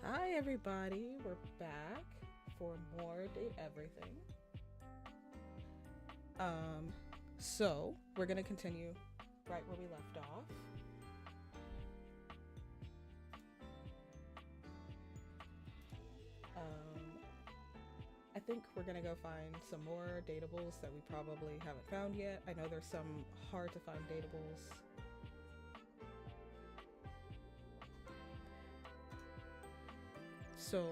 Hi everybody, we're back for more Date Everything. So we're gonna continue right where we left off. I think we're gonna go find some more dateables that we probably haven't found yet. I know there's some hard to find dateables. So,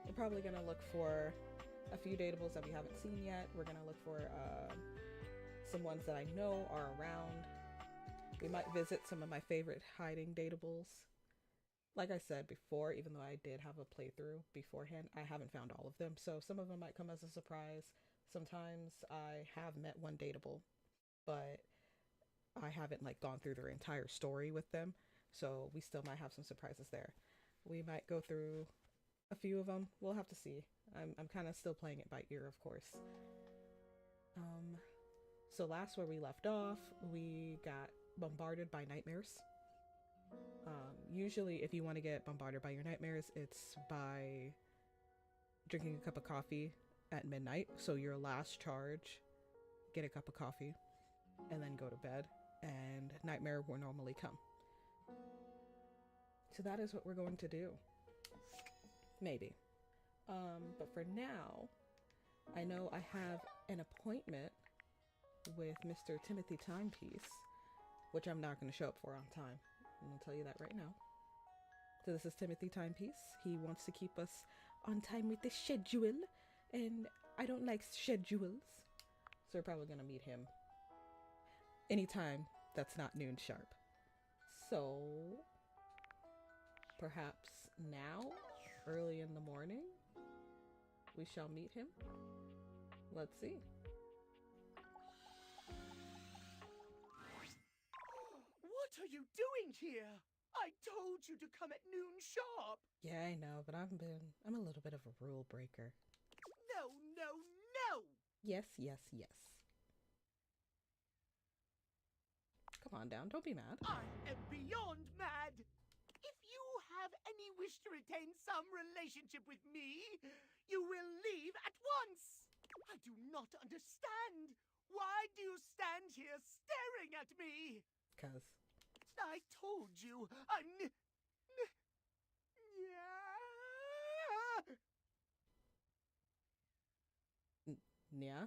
we're probably gonna look for a few dateables that we haven't seen yet. We're gonna look for some ones that I know are around. We might visit some of my favorite hiding dateables. Like I said before, even though I did have a playthrough beforehand, I haven't found all of them. So some of them might come as a surprise. Sometimes I have met one dateable, but I haven't like gone through their entire story with them. So we still might have some surprises there. We might go through a few of them. We'll have to see. I'm kind of still playing it by ear, of course. Um, so last where we left off, we got bombarded by nightmares. Usually, if you want to get bombarded by your nightmares, it's by drinking a cup of coffee at midnight. So your last charge, get a cup of coffee, and then go to bed, and nightmare will normally come. So that is what we're going to do. Maybe. But for now, I know I have an appointment with Mr. Timothy Timepiece, which I'm not going to show up for on time. I'm going to tell you that right now. So this is Timothy Timepiece. He wants to keep us on time with the schedule, and I don't like schedules. So we're probably going to meet him anytime that's not noon sharp. So perhaps now, early in the morning, we shall meet him. Let's see. What are you doing here? I told you to come at noon sharp. Yeah, I know, but I'm a little bit of a rule breaker. No, no, no! Yes, yes, yes. Come on down, don't be mad. I am beyond mad. If you have any wish to retain some relationship with me, you will leave at once. I do not understand. Why do you stand here staring at me? 'Cause I told you, I'm yeah.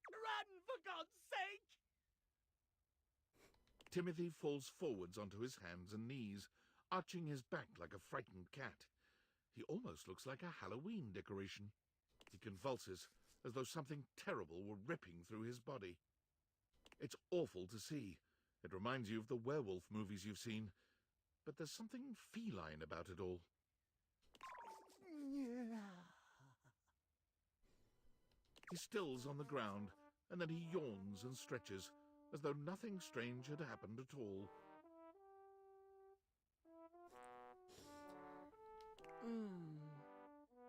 Run, for God's sake! Timothy falls forwards onto his hands and knees, arching his back like a frightened cat. He almost looks like a Halloween decoration. He convulses, as though something terrible were ripping through his body. It's awful to see. It reminds you of the werewolf movies you've seen. But there's something feline about it all. He stills on the ground, and then he yawns and stretches, as though nothing strange had happened at all.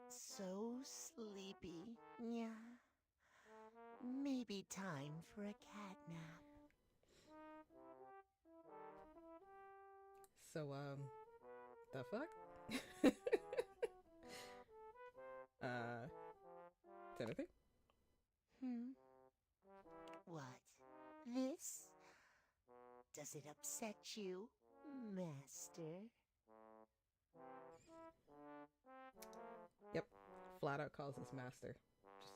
So sleepy. Yeah. Maybe time for a cat nap. So, the fuck? Timothy? What? This? Does it upset you, Master? Yep. Flat out calls us master. Just...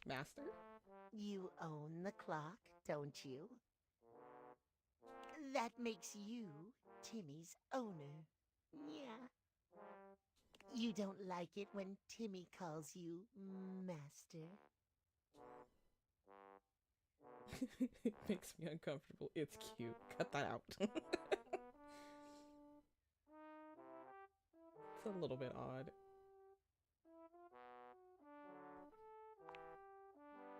Master? You own the clock, don't you? That makes you Timmy's owner. Yeah. You don't like it when Timmy calls you Master? It makes me uncomfortable. It's cute. Cut that out. It's a little bit odd.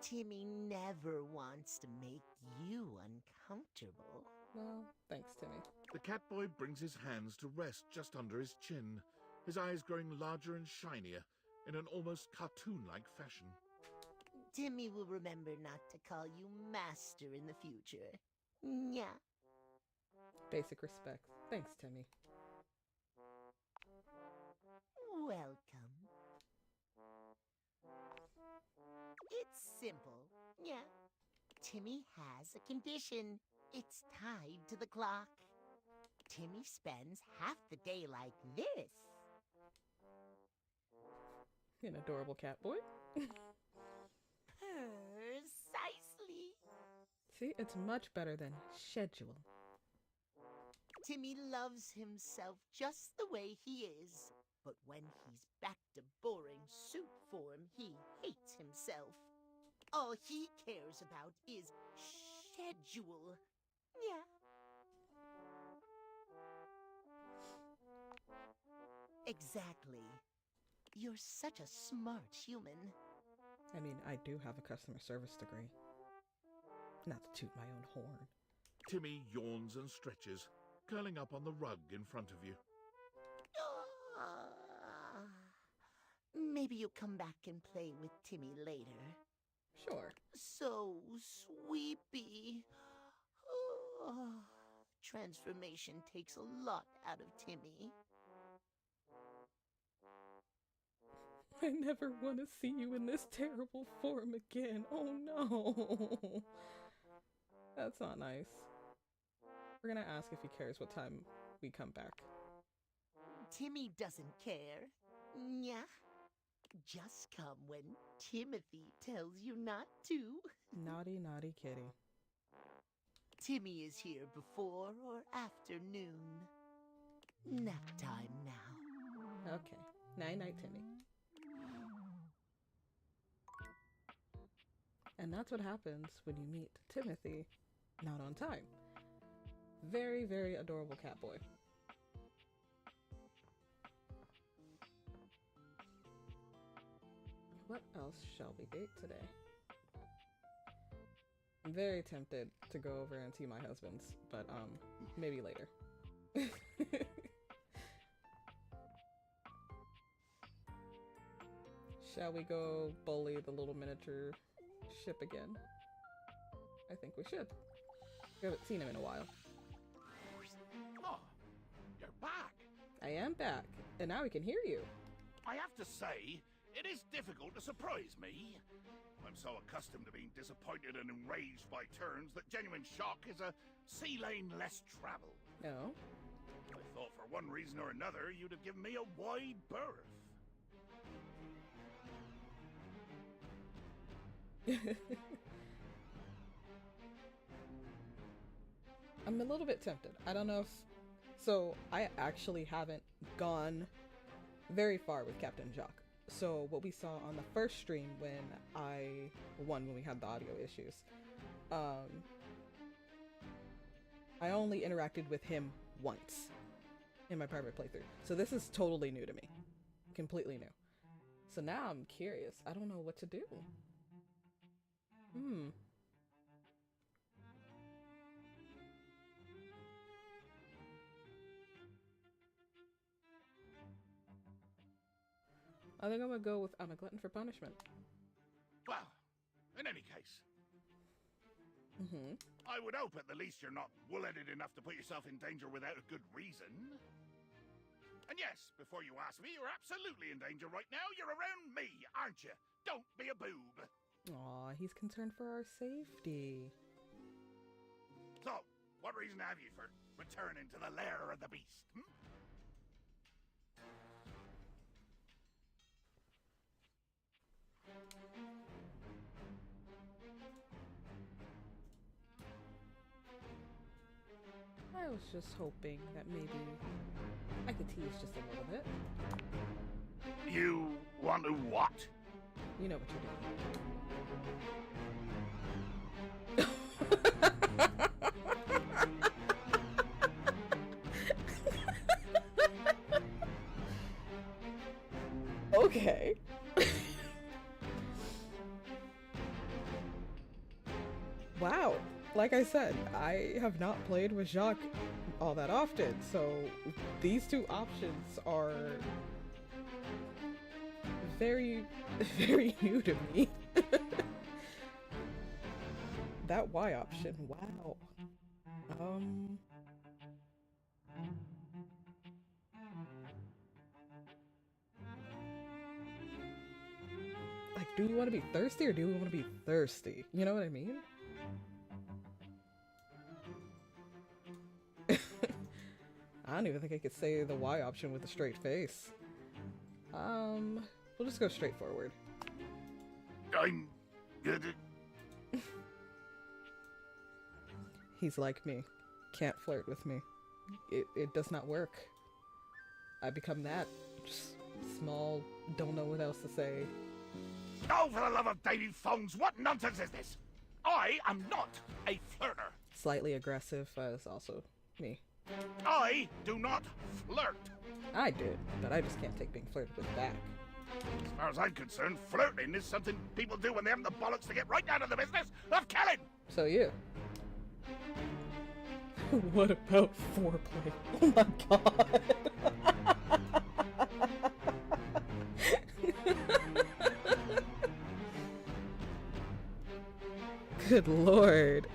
Timmy never wants to make you uncomfortable. Well, thanks, Timmy. The catboy brings his hands to rest just under his chin, his eyes growing larger and shinier in an almost cartoon-like fashion. Timmy will remember not to call you master in the future. Yeah. Basic respect. Thanks, Timmy. Welcome. It's simple. Yeah. Timmy has a condition. It's tied to the clock. Timmy spends half the day like this. An adorable cat boy. Precisely. See, it's much better than schedule. Timmy loves himself just the way he is. But when he's back to boring suit form, he hates himself. All he cares about is schedule. Yeah. Exactly. You're such a smart human. I mean, I do have a customer service degree. Not to toot my own horn. Timmy yawns and stretches, curling up on the rug in front of you. Maybe you'll come back and play with Timmy later. Sure. So sweepy. Transformation takes a lot out of Timmy. I never want to see you in this terrible form again. Oh no. That's not nice. We're gonna ask if he cares what time we come back. Timmy doesn't care. Yeah. Just come when Timothy tells you not to. Naughty, naughty kitty. Timmy is here before or after noon. Nap time now. Okay. Night-night, Timmy. And that's what happens when you meet Timothy not on time. Very, very adorable cat boy. What else shall we date today? I'm very tempted to go over and see my husband's, but maybe later. Shall we go bully the little miniature ship again? I think we should. We haven't seen him in a while. Oh, you're back. I am back, and now we can hear you. I have to say, it is difficult to surprise me. I'm so accustomed to being disappointed and enraged by turns that genuine shock is a sea lane less traveled. No. I thought for one reason or another you'd have given me a wide berth. I'm a little bit tempted. I don't know if... So, I actually haven't gone very far with Captain Jacques. So, what we saw on the first stream when when we had the audio issues, I only interacted with him once in my private playthrough. So this is totally new to me. Completely new. So now I'm curious. I don't know what to do. I think I'm gonna go with I'm a glutton for punishment. Well, in any case, I would hope at the least you're not wool-headed enough to put yourself in danger without a good reason. And yes, before you ask me, you're absolutely in danger right now. You're around me, aren't you? Don't be a boob. Aw, he's concerned for our safety. So, what reason have you for returning to the lair of the beast? I was just hoping that maybe I could tease just a little bit. You want to what? You know what you're doing. Okay. Wow. Like I said, I have not played with Jacques all that often, so these two options are very, very new to me. that Y option. Wow. Like, do we want to be thirsty or do we want to be thirsty? You know what I mean? I don't even think I could say the Y option with a straight face. We'll just go straight forward. I'm good. He's like me. Can't flirt with me. It does not work. I become that. Just small, don't know what else to say. Oh, for the love of dating phones, what nonsense is this? I am not a flirter. Slightly aggressive is also me. I do not flirt. I did, but I just can't take being flirted with back. As far as I'm concerned, flirting is something people do when they haven't the bollocks to get right down to the business of killing. So you. What about foreplay? Oh my god. Good lord.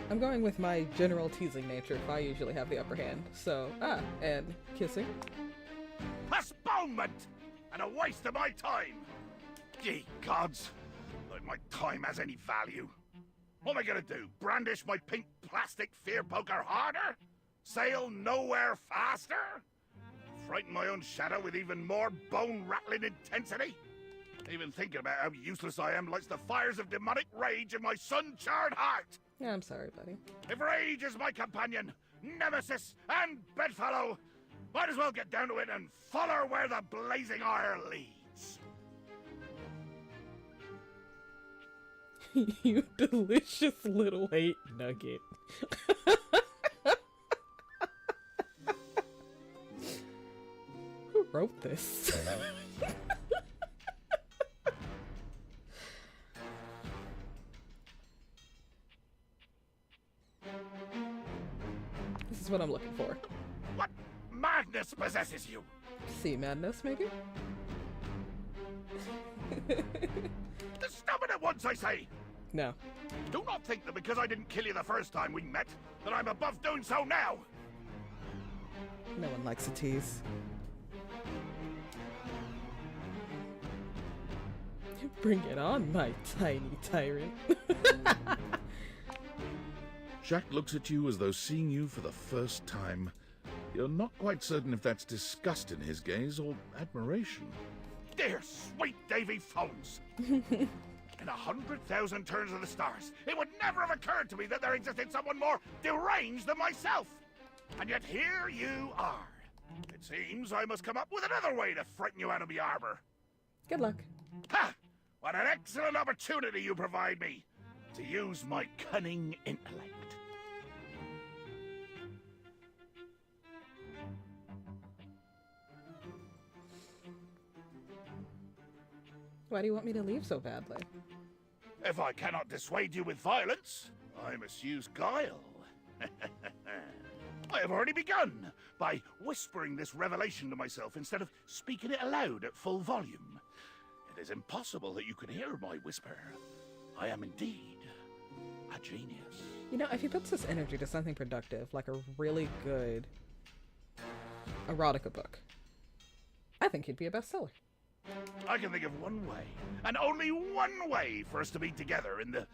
I'm going with my general teasing nature if I usually have the upper hand. So, and kissing. Postponement! And a waste of my time! Ye gods! Like my time has any value. What am I gonna do? Brandish my pink plastic fear poker harder? Sail nowhere faster? Frighten my own shadow with even more bone-rattling intensity? Even thinking about how useless I am lights the fires of demonic rage in my sun-charred heart! Yeah, I'm sorry, buddy. If rage is my companion, nemesis, and bedfellow, might as well get down to it and follow where the blazing ire leads. You delicious little hate nugget. Who wrote this? This is what I'm looking for. What madness possesses you? Sea madness, maybe? Stop it at once, I say! No. Do not think that because I didn't kill you the first time we met, that I'm above doing so now! No one likes a tease. Bring it on, my tiny tyrant. Jack looks at you as though seeing you for the first time. You're not quite certain if that's disgust in his gaze or admiration. Dear sweet Davy Phones! In 100,000 turns of the stars, it would never have occurred to me that there existed someone more deranged than myself! And yet here you are. It seems I must come up with another way to frighten you out of my arbor. Good luck. Ha! What an excellent opportunity you provide me to use my cunning intellect. Why do you want me to leave so badly? If I cannot dissuade you with violence, I must use guile. I have already begun by whispering this revelation to myself instead of speaking it aloud at full volume. It is impossible that you can hear my whisper. I am indeed a genius. You know, if he puts this energy to something productive, like a really good erotica book, I think he'd be a bestseller. I can think of one way, and only one way, for us to be together in the...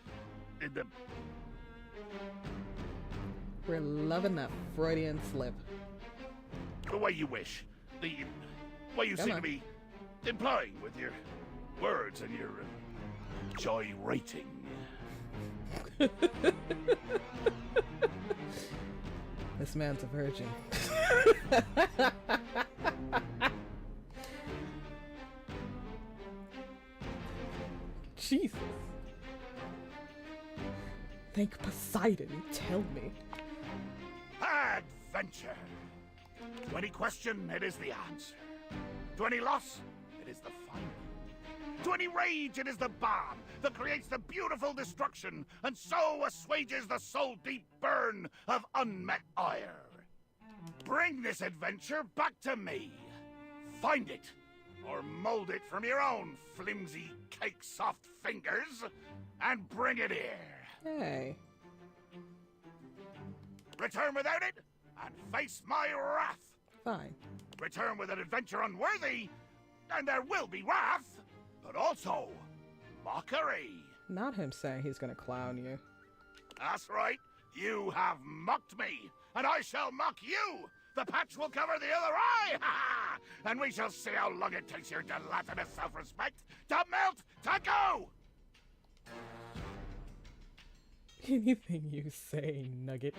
We're loving that Freudian slip. The way you wish. The way you seem to be implying with your words and your gyrating. This man's a virgin. Jesus. Thank Poseidon, tell me. Adventure. To any question, it is the answer. To any loss, it is the final. To any rage, it is the balm that creates the beautiful destruction and so assuages the soul-deep burn of unmet ire. Bring this adventure back to me. Find it, or mold it from your own flimsy, cake-soft fingers, and bring it here. Hey. Return without it, and face my wrath. Fine. Return with an adventure unworthy, and there will be wrath, but also mockery. Not him saying he's gonna clown you. That's right. You have mocked me, and I shall mock you. The patch will cover the other eye, and we shall see how long it takes your gelatinous self-respect to melt to go. Anything you say, Nugget.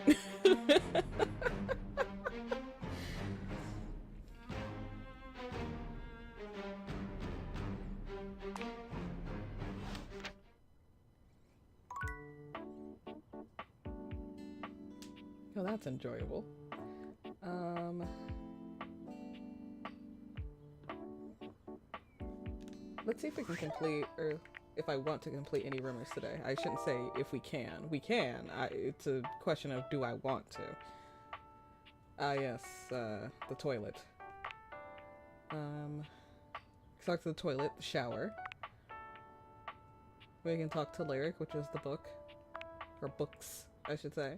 Oh, that's enjoyable. Let's see if we can complete, or if I want to complete any rumors today. I shouldn't say if we can. We can. It's a question of do I want to. Yes, the toilet. Talk to the toilet, the shower. We can talk to Lyric, which is the book. Or books, I should say.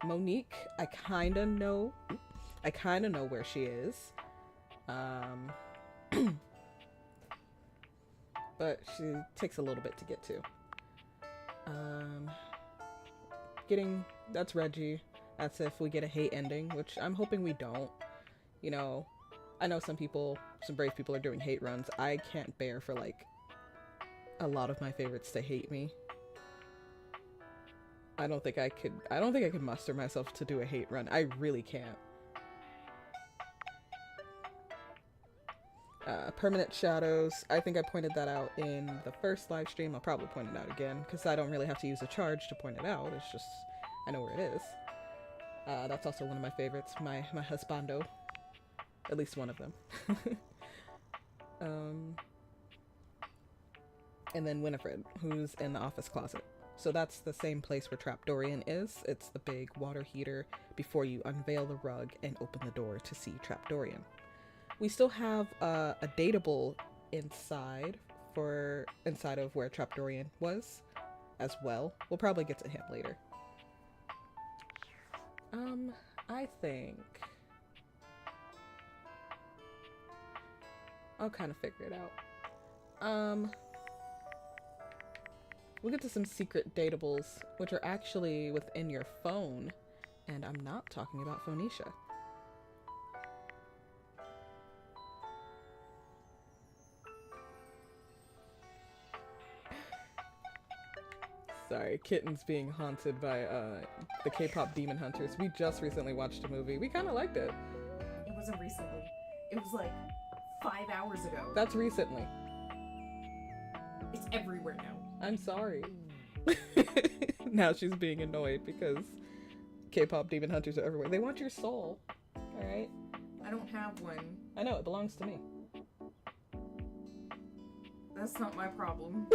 Monique, I kinda know where she is. But she takes a little bit to get to. That's Reggie. That's if we get a hate ending, which I'm hoping we don't. You know, I know some brave people are doing hate runs. I can't bear for, like, a lot of my favorites to hate me. I don't think I could muster myself to do a hate run. I really can't. Permanent shadows. I think I pointed that out in the first live stream. I'll probably point it out again because I don't really have to use a charge to point it out. It's just, I know where it is. That's also one of my favorites. My husbando. At least one of them. And then Winifred, who's in the office closet. So that's the same place where Trapdorian is. It's the big water heater before you unveil the rug and open the door to see Trapdorian. We still have a dateable inside of where Trapdorian was as well. We'll probably get to him later. I think I'll kind of figure it out. We'll get to some secret dateables, which are actually within your phone, and I'm not talking about Phoenicia. Sorry, Kitten's being haunted by the K-pop demon hunters. We just recently watched a movie. We kind of liked it. It wasn't recently. It was like 5 hours ago. That's recently. It's everywhere now. I'm sorry. Now she's being annoyed because K-pop demon hunters are everywhere. They want your soul. Alright? I don't have one. I know, it belongs to me. That's not my problem.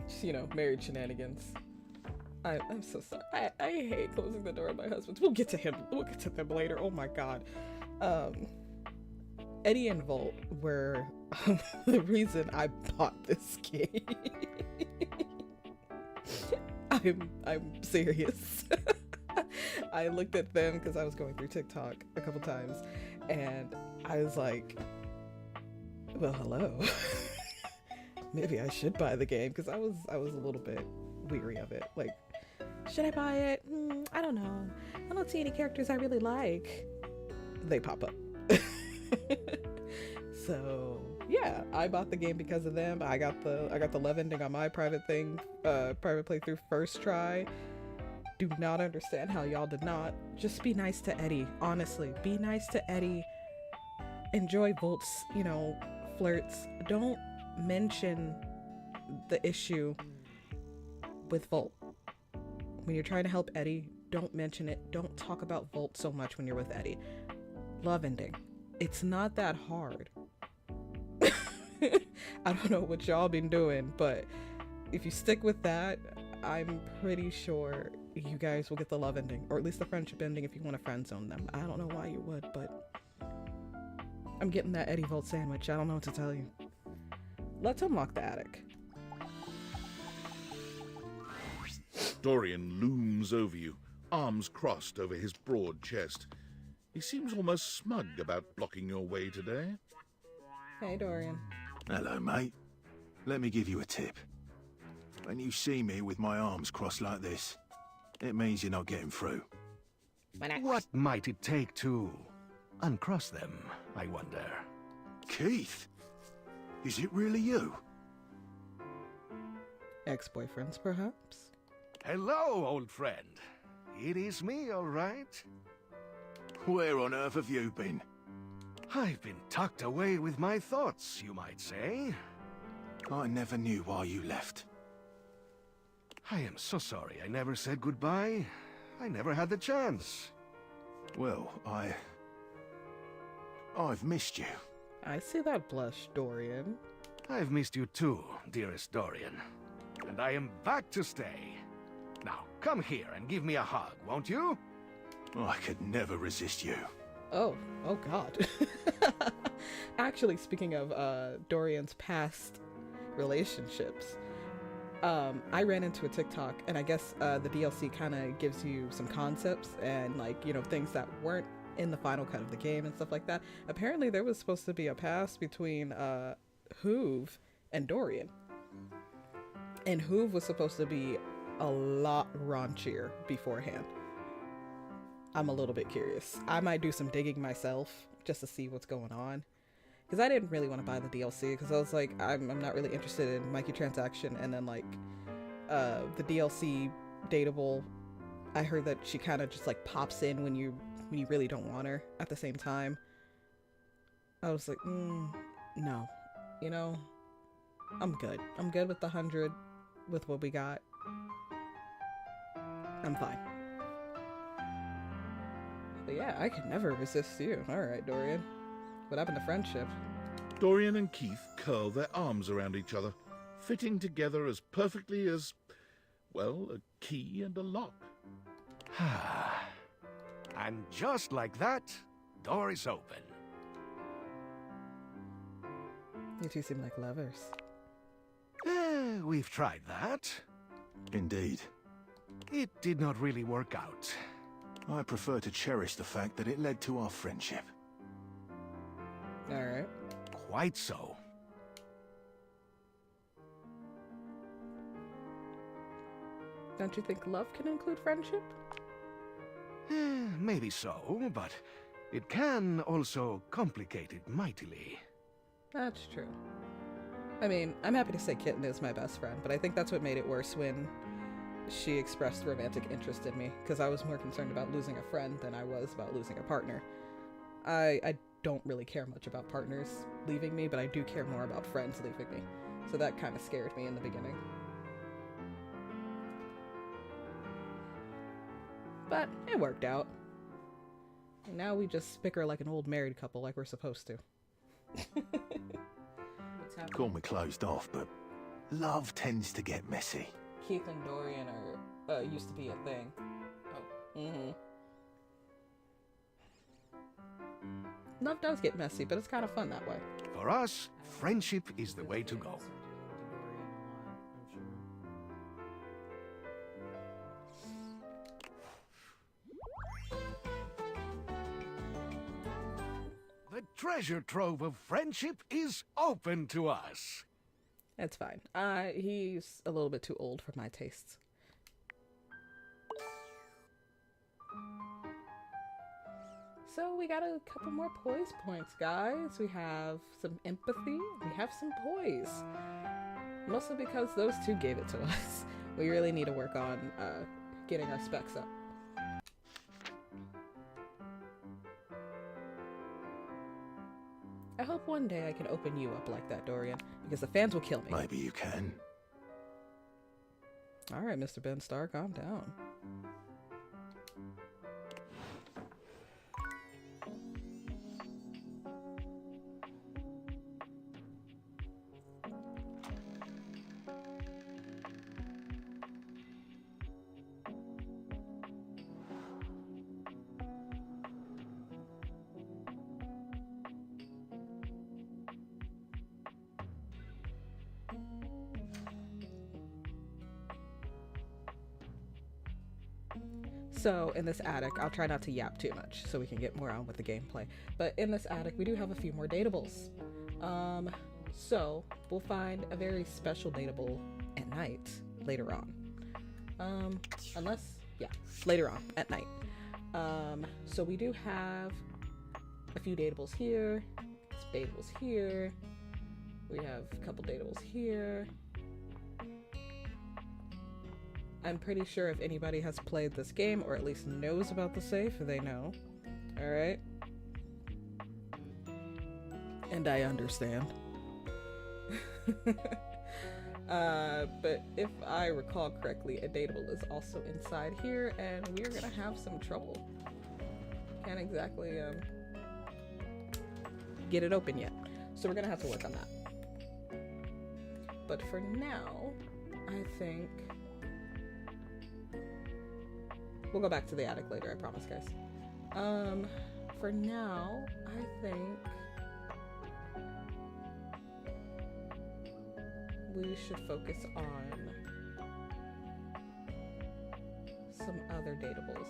Just, you know, married shenanigans. I'm so sorry. I hate closing the door on my husband's. We'll get to him. We'll get to them later. Oh my god. Eddie and Volt were the reason I bought this game. I'm serious. I looked at them because I was going through TikTok a couple times, and I was like, well, hello. Maybe I should buy the game, because I was a little bit weary of it. Like, should I buy it? I don't know. I don't see any characters I really like. They pop up. So yeah, I bought the game because of them. I got the love ending on my private playthrough first try. Do not understand how y'all did not. Just be nice to Eddie. Honestly, be nice to Eddie. Enjoy Volt's, flirts. Don't mention the issue with Volt. When you're trying to help Eddie, don't mention it. Don't talk about Volt so much when you're with Eddie. Love ending. It's not that hard. I don't know what y'all been doing, but if you stick with that, I'm pretty sure you guys will get the love ending, or at least the friendship ending if you want to friend zone them. I don't know why you would, but I'm getting that Eddie Volt sandwich. I don't know what to tell you. Let's unlock the attic. Dorian looms over you, arms crossed over his broad chest. He seems almost smug about blocking your way today. Hey, Dorian. Hello, mate. Let me give you a tip. When you see me with my arms crossed like this, it means you're not getting through. What might it take to uncross them, I wonder? Keith? Is it really you? Ex-boyfriends, perhaps? Hello, old friend. It is me, all right. Where on earth have you been? I've been tucked away with my thoughts, you might say. I never knew why you left. I am so sorry I never said goodbye. I never had the chance. Well, I've missed you. I see that blush, Dorian. I've missed you too, dearest Dorian. And I am back to stay. Now, come here and give me a hug, won't you? I could never resist you. Oh God. Actually, speaking of Dorian's past relationships, I ran into a TikTok, and I guess the DLC kind of gives you some concepts and, like, you know, things that weren't in the final cut of the game and stuff like that. Apparently there was supposed to be a past between Hoove and Dorian, and Hoove was supposed to be a lot raunchier beforehand. I'm a little bit curious. I might do some digging myself just to see what's going on, because I didn't really want to buy the DLC, because I was like, I'm not really interested in microtransaction. And then, like, the DLC dateable, I heard that she kind of just like pops in when you really don't want her at the same time. I was like, no, you know, I'm good with the 100 with what we got. I'm fine. But yeah, I could never resist you. Alright, Dorian. What happened to friendship? Dorian and Keith curl their arms around each other, fitting together as perfectly as, well, a key and a lock. And just like that, door is open. You two seem like lovers. We've tried that. Indeed. It did not really work out. I prefer to cherish the fact that it led to our friendship. Alright. Quite so. Don't you think love can include friendship? Maybe so, but it can also complicate it mightily. That's true. I mean, I'm happy to say Kitten is my best friend, but I think that's what made it worse when she expressed romantic interest in me, because I was more concerned about losing a friend than I was about losing a partner. I don't really care much about partners leaving me, but I do care more about friends leaving me. So that kind of scared me in the beginning. But it worked out. And now we just bicker like an old married couple, like we're supposed to. Call me closed off, but love tends to get messy. Keith and Dorian are used to be a thing. Oh. Love does get messy, but it's kind of fun that way. For us, friendship is the way to go. The treasure trove of friendship is open to us. That's fine. He's a little bit too old for my tastes. So we got a couple more poise points, guys. We have some empathy. We have some poise. Mostly because those two gave it to us. We really need to work on getting our specs up. I hope one day I can open you up like that, Dorian, because the fans will kill me. Maybe you can. Alright, Mr. Ben Starr, calm down. So in this attic, I'll try not to yap too much so we can get more on with the gameplay. But in this attic, we do have a few more dateables. So we'll find a very special dateable at night later on. Later on at night. So we do have a few dateables here, some dateables here. We have a couple dateables here. I'm pretty sure if anybody has played this game or at least knows about the safe, they know. All right. And I understand. But if I recall correctly, a dateable is also inside here, and we're gonna have some trouble. Can't exactly get it open yet, so we're gonna have to work on that. But for now, I think we'll go back to the attic later, I promise, guys. For now, I think we should focus on some other dateables.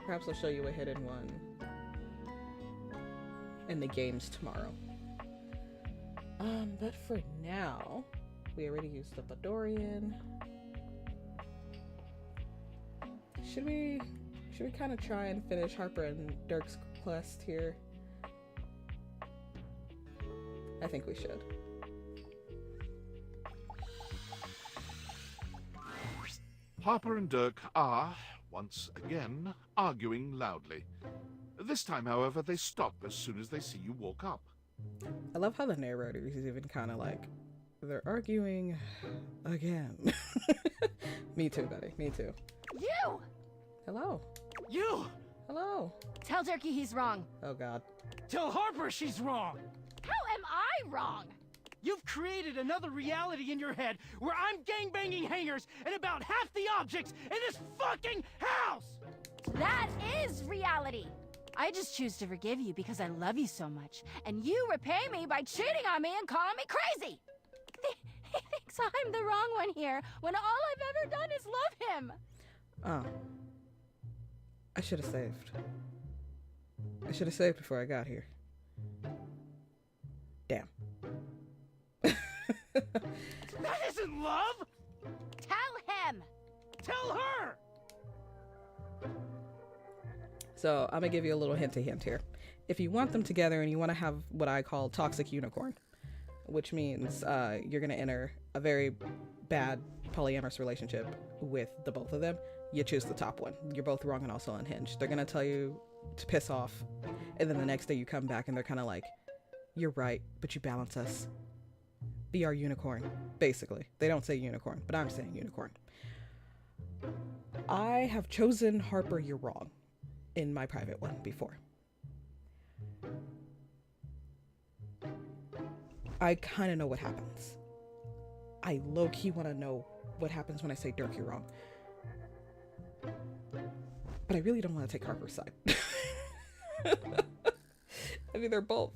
Perhaps I'll show you a hidden one in the games tomorrow. But for now, we already used the Badorian. Should we kind of try and finish Harper and Dirk's quest here? I think we should. Harper and Dirk are, once again, arguing loudly. This time, however, they stop as soon as they see you walk up. I love how the narrator is even kind of like, they're arguing again. Me too, buddy. Me too. You! Hello. You! Hello. Tell Turkey he's wrong. Oh, God. Tell Harper she's wrong! How am I wrong? You've created another reality in your head where I'm gangbanging hangers and about half the objects in this fucking house! That is reality. I just choose to forgive you because I love you so much, and you repay me by cheating on me and calling me crazy. He thinks I'm the wrong one here, when all I've ever done is love him. Oh. I should have saved. I should have saved before I got here. Damn. That isn't love! Tell him. Tell her! So I'm gonna give you a little hint here. If you want them together and you want to have what I call toxic unicorn, which means you're gonna enter a very bad polyamorous relationship with the both of them, you choose the top one. You're both wrong and also unhinged. They're gonna tell you to piss off, and then the next day you come back and they're kind of like, you're right, but you balance us. Be our unicorn, basically. They don't say unicorn, but I'm saying unicorn. I have chosen Harper You're Wrong in my private one before. I kind of know what happens. I low-key want to know what happens when I say Dirk, you're wrong. But I really don't want to take Harper's side. I mean, they're both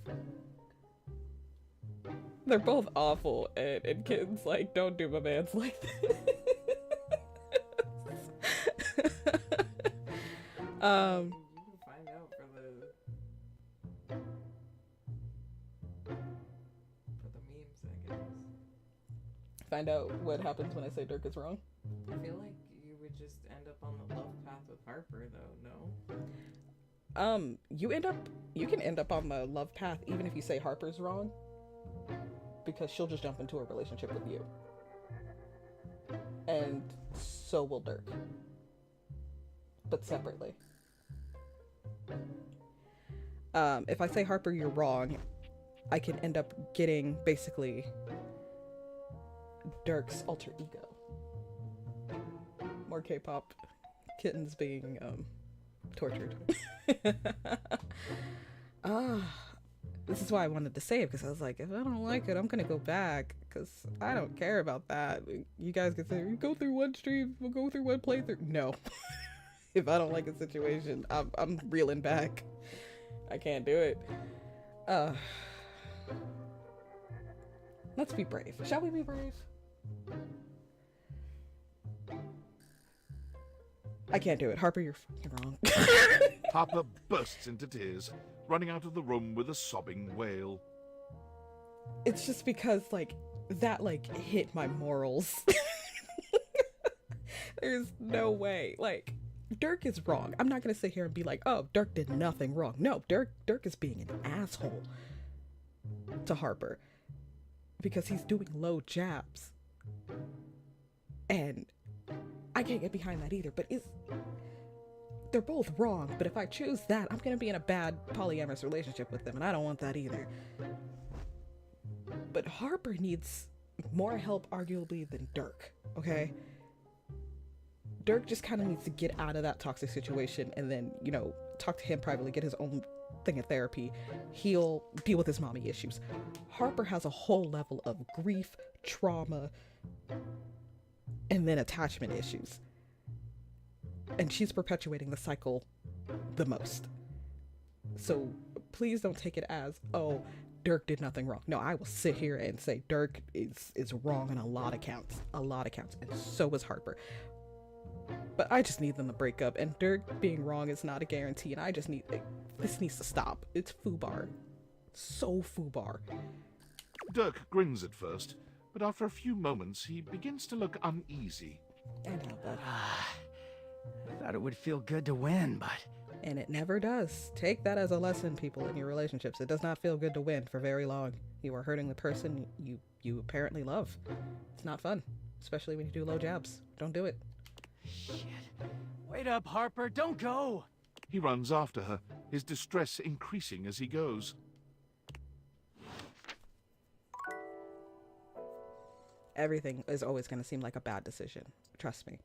awful, and kids, like, don't do my mans like this. You can find out for the memes, I guess. Find out what happens when I say Dirk is wrong. I feel like you would just end up on the love path with Harper, though. No. You can end up on the love path even if you say Harper's wrong, because she'll just jump into a relationship with you, and so will Dirk, but separately. If I say Harper you're wrong, I can end up getting basically Dirk's alter ego. More K-pop kittens being tortured. This is why I wanted to save, because I was like, if I don't like it, I'm gonna go back, because I don't care about that. You guys can say, go through one stream, we'll go through one playthrough. No. If I don't like a situation, I'm reeling back. I can't do it. Let's be brave. Shall we be brave? I can't do it. Harper, you're fucking wrong. Harper bursts into tears, running out of the room with a sobbing wail. It's just because, like, that, like, hit my morals. There's no way. Like, Dirk is wrong. I'm not gonna sit here and be like, oh, Dirk did nothing wrong. No, Dirk is being an asshole to Harper because he's doing low jabs. And I can't get behind that either, but they're both wrong, but if I choose that, I'm gonna be in a bad polyamorous relationship with them, and I don't want that either. But Harper needs more help, arguably, than Dirk, okay? Dirk just kind of needs to get out of that toxic situation and then, you know, talk to him privately, get his own thing of therapy. He'll deal with his mommy issues. Harper has a whole level of grief, trauma, and then attachment issues. And she's perpetuating the cycle the most. So please don't take it as, oh, Dirk did nothing wrong. No, I will sit here and say Dirk is wrong on a lot of counts. A lot of counts. And so is Harper. But I just need them to break up. And Dirk being wrong is not a guarantee. And I just need... this needs to stop. It's foobar. So foobar. Dirk grins at first, but after a few moments he begins to look uneasy. I know, but... I thought it would feel good to win, but... And it never does. Take that as a lesson, people, in your relationships. It does not feel good to win for very long. You are hurting the person you apparently love. It's not fun, especially when you do low jabs. Don't do it. Shit. Wait up, Harper. Don't go. He runs after her, his distress increasing as he goes. Everything is always going to seem like a bad decision. Trust me.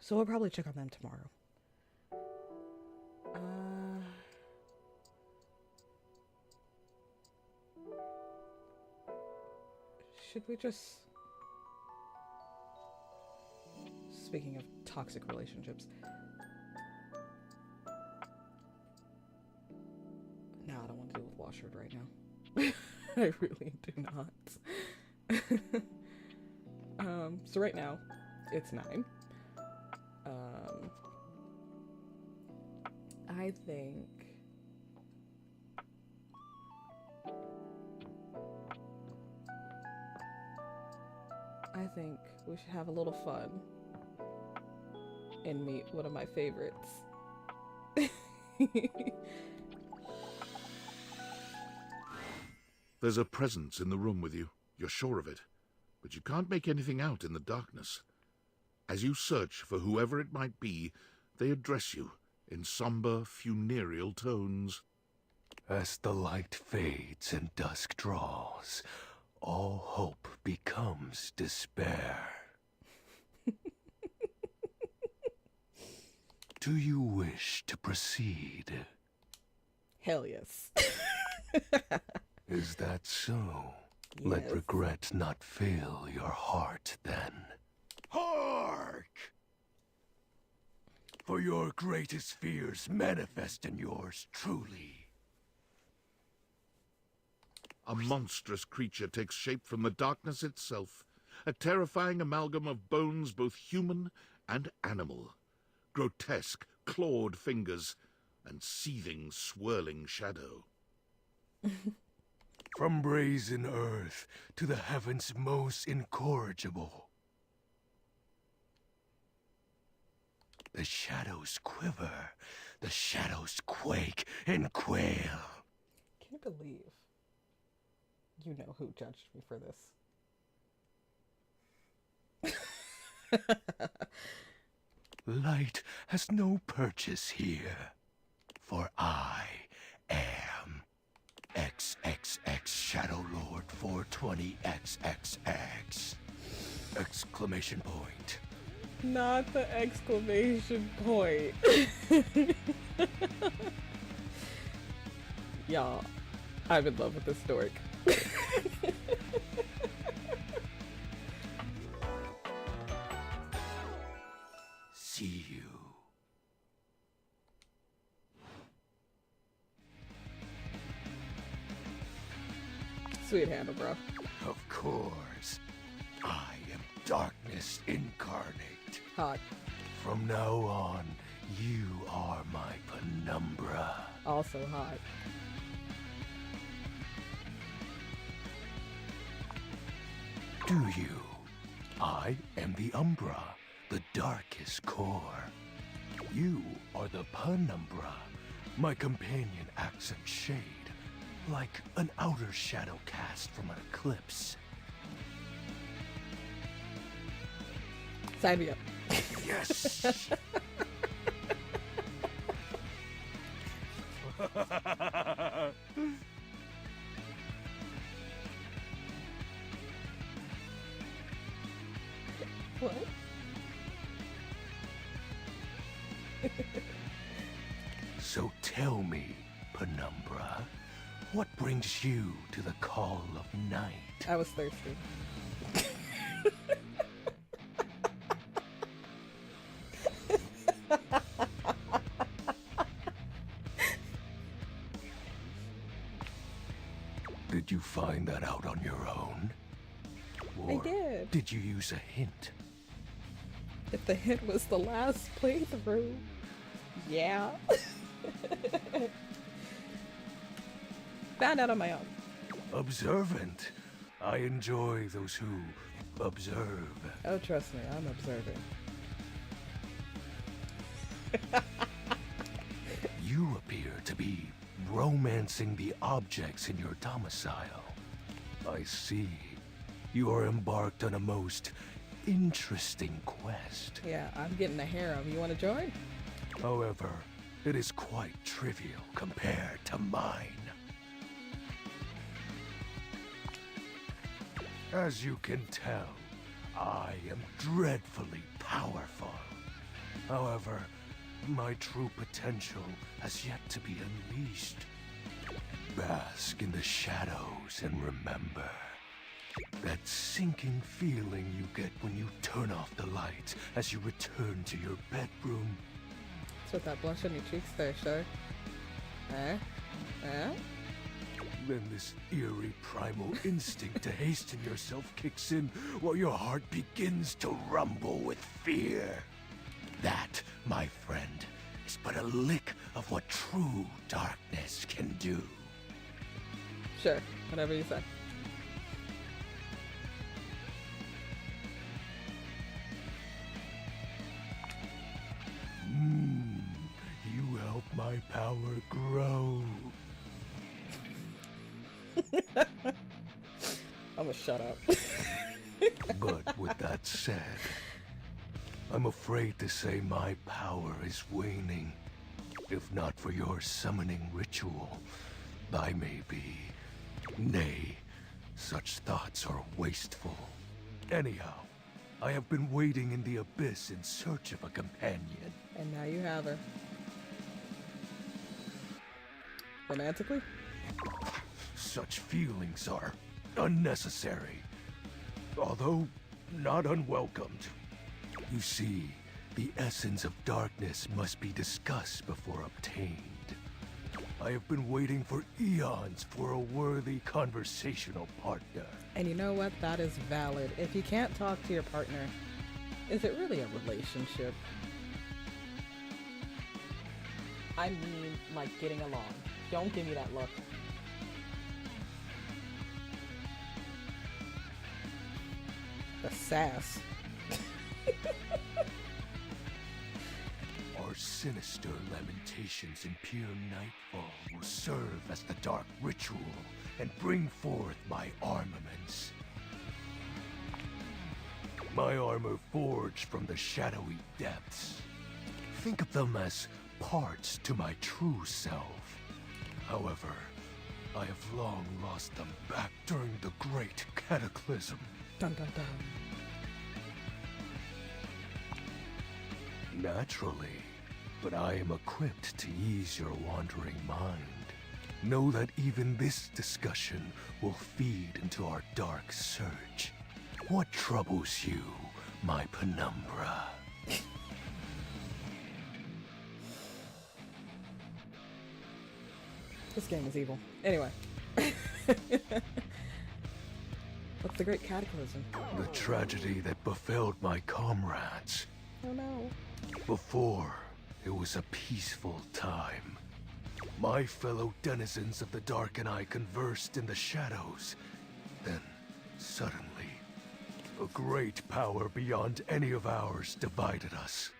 So we'll probably check on them tomorrow. Should we just... Speaking of toxic relationships. No, I don't want to deal with Washard right now. I really do not. So right now, it's 9. I think we should have a little fun and meet one of my favorites. There's a presence in the room with you. You're sure of it. But you can't make anything out in the darkness. As you search for whoever it might be, they address you in somber, funereal tones. As the light fades and dusk draws, all hope becomes despair. Do you wish to proceed? Hell yes. Is that so? Yes. Let regret not fill your heart then. Hark! For your greatest fears manifest in yours truly. A monstrous creature takes shape from the darkness itself, a terrifying amalgam of bones both human and animal, grotesque, clawed fingers, and seething, swirling shadow. From brazen earth to the heavens most incorrigible. The shadows quiver, the shadows quake and quail. Can you believe you know who judged me for this? Light has no purchase here, for I am XXX Shadow Lord 420XXX! Exclamation point. Not the exclamation point. Y'all, I'm in love with this dork. See you. Sweet Hannah, bro. Of course. I am dark. Hot. From now on, you are my penumbra. Also hot. Do you? I am the Umbra, the darkest core. You are the penumbra. My companion accent shade, like an outer shadow cast from an eclipse. Sign me up. Yes! What? So tell me, penumbra, what brings you to the call of night? I was thirsty. Did you find that out on your own? I Or did. did you use a hint? If the hint was the last playthrough, yeah. Found out on my own. Observant. I enjoy those who observe. Oh, trust me, I'm observing. You appear to be romancing the objects in your domicile. I see. You are embarked on a most interesting quest. Yeah, I'm getting a harem. You want to join? However, it is quite trivial compared to mine. As you can tell, I am dreadfully powerful. However, my true potential has yet to be unleashed. Bask in the shadows and remember that sinking feeling you get when you turn off the lights as you return to your bedroom. What's with that blush on your cheeks there, sir? Eh? Eh? Then this eerie primal instinct to hasten yourself kicks in while your heart begins to rumble with fear. That, my friend, is but a lick of what true darkness can do. Sure, whatever you say. You help my power grow. I'm gonna shut up. But with that said, I'm afraid to say my power is waning. If not for your summoning ritual, I may be. Nay, such thoughts are wasteful. Anyhow, I have been waiting in the abyss in search of a companion. And now you have her. Romantically? Such feelings are unnecessary, although not unwelcomed. You see, the essence of darkness must be discussed before obtained. I have been waiting for eons for a worthy conversational partner. And you know what? That is valid. If you can't talk to your partner, is it really a relationship? I mean, like getting along. Don't give me that look. The sass. Our sinister lamentations in pure nightfall will serve as the dark ritual and bring forth my armaments. My armor forged from the shadowy depths. Think of them as parts to my true self. However, I have long lost them back during the great cataclysm. Dun dun dun. Naturally, but I am equipped to ease your wandering mind. Know that even this discussion will feed into our dark search. What troubles you, my penumbra? This game is evil. Anyway. What's the great cataclysm? The tragedy that befell my comrades. Oh no. Before, it was a peaceful time. My fellow denizens of the dark and I conversed in the shadows. Then, suddenly, a great power beyond any of ours divided us.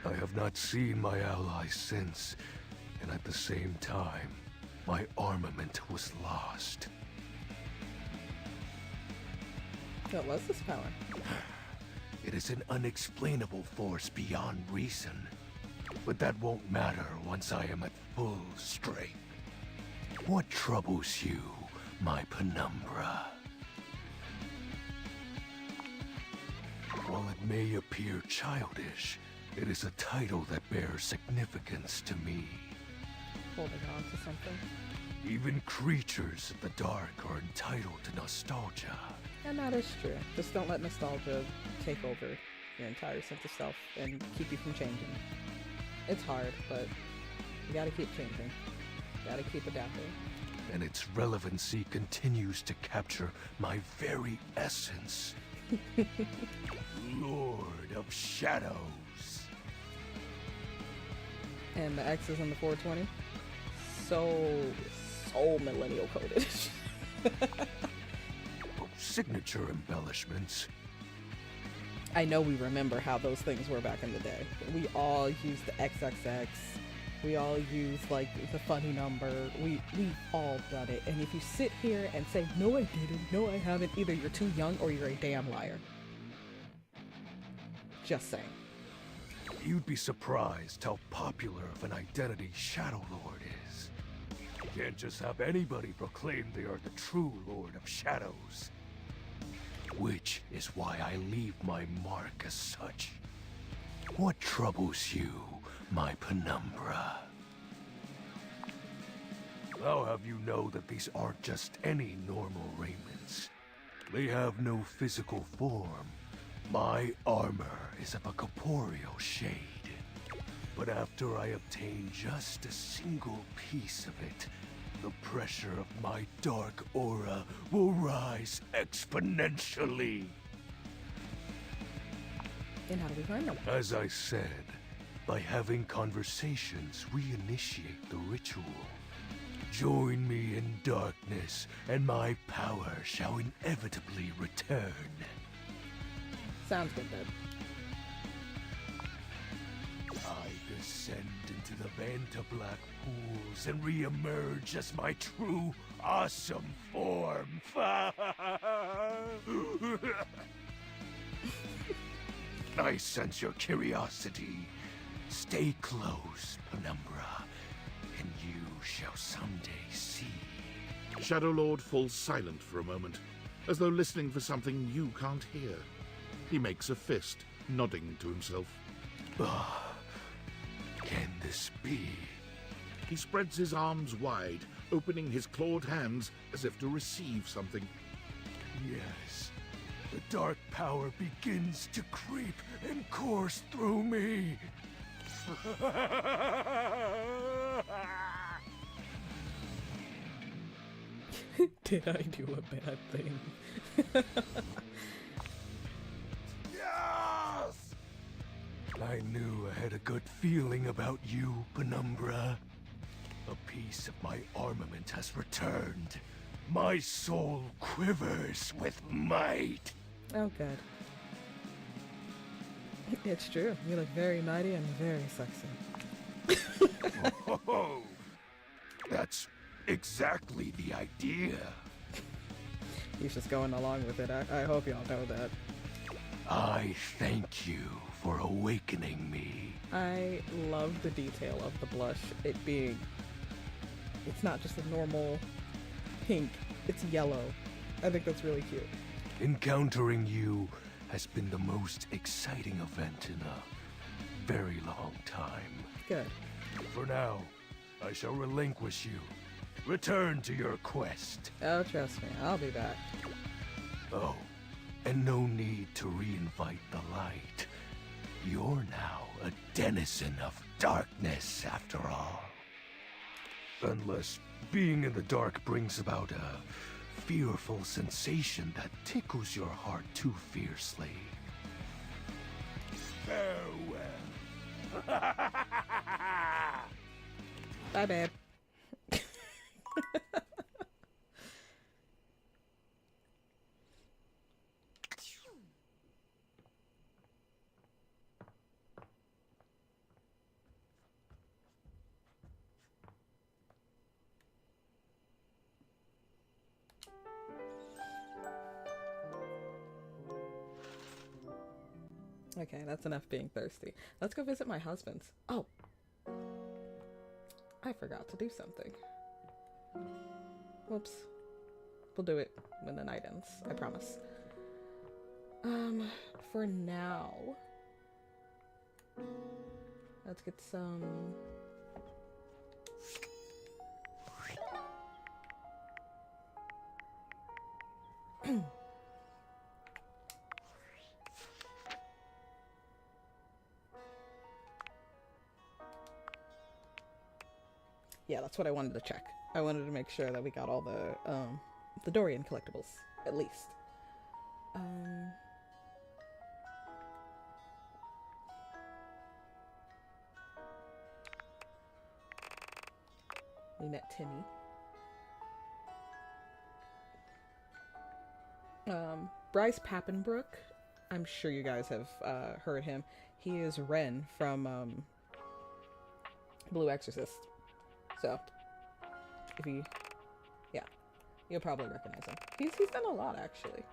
I have not seen my allies since, and at the same time, my armament was lost. What was this power? It is an unexplainable force beyond reason. But that won't matter once I am at full strength. What troubles you, my penumbra? While it may appear childish, it is a title that bears significance to me. Holding on to something. Even creatures of the dark are entitled to nostalgia. And that is true. Just don't let nostalgia take over your entire sense of self and keep you from changing. It's hard, but you gotta keep changing. You gotta keep adapting. And its relevancy continues to capture my very essence. Lord of Shadows. And the X's in the 420? So millennial coded. Signature embellishments. I know we remember how those things were back in the day. We all used the XXX. We all used like the funny number. We've all done it. And if you sit here and say, no I didn't, no I haven't, either you're too young or you're a damn liar. Just saying. You'd be surprised how popular of an identity Shadow Lord is. You can't just have anybody proclaim they are the true Lord of Shadows. Which is why I leave my mark as such. What troubles you, my penumbra? I'll have you know that these aren't just any normal raiments. They have no physical form. My armor is of a corporeal shade. But after I obtain just a single piece of it, the pressure of my dark aura will rise exponentially. And how do we find them? As I said, by having conversations, we initiate the ritual. Join me in darkness, and my power shall inevitably return. Sounds good, then. I descend into the vent of black pools and re-emerge as my true, awesome form. I sense your curiosity. Stay close, Penumbra, and you shall someday see. Shadow Lord falls silent for a moment, as though listening for something you can't hear. He makes a fist, nodding to himself. Can this be? He spreads his arms wide, opening his clawed hands as if to receive something. Yes. The dark power begins to creep and course through me. Did I do a bad thing? Yes! I knew I had a good feeling about you, Penumbra. A piece of my armament has returned. My soul quivers with might. Oh, good. It's true. You look very mighty and very sexy. Oh, that's exactly the idea. He's just going along with it. I hope y'all know that. I thank you for awakening me. I love the detail of the blush. It being... It's not just a normal pink. It's yellow. I think that's really cute. Encountering you has been the most exciting event in a very long time. Good. For now, I shall relinquish you. Return to your quest. Oh, trust me. I'll be back. Oh, and no need to reinvite the light. You're now a denizen of darkness, after all. Unless being in the dark brings about a fearful sensation that tickles your heart too fiercely. Farewell. Bye, babe. Okay, that's enough being thirsty. Let's go visit my husband's. Oh, I forgot to do something. Whoops. We'll do it when the night ends, I promise. For now, let's get some... Yeah, that's what I wanted to check. I wanted to make sure that we got all the Dorian collectibles, at least. We met Timmy. Bryce Pappenbrook. I'm sure you guys have heard him. He is Ren from Blue Exorcist. So, if you, yeah, you'll probably recognize him. He's done a lot, actually.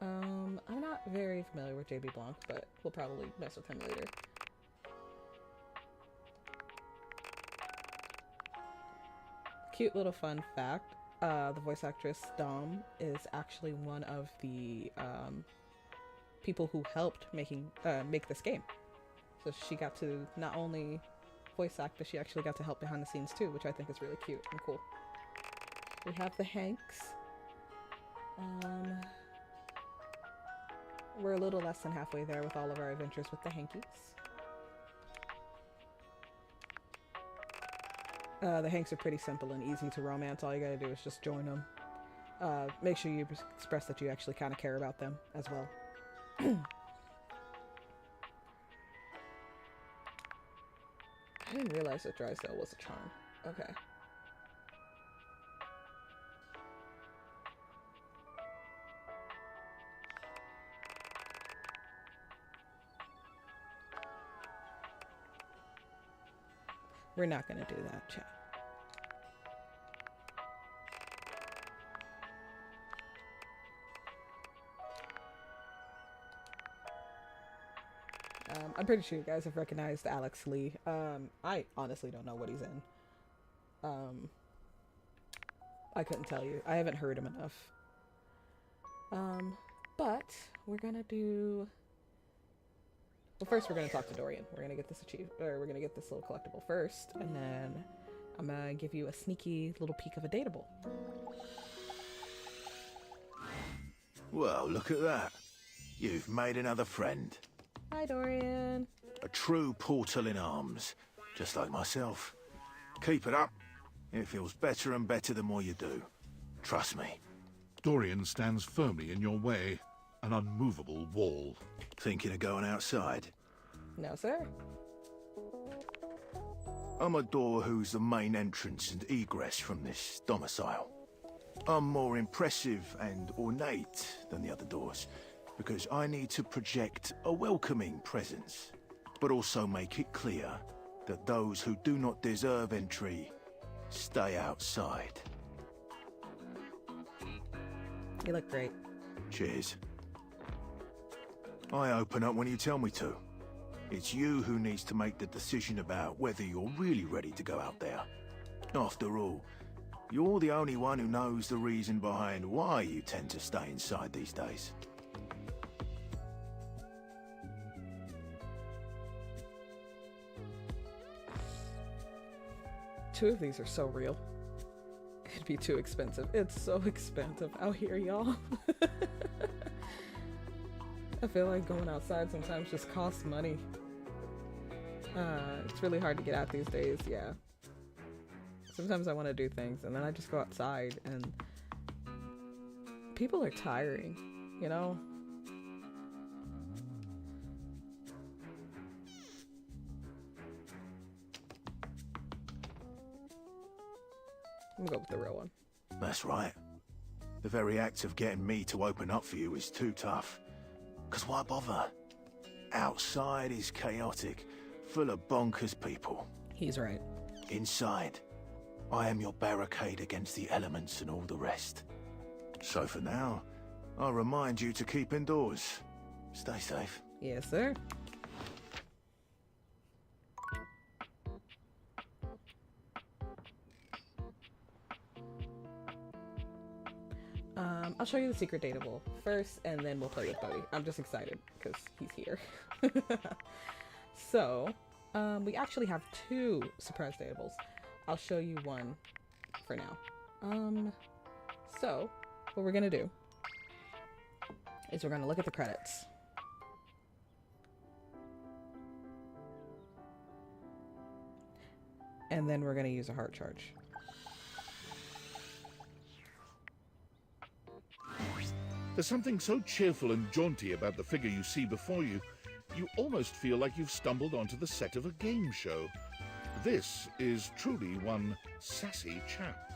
I'm not very familiar with JB Blanc, but we'll probably mess with him later. Cute little fun fact, the voice actress Dom is actually one of the people who helped make this game. So she got to not only voice act, but she actually got to help behind the scenes too, which I think is really cute and cool. We have the Hanks. We're a little less than halfway there with all of our adventures with the Hankies. The Hanks are pretty simple and easy to romance. All you gotta do is just join them. Make sure you express that you actually kind of care about them as well. I didn't realize that Drysdale was a charm. Okay. We're not gonna do that, chat. I'm pretty sure you guys have recognized Alex Lee. I honestly don't know what he's in. I couldn't tell you. I haven't heard him enough. But we're gonna do... Well, first we're gonna talk to Dorian. We're gonna get this we're gonna get this little collectible first, and then I'm gonna give you a sneaky little peek of a dateable. Well, look at that. You've made another friend. Hi, Dorian. A true portal in arms, just like myself. Keep it up. It feels better and better the more you do. Trust me. Dorian stands firmly in your way, an unmovable wall. Thinking of going outside? No, sir. I'm a door who's the main entrance and egress from this domicile. I'm more impressive and ornate than the other doors, because I need to project a welcoming presence, but also make it clear that those who do not deserve entry stay outside. You look great. Cheers. I open up when you tell me to. It's you who needs to make the decision about whether you're really ready to go out there. After all, you're the only one who knows the reason behind why you tend to stay inside these days. Two of these are so real. It'd be too expensive. It's so expensive out here, y'all. I feel like going outside sometimes just costs money. It's really hard to get out these days, yeah. Sometimes I want to do things and then I just go outside and people are tiring, you know? I'm gonna go with the real one. That's right. The very act of getting me to open up for you is too tough. 'Cause why bother? Outside is chaotic, full of bonkers people. He's right. Inside, I am your barricade against the elements and all the rest. So for now, I'll remind you to keep indoors. Stay safe. Yes, sir. I'll show you the secret dateable first, and then we'll play with Buddy. I'm just excited because he's here. So, we actually have 2 surprise dateables. I'll show you one for now. So, what we're gonna do is we're gonna look at the credits. And then we're gonna use a heart charge. There's something so cheerful and jaunty about the figure you see before you, you almost feel like you've stumbled onto the set of a game show. This is truly one sassy chap.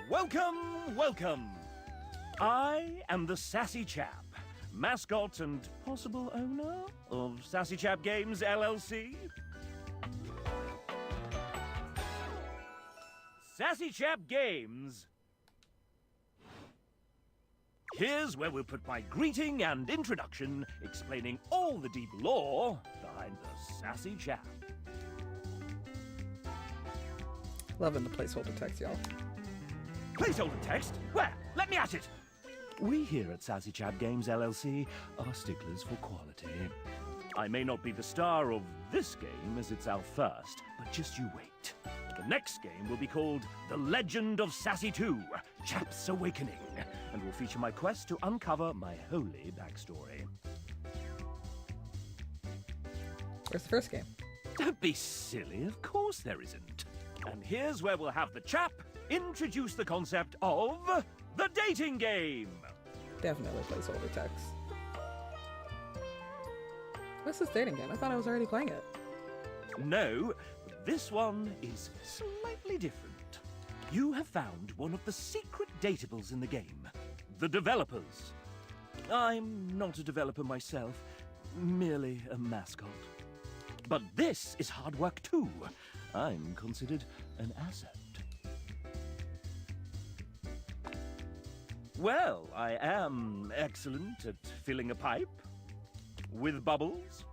Welcome, welcome. I am the Sassy Chap, mascot and possible owner of Sassy Chap Games LLC. Sassy Chap Games. Here's where we'll put my greeting and introduction, explaining all the deep lore behind the Sassy Chap. Loving the placeholder text, y'all. Placeholder text? Where? Let me at it! We here at Sassy Chap Games LLC are sticklers for quality. I may not be the star of this game as it's our first, but just you wait. The next game will be called The Legend of Sassy 2, Chap's Awakening, and will feature my quest to uncover my holy backstory. Where's the first game? Don't be silly, of course there isn't. And here's where we'll have the chap introduce the concept of the dating game. Definitely placeholder text. What's this dating game? I thought I was already playing it. No, this one is slightly different. You have found one of the secret dateables in the game. The developers. I'm not a developer myself, merely a mascot. But this is hard work too. I'm considered an asset. Well, I am excellent at filling a pipe with bubbles.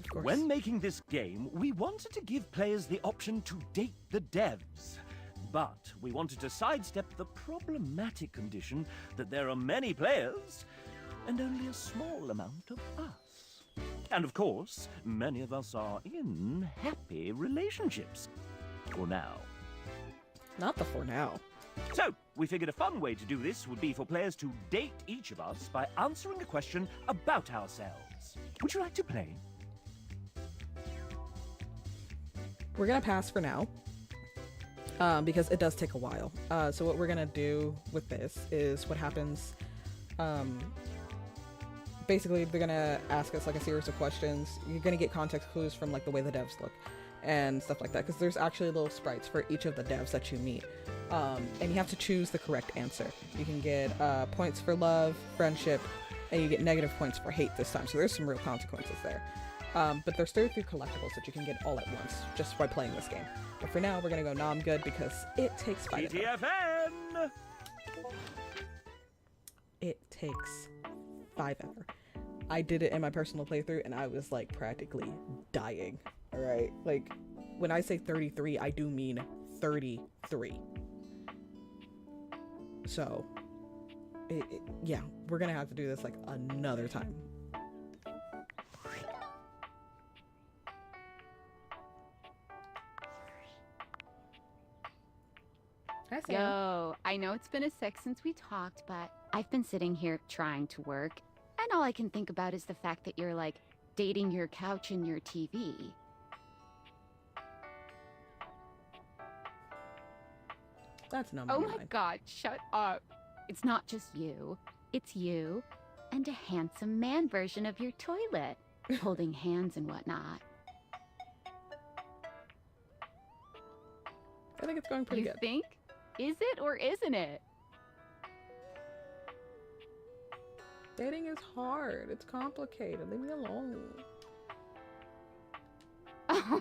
Of course. When making this game, we wanted to give players the option to date the devs. But we wanted to sidestep the problematic condition that there are many players and only a small amount of us. And of course, many of us are in happy relationships. For now. Not the for now. So, we figured a fun way to do this would be for players to date each of us by answering a question about ourselves. Would you like to play? We're gonna pass for now. Because it does take a while. So what we're gonna do with this is what happens. Basically, they're gonna ask us like a series of questions. You're gonna get context clues from like the way the devs look and stuff like that. Because there's actually little sprites for each of the devs that you meet, and you have to choose the correct answer. You can get points for love, friendship, and you get negative points for hate this time. So there's some real consequences there. But there's 33 collectibles that you can get all at once just by playing this game. But for now, we're gonna go nom good because it takes 5 ever. TTFN! It takes 5 ever. I did it in my personal playthrough and I was like practically dying. All right, like when I say 33, I do mean 33. So, yeah, we're gonna have to do this like another time. Yo, I know it's been a sec since we talked, but I've been sitting here trying to work, and all I can think about is the fact that you're, like, dating your couch and your TV. That's not Oh my god, shut up. It's not just you. It's you and a handsome man version of your toilet, holding hands and whatnot. I think it's going pretty You good. think? Is it or isn't it? Dating is hard. It's complicated. Leave me alone. Oh,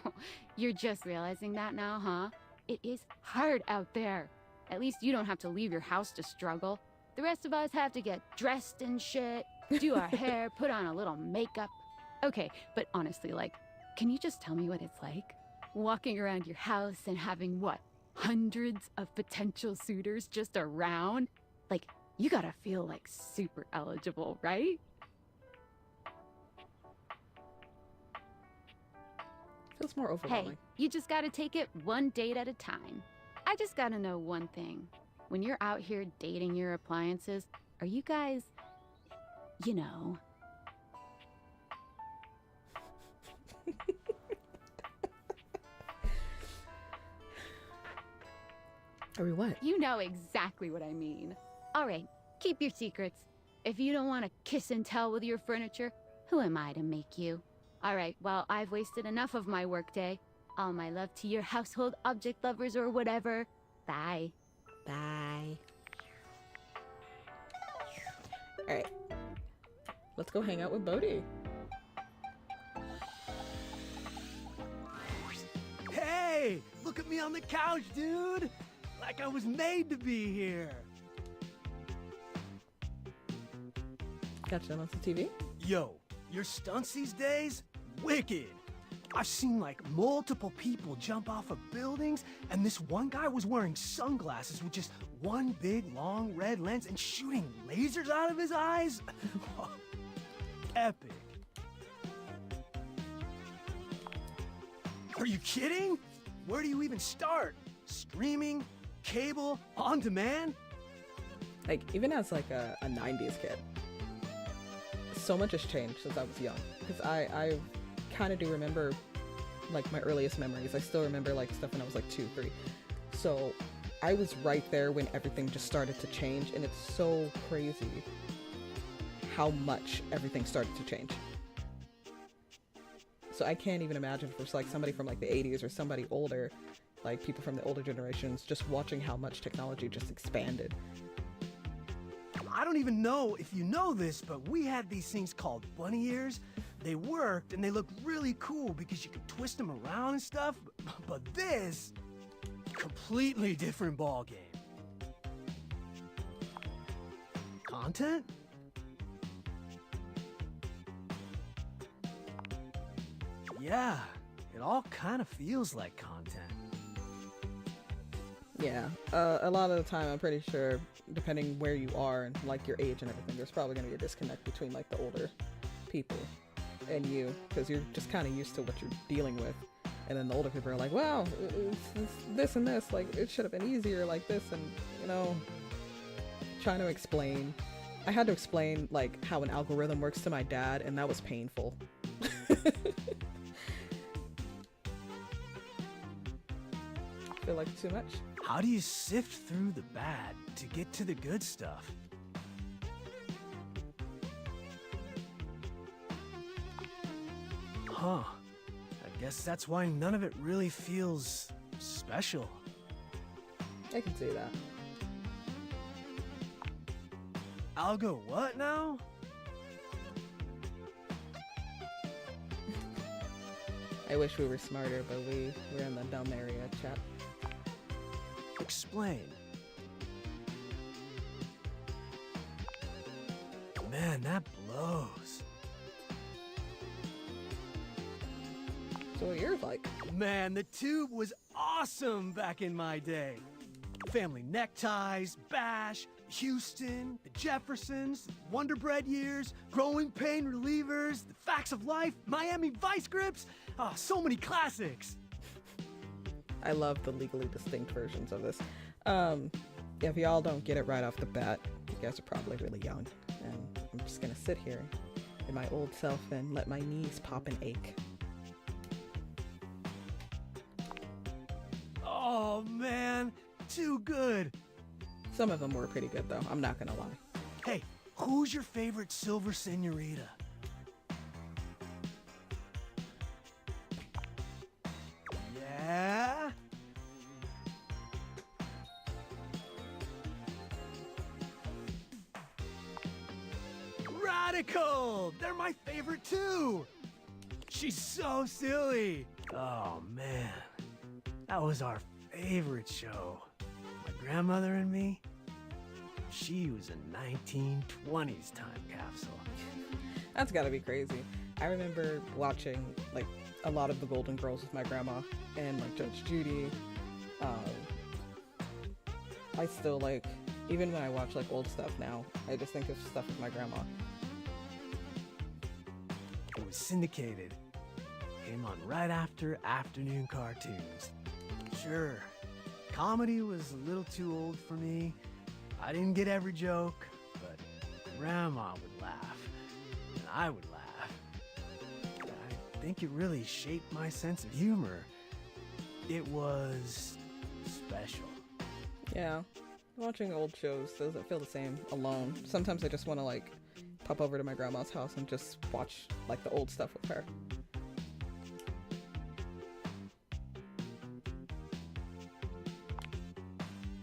you're just realizing that now, huh? It is hard out there. At least you don't have to leave your house to struggle. The rest of us have to get dressed and shit, do our hair, put on a little makeup. Okay, but honestly, like, can you just tell me what it's like? Walking around your house and having, what, hundreds of potential suitors just around? Like, you gotta feel like super eligible, right? Feels more Hey, overwhelming. you just gotta take it one date at a time. I just gotta know one thing. When you're out here dating your appliances, are you guys, you know... Are we what? You know exactly what I mean. All right, keep your secrets. If you don't want to kiss and tell with your furniture, who am I to make you? All right, well, I've wasted enough of my workday. All my love to your household object lovers or whatever. Bye. Bye. Alright. Let's go hang out with Bodhi. Hey, look at me on the couch, dude. Like I was made to be here. Catch them on some TV? Yo, your stunts these days? Wicked. I've seen like multiple people jump off of buildings, and this one guy was wearing sunglasses with just one big long red lens and shooting lasers out of his eyes. Epic. Are you kidding? Where do you even start? Streaming? Cable? On demand? Like, even as like a 90s kid, so much has changed since I was young. Because I kind of do remember like my earliest memories. I still remember like stuff when I was like 2, 3. So I was right there when everything just started to change, and it's so crazy how much everything started to change. So I can't even imagine if it's like somebody from like the 80s or somebody older, like people from the older generations, just watching how much technology just expanded. I don't even know if you know this, but we had these things called bunny ears. They worked and they looked really cool because you could twist them around and stuff. But this, completely different ball game. Content? Yeah, it all kind of feels like content. Yeah, a lot of the time I'm pretty sure, depending where you are and like your age and everything, there's probably going to be a disconnect between like the older people and you, because you're just kind of used to what you're dealing with, and then the older people are like, wow, it's this and this, like it should have been easier like this, and you know, trying to explain. I had to explain like how an algorithm works to my dad, and that was painful. Feel like too much? How do you sift through the bad to get to the good stuff? Huh. I guess that's why none of it really feels special. I can see that. Algo what now? I wish we were smarter, but we're in the dumb area, chat. Explain. Man, that blows. So what yours like? Man, the tube was awesome back in my day. Family neckties, Bash, Houston, the Jeffersons, Wonder Bread years, growing pain relievers, the facts of life, Miami Vice grips. Oh, so many classics. I love the legally distinct versions of this. If y'all don't get it right off the bat, you guys are probably really young. And I'm just gonna sit here in my old self and let my knees pop and ache. Oh man, too good. Some of them were pretty good though, I'm not gonna lie. Hey, who's your favorite silver senorita? Yeah? radical! They're my favorite too! She's so silly! Oh man, that was our favorite show. My grandmother and me, she was a 1920s time capsule. That's gotta be crazy. I remember watching like a lot of the Golden Girls with my grandma and like Judge Judy. I still like, even when I watch like old stuff now, I just think of stuff with my grandma. It was syndicated. Came on right after afternoon cartoons. Sure, comedy was a little too old for me. I didn't get every joke, but Grandma would laugh, and I would laugh. I think it really shaped my sense of humor. It was special. Yeah, watching old shows doesn't feel the same alone. Sometimes I just want to like pop over to my grandma's house and just watch like the old stuff with her.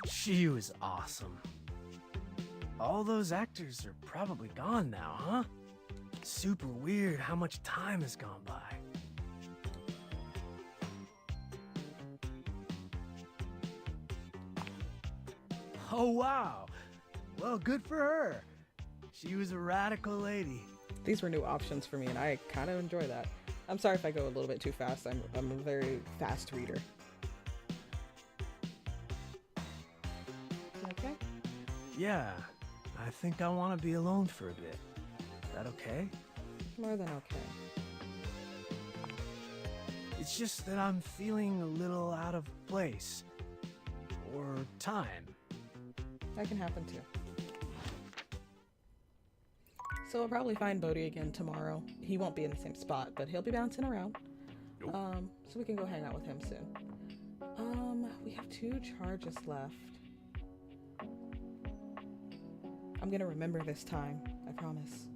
She was awesome. All those actors are probably gone now, huh? Super weird how much time has gone by. Oh, wow. Well, good for her. She was a radical lady. These were new options for me, and I kind of enjoy that. I'm sorry if I go a little bit too fast. I'm a very fast reader. Okay? Yeah, I think I want to be alone for a bit. Is that okay? More than okay. It's just that I'm feeling a little out of place. Or time. That can happen too. So we'll probably find Bodhi again tomorrow. He won't be in the same spot, but he'll be bouncing around. So we can go hang out with him soon. We have 2 charges left. I'm gonna remember this time, I promise.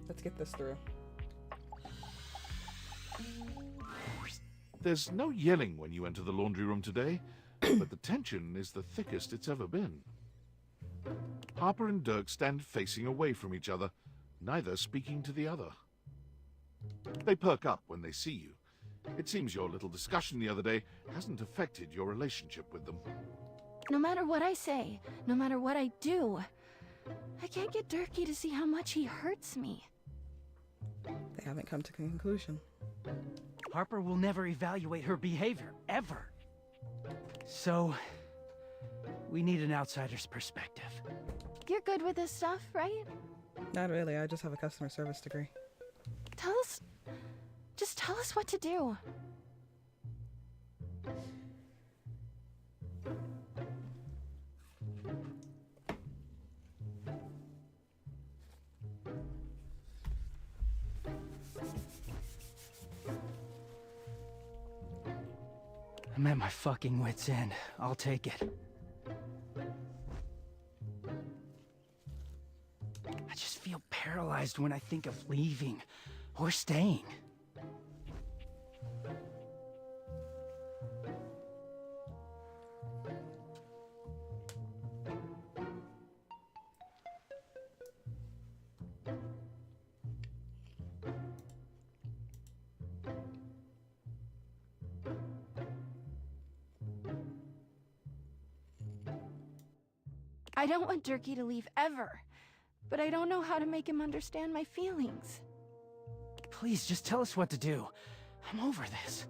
Let's get this through. There's no yelling when you enter the laundry room today, but the tension is the thickest it's ever been. Harper and Dirk stand facing away from each other, neither speaking to the other. They perk up when they see you. It seems your little discussion the other day hasn't affected your relationship with them. No matter what I say, no matter what I do, I can't get Durkee to see how much he hurts me. They haven't come to a conclusion. Harper will never evaluate her behavior, ever. So, we need an outsider's perspective. You're good with this stuff, right? Not really, I just have a customer service degree. Just tell us what to do. I'm at my fucking wit's end. I'll take it. I just feel paralyzed when I think of leaving or staying. I don't want Durkee to leave ever, but I don't know how to make him understand my feelings. Please, just tell us what to do. I'm over this.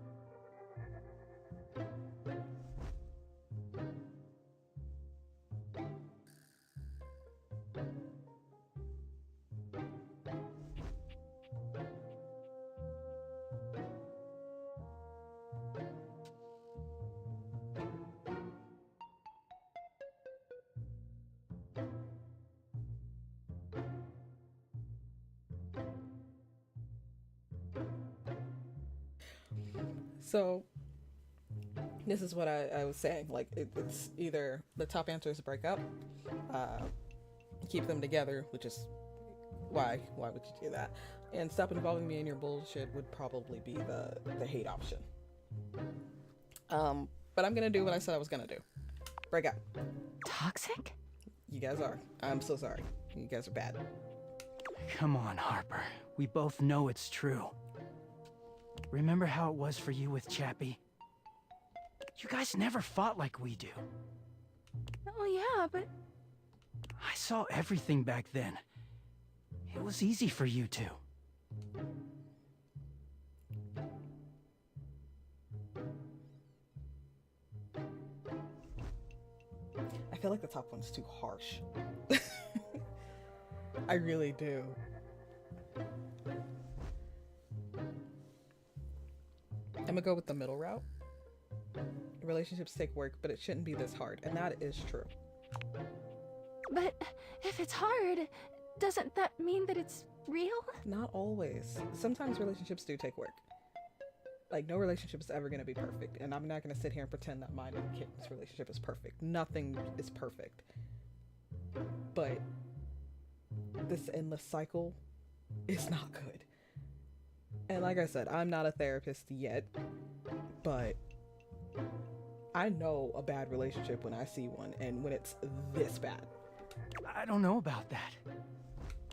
So, this is what I was saying. Like, it's either the top answer is break up, keep them together, which is why would you do that? And stop involving me in your bullshit would probably be the hate option. But I'm gonna do what I said I was gonna do. Break out. Toxic? You guys are. I'm so sorry. You guys are bad. Come on, Harper. We both know it's true. Remember how it was for you with Chappie? You guys never fought like we do. Oh yeah, but... I saw everything back then. It was easy for you two. I feel like the top one's too harsh. I really do. I'm gonna go with the middle route. Relationships take work, but it shouldn't be this hard, and that is true. But if it's hard, doesn't that mean that it's real? Not always. Sometimes relationships do take work. Like, no relationship is ever gonna be perfect, and I'm not gonna sit here and pretend that mine and Kit's relationship is perfect. Nothing is perfect. But this endless cycle is not good. And like I said, I'm not a therapist yet, but I know a bad relationship when I see one, and when it's this bad. I don't know about that.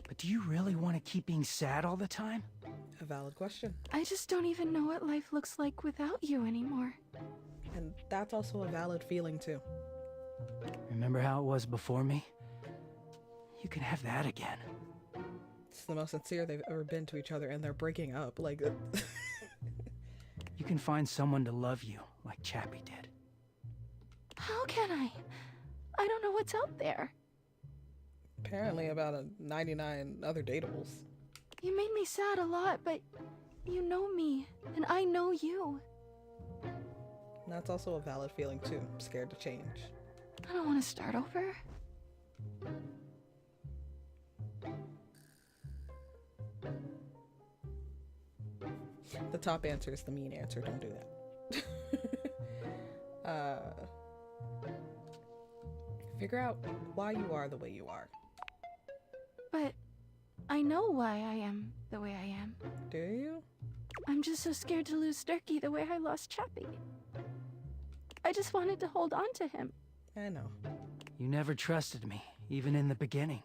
But do you really want to keep being sad all the time? A valid question. I just don't even know what life looks like without you anymore. And that's also a valid feeling too. Remember how it was before me? You can have that again. It's the most sincere they've ever been to each other, and they're breaking up. Like, you can find someone to love you like Chappie did. How can I? I don't know what's out there. Apparently about a 99 other dateables. You made me sad a lot, but you know me, and I know you. And that's also a valid feeling too. I'm scared to change. I don't want to start over. The top answer is the mean answer. Don't do that. Figure out why you are the way you are. But I know why I am the way I am. Do you? I'm just so scared to lose Sturkey the way I lost Chappie. I just wanted to hold on to him. I know. You never trusted me, even in the beginning.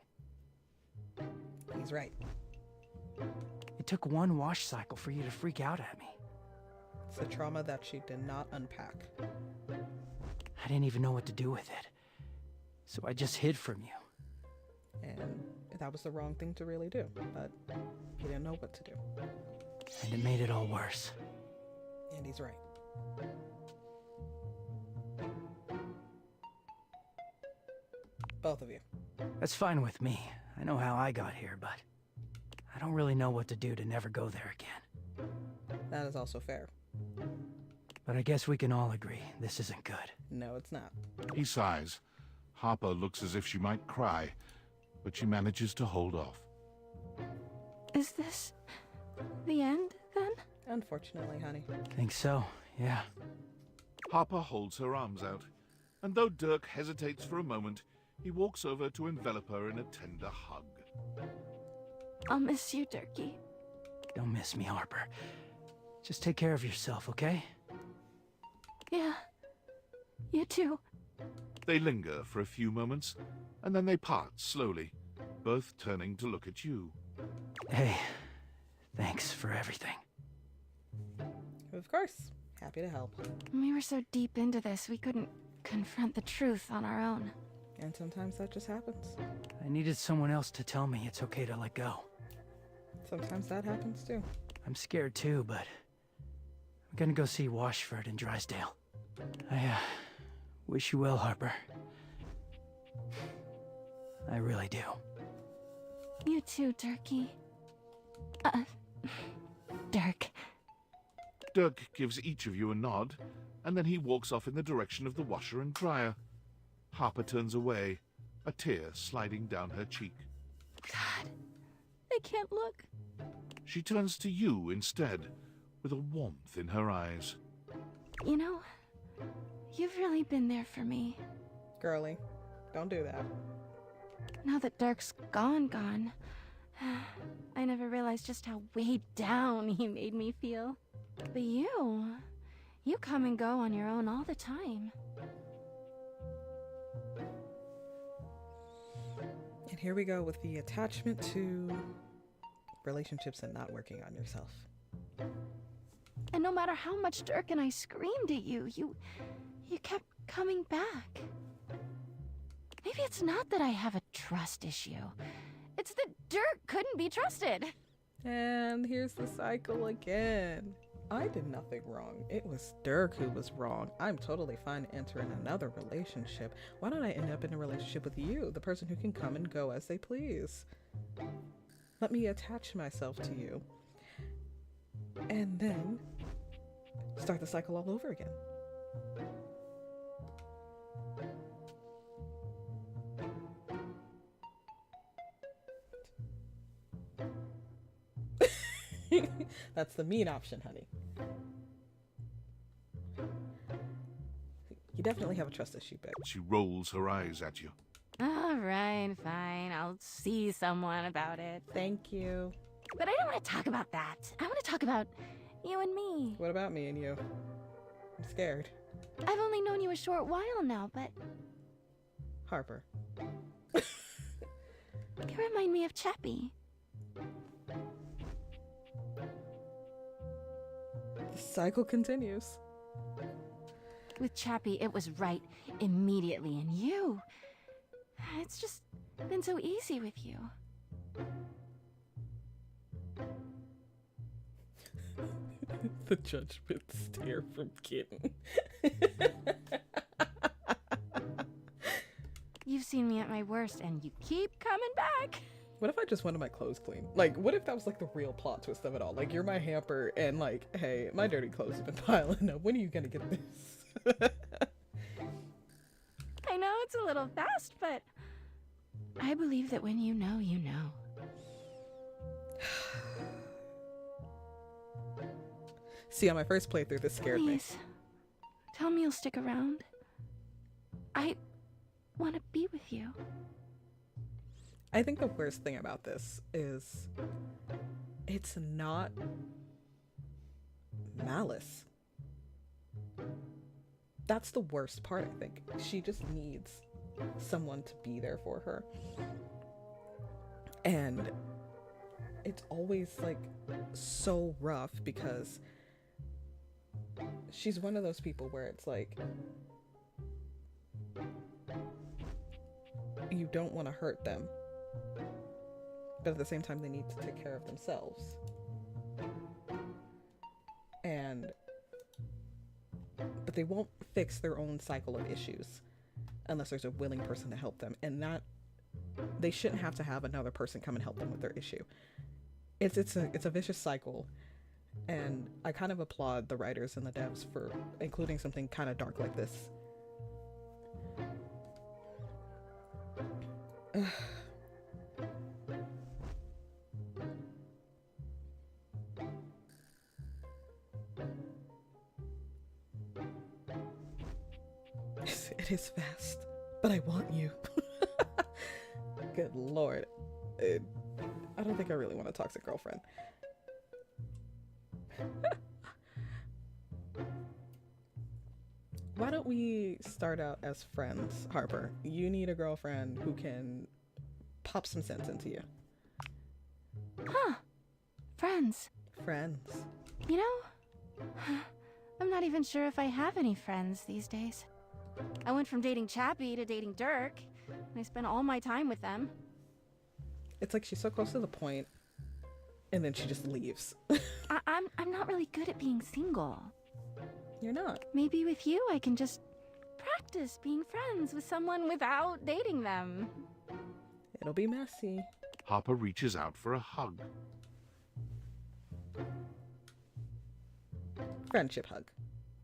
He's right. It took one wash cycle for you to freak out at me. It's a trauma that she did not unpack. I didn't even know what to do with it. So I just hid from you. And that was the wrong thing to really do, but he didn't know what to do. And it made it all worse. And he's right. Both of you. That's fine with me. I know how I got here, but I don't really know what to do to never go there again. That is also fair. But I guess we can all agree this isn't good. No, it's not. He sighs. Harper looks as if she might cry, but she manages to hold off. Is this the end, then? Unfortunately, honey. Think so, yeah. Harper holds her arms out, and though Dirk hesitates for a moment, he walks over to envelop her in a tender hug. I'll miss you, Turkey. Don't miss me, Harper. Just take care of yourself, okay? Yeah. You too. They linger for a few moments, and then they part slowly, both turning to look at you. Hey, thanks for everything. Of course. Happy to help. We were so deep into this, we couldn't confront the truth on our own. And sometimes that just happens. I needed someone else to tell me it's okay to let go. Sometimes that happens too. I'm scared too, but I'm gonna go see Washford and Drysdale. I wish you well, Harper. I really do. You too, Turkey. Dirk. Dirk gives each of you a nod, and then he walks off in the direction of the washer and dryer. Harper turns away, a tear sliding down her cheek. God, I can't look. She turns to you instead, with a warmth in her eyes. You know, you've really been there for me. Girlie, don't do that. Now that Dirk's gone, I never realized just how weighed down he made me feel. But you You come and go on your own all the time. And here we go with the attachment to relationships and not working on yourself. And no matter how much Dirk and I screamed at you, you kept coming back. Maybe it's not that I have a trust issue. It's that Dirk couldn't be trusted. And here's the cycle again. I did nothing wrong. It was Dirk who was wrong. I'm totally fine to enter in another relationship. Why don't I end up in a relationship with you, the person who can come and go as they please? Let me attach myself to you. And then start the cycle all over again. That's the mean option, honey. You definitely have a trust issue, babe. She rolls her eyes at you. All right, fine. I'll see someone about it. Thank you. But I don't want to talk about that. I want to talk about you and me. What about me and you? I'm scared. I've only known you a short while now, but... Harper. You remind me of Chappie. The cycle continues. With Chappie, it was right immediately, and you... It's just been so easy with you. The judgment stare from Kitten. You've seen me at my worst, and you keep coming back. What if I just wanted my clothes clean? Like, what if that was like the real plot twist of it all? Like, you're my hamper, and like, hey, my dirty clothes have been piling up. When are you gonna get this? I know it's a little fast, but I believe that when you know, you know. See, on my first playthrough, this scared me. Please, tell me you'll stick around. I want to be with you. I think the worst thing about this is it's not malice. That's the worst part, I think. She just needs someone to be there for her. And it's always like so rough because she's one of those people where it's like you don't want to hurt them, but at the same time they need to take care of themselves. But they won't fix their own cycle of issues unless there's a willing person to help them, and that they shouldn't have to have another person come and help them with their issue. It's a vicious cycle, and I kind of applaud the writers and the devs for including something kind of dark like this. It is fast, but I want you. Good lord. I don't think I really want a toxic girlfriend. Why don't we start out as friends, Harper? You need a girlfriend who can pop some sense into you. Huh. Friends. Friends. You know, I'm not even sure if I have any friends these days. I went from dating Chappie to dating Dirk, and I spent all my time with them. It's like she's so close to the point, and then she just leaves. I'm not really good at being single. You're not. Maybe with you I can just practice being friends with someone without dating them. It'll be messy. Harper reaches out for a hug. Friendship hug.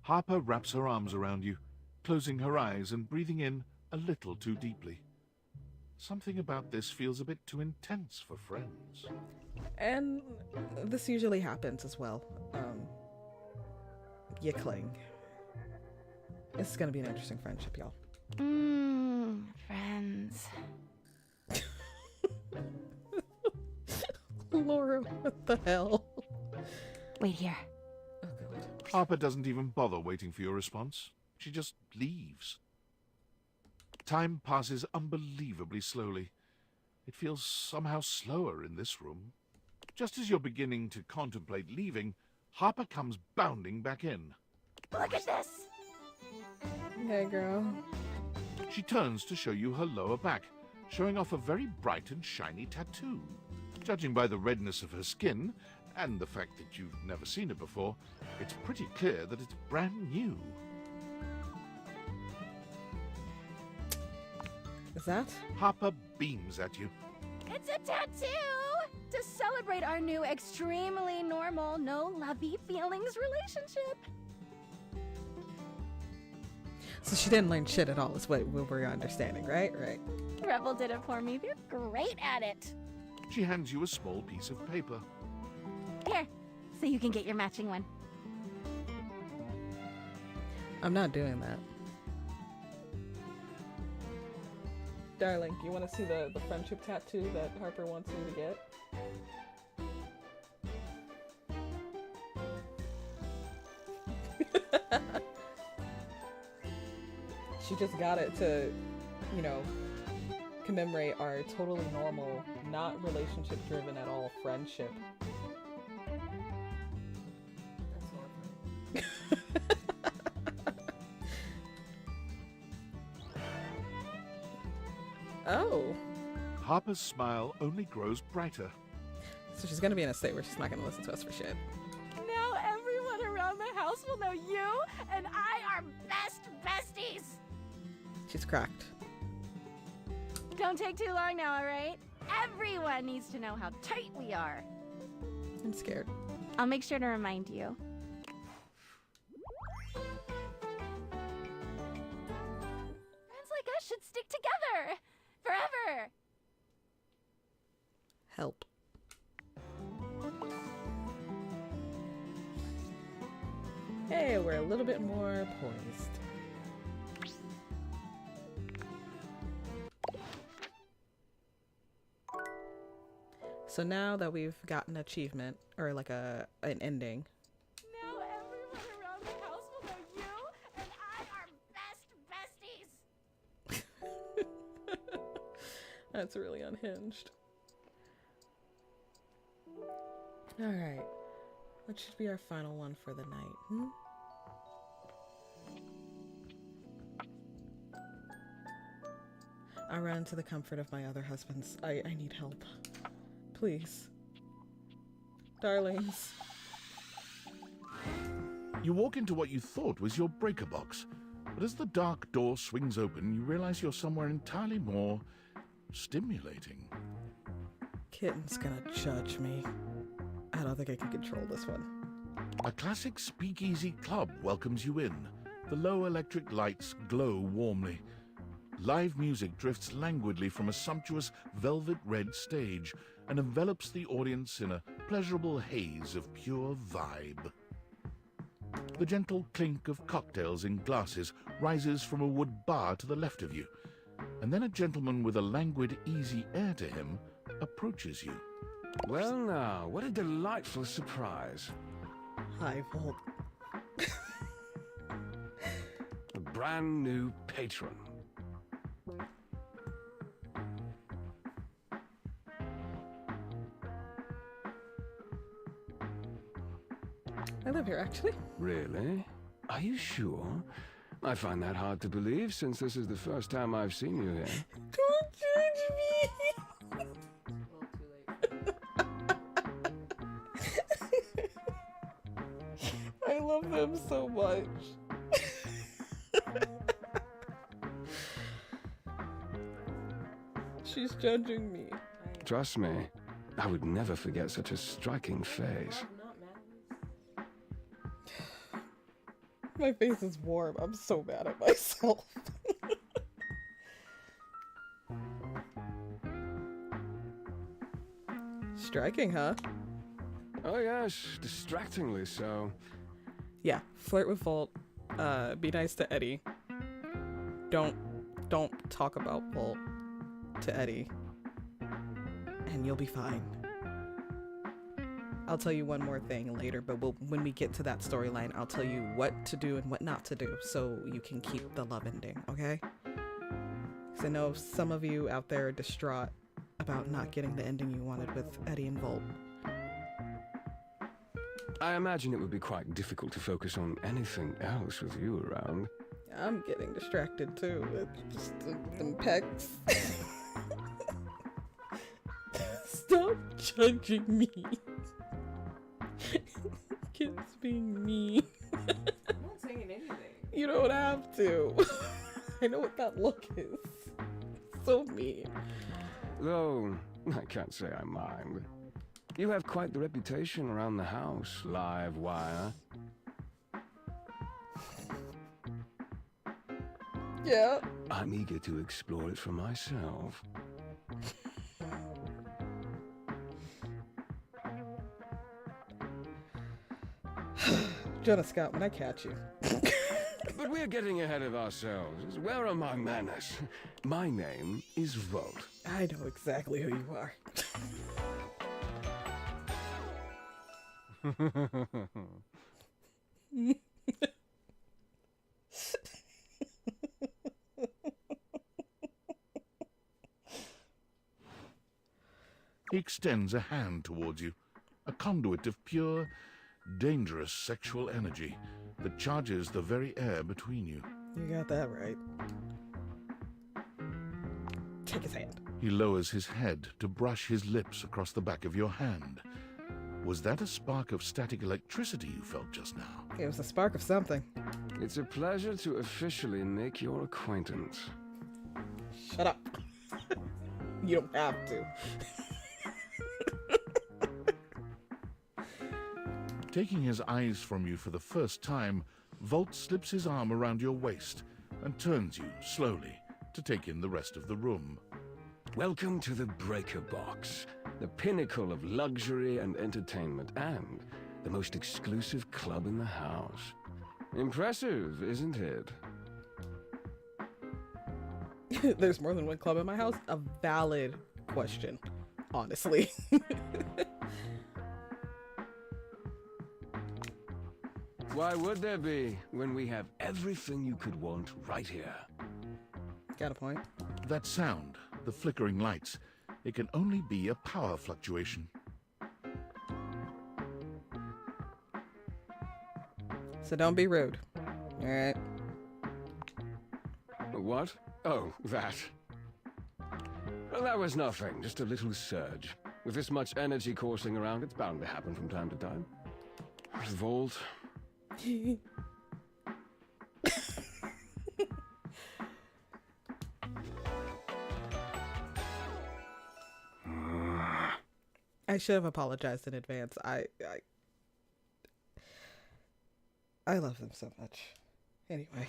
Harper wraps her arms around you, closing her eyes and breathing in a little too deeply. Something about this feels a bit too intense for friends. And this usually happens as well. You cling. This is gonna be an interesting friendship, y'all. Friends. Laura, what the hell? Wait here. Oh god. Harper doesn't even bother waiting for your response. She just leaves. Time passes unbelievably slowly. It feels somehow slower in this room. Just as you're beginning to contemplate leaving, Harper comes bounding back in. Look at this! Hey, girl. She turns to show you her lower back, showing off a very bright and shiny tattoo. Judging by the redness of her skin, and the fact that you've never seen it before, it's pretty clear that it's brand new. Is that? Harper beams at you. It's a tattoo! To celebrate our new extremely normal, no lovey feelings relationship. So she didn't learn shit at all, is what we're understanding, right? Right. Rebel did it for me. They're great at it. She hands you a small piece of paper. Here, so you can get your matching one. I'm not doing that. Darling, you want to see the friendship tattoo that Harper wants me to get? She just got it to, you know, commemorate our totally normal, not relationship driven at all friendship. Oh. Harper's smile only grows brighter. So she's gonna be in a state where she's not gonna listen to us for shit. Now everyone around the house will know you and I are best besties. She's cracked. Don't take too long now, alright? Everyone needs to know how tight we are. I'm scared. I'll make sure to remind you. Friends like us should stick together forever. Help. Hey, we're a little bit more poised. So now that we've got an achievement, or like an ending. Now everyone around the house will know you and I are best besties. That's really unhinged. Alright. What should be our final one for the night, I run to the comfort of my other husbands. I need help. Please. Darlings. You walk into what you thought was your breaker box, but as the dark door swings open, you realize you're somewhere entirely more stimulating. Kitten's gonna judge me. I don't think I can control this one. A classic speakeasy club welcomes you in. The low electric lights glow warmly. Live music drifts languidly from a sumptuous velvet red stage and envelops the audience in a pleasurable haze of pure vibe. The gentle clink of cocktails in glasses rises from a wood bar to the left of you, and then a gentleman with a languid, easy air to him approaches you. Well now, what a delightful surprise. High Volt. A brand new patron. I live here, actually. Really? Are you sure? I find that hard to believe since this is the first time I've seen you here. Don't judge me! I love them so much. She's judging me. Trust me, I would never forget such a striking face. My face is warm. I'm so mad at myself. Striking, huh? Oh yes, distractingly so. Yeah, flirt with Volt. Be nice to Eddie. Don't talk about Volt to Eddie. And you'll be fine. I'll tell you one more thing later, but when we get to that storyline, I'll tell you what to do and what not to do so you can keep the love ending, okay? Because I know some of you out there are distraught about not getting the ending you wanted with Eddie and Volt. I imagine it would be quite difficult to focus on anything else with you around. I'm getting distracted too. It's just them pecs. Stop judging me. Kids being mean. I'm not saying anything. You don't have to. I know what that look is. So mean. Though, I can't say I mind. You have quite the reputation around the house, live wire. Yeah. I'm eager to explore it for myself. Jonah Scott, when I catch you. But we're getting ahead of ourselves. Where are my manners? My name is Volt. I know exactly who you are. He extends a hand towards you, a conduit of pure, dangerous sexual energy that charges the very air between you. You got that right. Take his hand. He lowers his head to brush his lips across the back of your hand. Was that a spark of static electricity you felt just now? It was a spark of something. It's a pleasure to officially make your acquaintance. Shut up. You don't have to. Taking his eyes from you for the first time, Volt slips his arm around your waist and turns you slowly to take in the rest of the room. Welcome to the Breaker Box, the pinnacle of luxury and entertainment, and the most exclusive club in the house. Impressive, isn't it? There's more than one club in my house? A valid question, honestly. Why would there be, when we have everything you could want right here? Got a point. That sound, the flickering lights, it can only be a power fluctuation. So don't be rude. All right. What? Oh, that. Well, that was nothing, just a little surge. With this much energy coursing around, it's bound to happen from time to time. Volt. I should have apologized in advance. I love them so much. Anyway.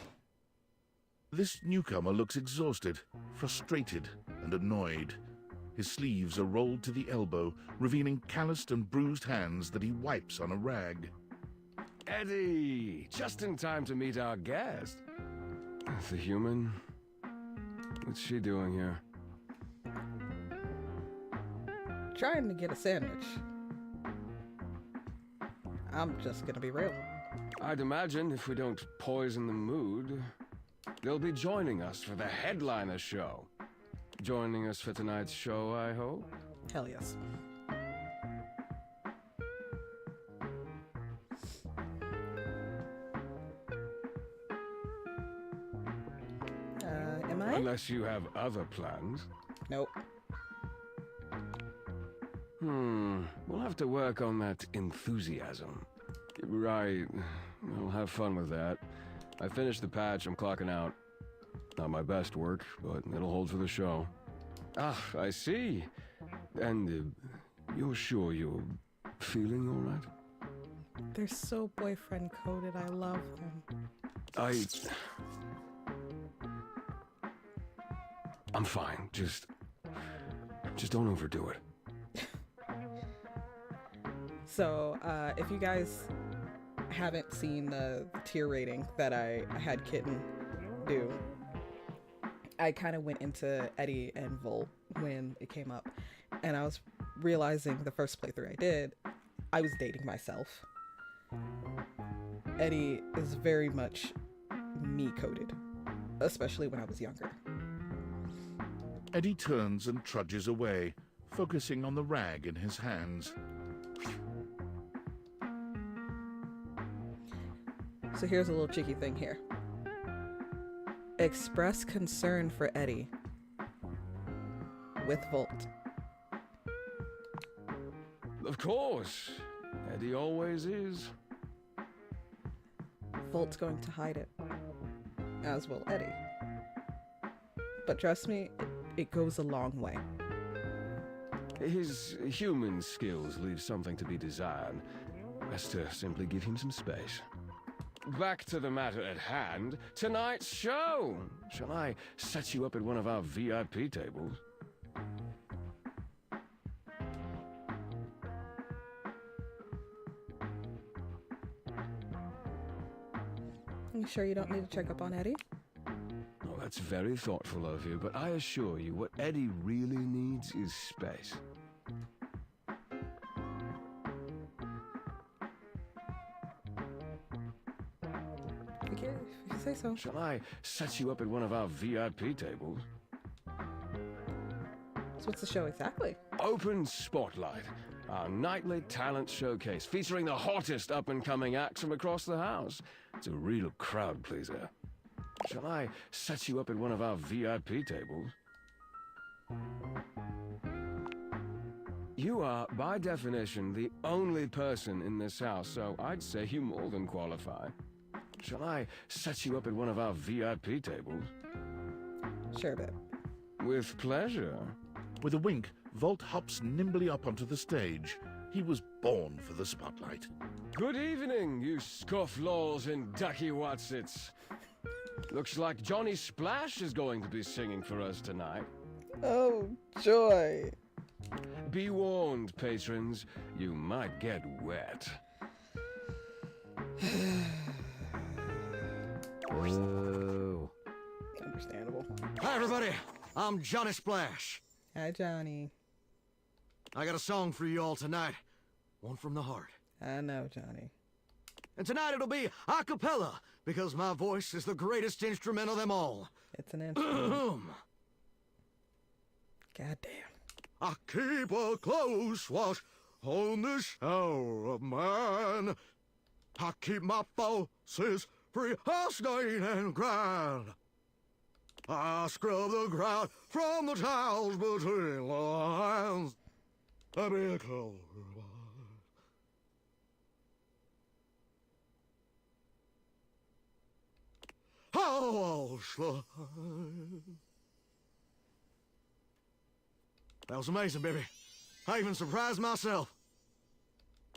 This newcomer looks exhausted, frustrated, and annoyed. His sleeves are rolled to the elbow, revealing calloused and bruised hands that he wipes on a rag. Eddie! Just in time to meet our guest. The human? What's she doing here? Trying to get a sandwich. I'm just gonna be real. I'd imagine if we don't poison the mood, they'll be joining us for the headliner show. Joining us for tonight's show, I hope? Hell yes. Am I? Unless you have other plans. Nope. We'll have to work on that enthusiasm. Right. We'll have fun with that. I finished the patch, I'm clocking out. Not my best work, but it'll hold for the show. Ah, I see. And you're sure you're feeling all right? They're so boyfriend coded, I love them. I'm fine. Just don't overdo it. So, if you guys haven't seen the tier rating that I had Kitten do, I kind of went into Eddie and Volt when it came up, and I was realizing the first playthrough I did, I was dating myself. Eddie is very much me-coded, especially when I was younger. Eddie turns and trudges away, focusing on the rag in his hands. So here's a little cheeky thing here. Express concern for Eddie with Volt. Of course. Eddie always is. Volt's going to hide it, as will Eddie. But trust me, it goes a long way. His human skills leave something to be desired. Best to simply give him some space. Back to the matter at hand. Tonight's show! Shall I set you up at one of our VIP tables? You sure you don't need to check up on Eddie? Oh, that's very thoughtful of you, but I assure you, what Eddie really needs is space. Okay, if you say so. Shall I set you up at one of our VIP tables? So what's the show exactly? Open Spotlight, our nightly talent showcase featuring the hottest up-and-coming acts from across the house. It's a real crowd pleaser. Shall I set you up at one of our VIP tables? You are, by definition, the only person in this house, so I'd say you more than qualify. Shall I set you up at one of our VIP tables? Sure, babe. With pleasure. With a wink, Volt hops nimbly up onto the stage. He was born for the spotlight. Good evening, you scofflaws and ducky watsits. Looks like Johnny Splash is going to be singing for us tonight. Oh, joy. Be warned, patrons, you might get wet. Whoa. Understandable. Hi, everybody. I'm Johnny Splash. Hi, Johnny. I got a song for you all tonight. One from the heart. I know, Johnny. And tonight it'll be a cappella, because my voice is the greatest instrument of them all. It's an instrument. Goddamn. I keep a close watch on this hour of mine. I keep my forces free of stain and grind. I scrub the ground from the tiles between the lines. I be a closer. I'll slide. That was amazing, baby. I even surprised myself.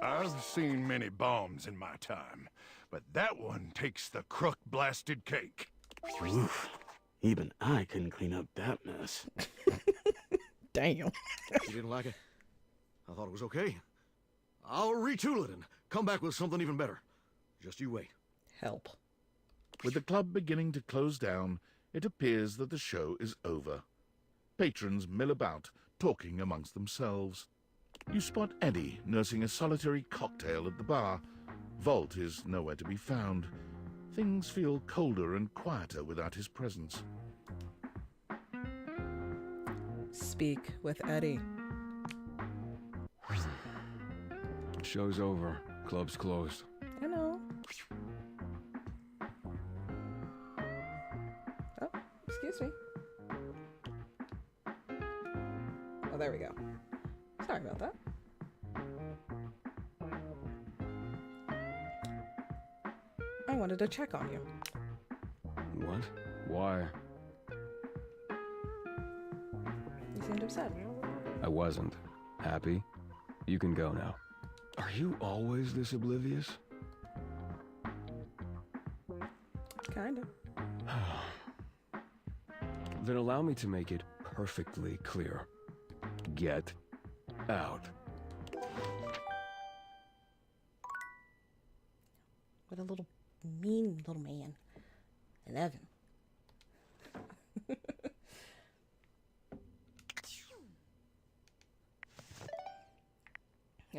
I've seen many bombs in my time, but that one takes the crook-blasted cake. Oof. Even I couldn't clean up that mess. Damn. You didn't like it? I thought it was okay. I'll retool it and come back with something even better. Just you wait. Help. With the club beginning to close down, it appears that the show is over. Patrons mill about, talking amongst themselves. You spot Eddie nursing a solitary cocktail at the bar. Volt is nowhere to be found. Things feel colder and quieter without his presence. Speak with Eddie. Show's over. Club's closed. I know. Oh, excuse me. Oh, there we go. Sorry about that. I wanted to check on you. What? Why? You seemed upset. I wasn't. Happy? You can go now. Are you always this oblivious? Kinda. Then allow me to make it perfectly clear. Get out. What a little mean little man. I love him.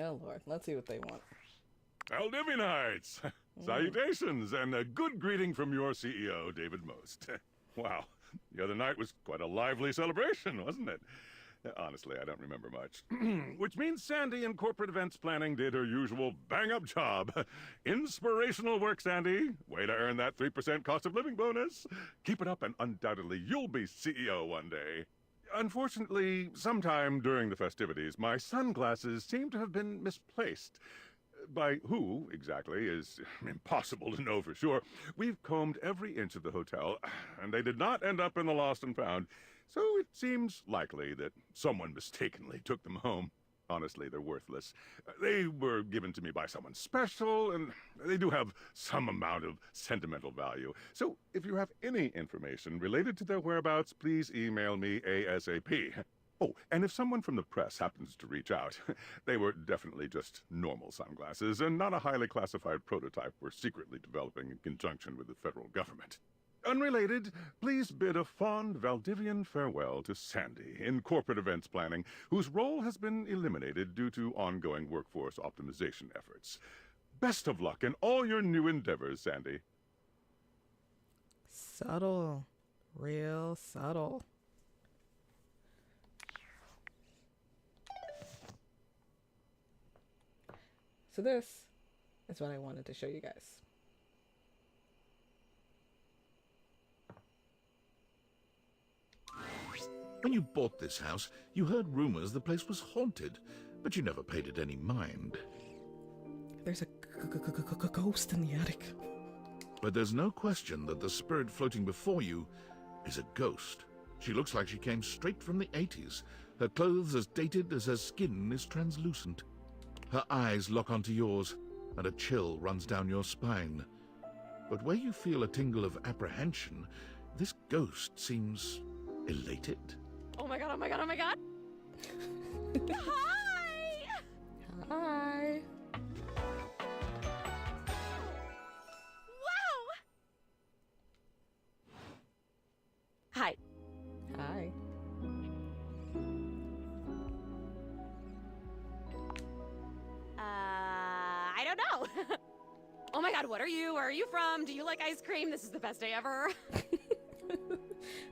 Oh, Lord. Let's see what they want. Aldivinites! Salutations, and a good greeting from your CEO, David Most. Wow, the other night was quite a lively celebration, wasn't it? Honestly, I don't remember much. Which means Sandy in corporate events planning did her usual bang-up job. Inspirational work, Sandy. Way to earn that 3% cost of living bonus. Keep it up and undoubtedly you'll be CEO one day. Unfortunately, sometime during the festivities, my sunglasses seem to have been misplaced. By who, exactly, is impossible to know for sure. We've combed every inch of the hotel, and they did not end up in the lost and found. So it seems likely that someone mistakenly took them home. Honestly, they're worthless. They were given to me by someone special, and they do have some amount of sentimental value. So if you have any information related to their whereabouts, please email me ASAP. Oh, and if someone from the press happens to reach out, they were definitely just normal sunglasses and not a highly classified prototype we're secretly developing in conjunction with the federal government. Unrelated, please bid a fond Valdivian farewell to Sandy in corporate events planning, whose role has been eliminated due to ongoing workforce optimization efforts. Best of luck in all your new endeavors, Sandy. Subtle. Real subtle. So this is what I wanted to show you guys. When you bought this house, you heard rumors the place was haunted, but you never paid it any mind. There's a ghost in the attic. But there's no question that the spirit floating before you is a ghost. She looks like she came straight from the 80s, her clothes as dated as her skin is translucent. Her eyes lock onto yours, and a chill runs down your spine. But where you feel a tingle of apprehension, this ghost seems elated. Oh my god, oh my god, oh my god! Hi! Hi! Wow! Hi. Hi. I don't know. Oh my god, what are you? Where are you from? Do you like ice cream? This is the best day ever.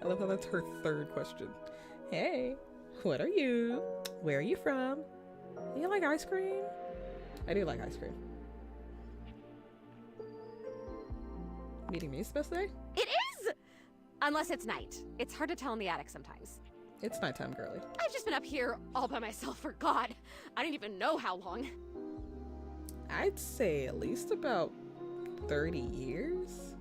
I love how that's her third question. Hey, what are you? Where are you from? You like ice cream? I do like ice cream. Meeting me is the best day? It is! Unless it's night. It's hard to tell in the attic sometimes. It's nighttime, girly. I've just been up here all by myself for God. I didn't even know how long. I'd say at least about 30 years.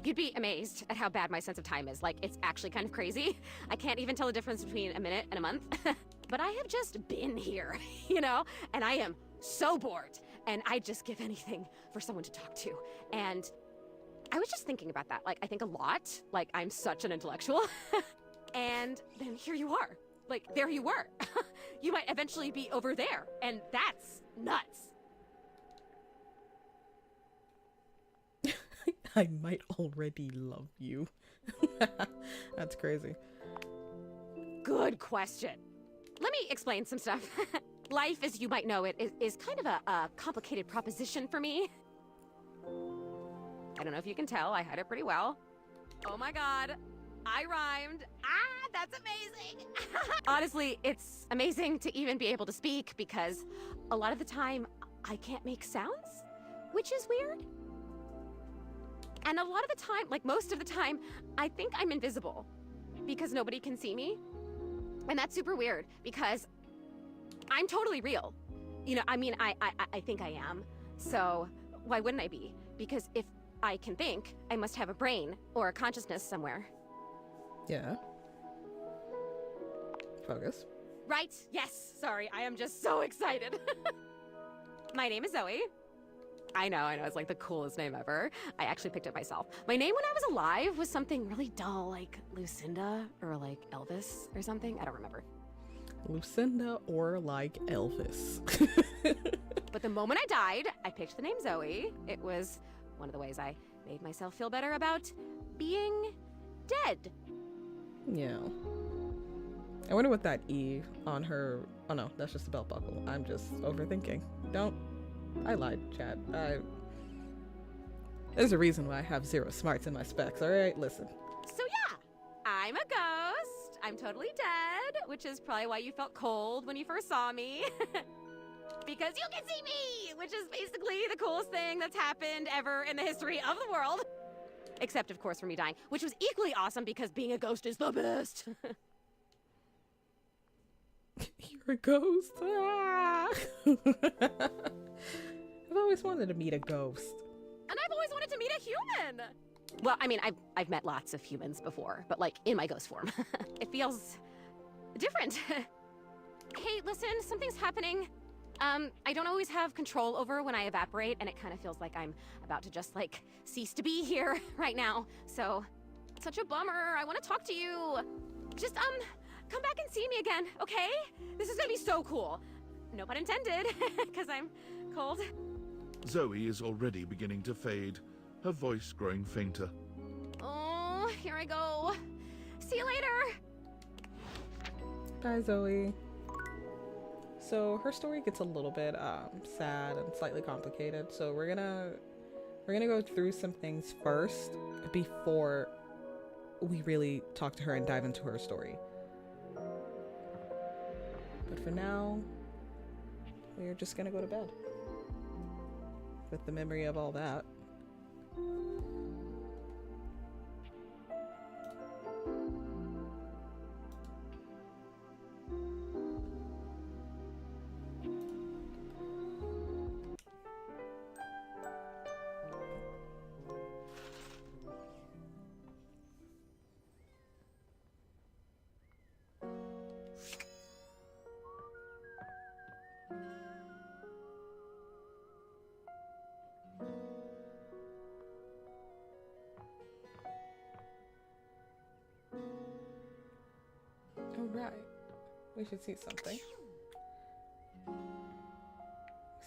You'd be amazed at how bad my sense of time is. Like, it's actually kind of crazy. I can't even tell the difference between a minute and a month. But I have just been here, you know? And I am so bored. And I'd just give anything for someone to talk to. And I was just thinking about that. Like, I think a lot. Like, I'm such an intellectual. And then here you are. Like, there you were. You might eventually be over there. And that's nuts. I might already love you. That's crazy. Good question. Let me explain some stuff. Life, as you might know it, is kind of a complicated proposition for me. I don't know if you can tell, I hide it pretty well. Oh my god, I rhymed. Ah, that's amazing. Honestly, it's amazing to even be able to speak because a lot of the time I can't make sounds, which is weird. And a lot of the time, like most of the time, I think I'm invisible because nobody can see me. And that's super weird because I'm totally real. You know, I mean, I think I am. So why wouldn't I be? Because if I can think, I must have a brain or a consciousness somewhere. Yeah. Focus. Right? Yes. Sorry, I am just so excited. My name is Zoe. I know, it's like the coolest name ever. I actually picked it myself. My name when I was alive was something really dull, like Lucinda or like Elvis or something. I don't remember. Lucinda or like Elvis. But the moment I died, I picked the name Zoe. It was one of the ways I made myself feel better about being dead. Yeah. I wonder what that E on her... Oh no, that's just a belt buckle. I'm just overthinking. I lied, chat. There's a reason why I have 0 smarts in my specs, alright? Listen. So yeah, I'm a ghost. I'm totally dead, which is probably why you felt cold when you first saw me. Because you can see me, which is basically the coolest thing that's happened ever in the history of the world. Except, of course, for me dying, which was equally awesome because being a ghost is the best. You're a ghost? Ah! I've always wanted to meet a ghost. And I've always wanted to meet a human. Well, I mean, I've met lots of humans before, but like in my ghost form. It feels different. Hey, listen, something's happening. I don't always have control over when I evaporate, and it kind of feels like I'm about to just like cease to be here right now. So, it's such a bummer. I want to talk to you. Just come back and see me again, okay? This is gonna be so cool. No pun intended, because I'm cold. Zoe is already beginning to fade, her voice growing fainter. Oh, here I go. See you later. Bye, Zoe. So her story gets a little bit sad and slightly complicated. So we're gonna go through some things first before we really talk to her and dive into her story. But for now, we're just gonna go to bed with the memory of all that. Alright, we should see something.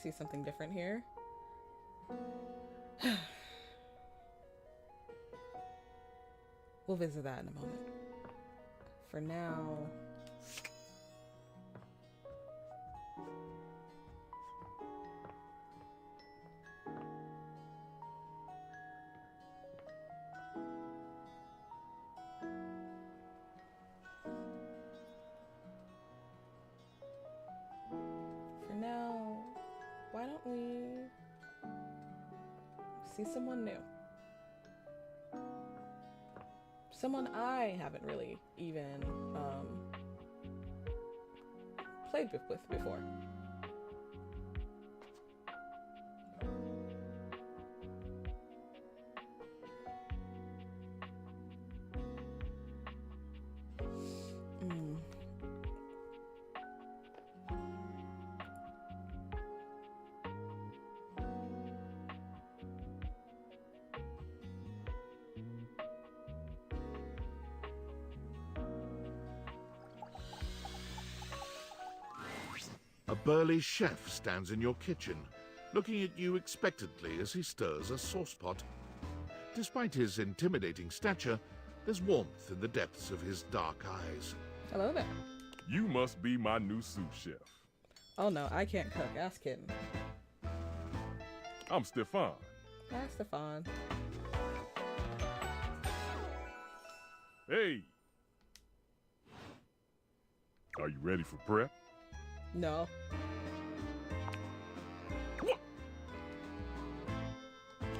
See something different here. We'll visit that in a moment. For now... why don't we see someone new? Someone I haven't really even played with before. A burly chef stands in your kitchen, looking at you expectantly as he stirs a saucepot. Despite his intimidating stature, there's warmth in the depths of his dark eyes. Hello there. You must be my new sous chef. Oh no, I can't cook. Ask Kitten. I'm Stefan. Hi, Stefan. Hey! Are you ready for prep? No. What?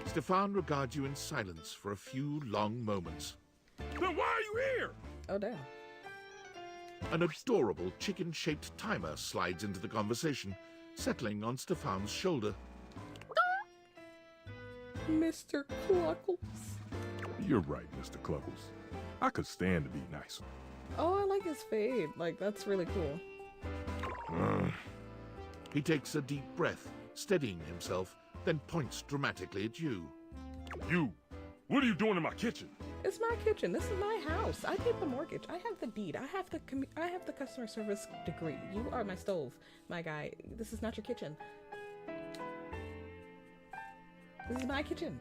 Stefan regards you in silence for a few long moments. Then why are you here? Oh, damn. An adorable chicken-shaped timer slides into the conversation, settling on Stefan's shoulder. Mr. Cluckles. You're right, Mr. Cluckles. I could stand to be nicer. Oh, I like his fade. Like, that's really cool. He takes a deep breath, steadying himself, then points dramatically at you. You? What are you doing in my kitchen? It's my kitchen. This is my house. I paid the mortgage. I have the deed. I have the customer service degree. You are my stove, my guy. This is not your kitchen. This is my kitchen.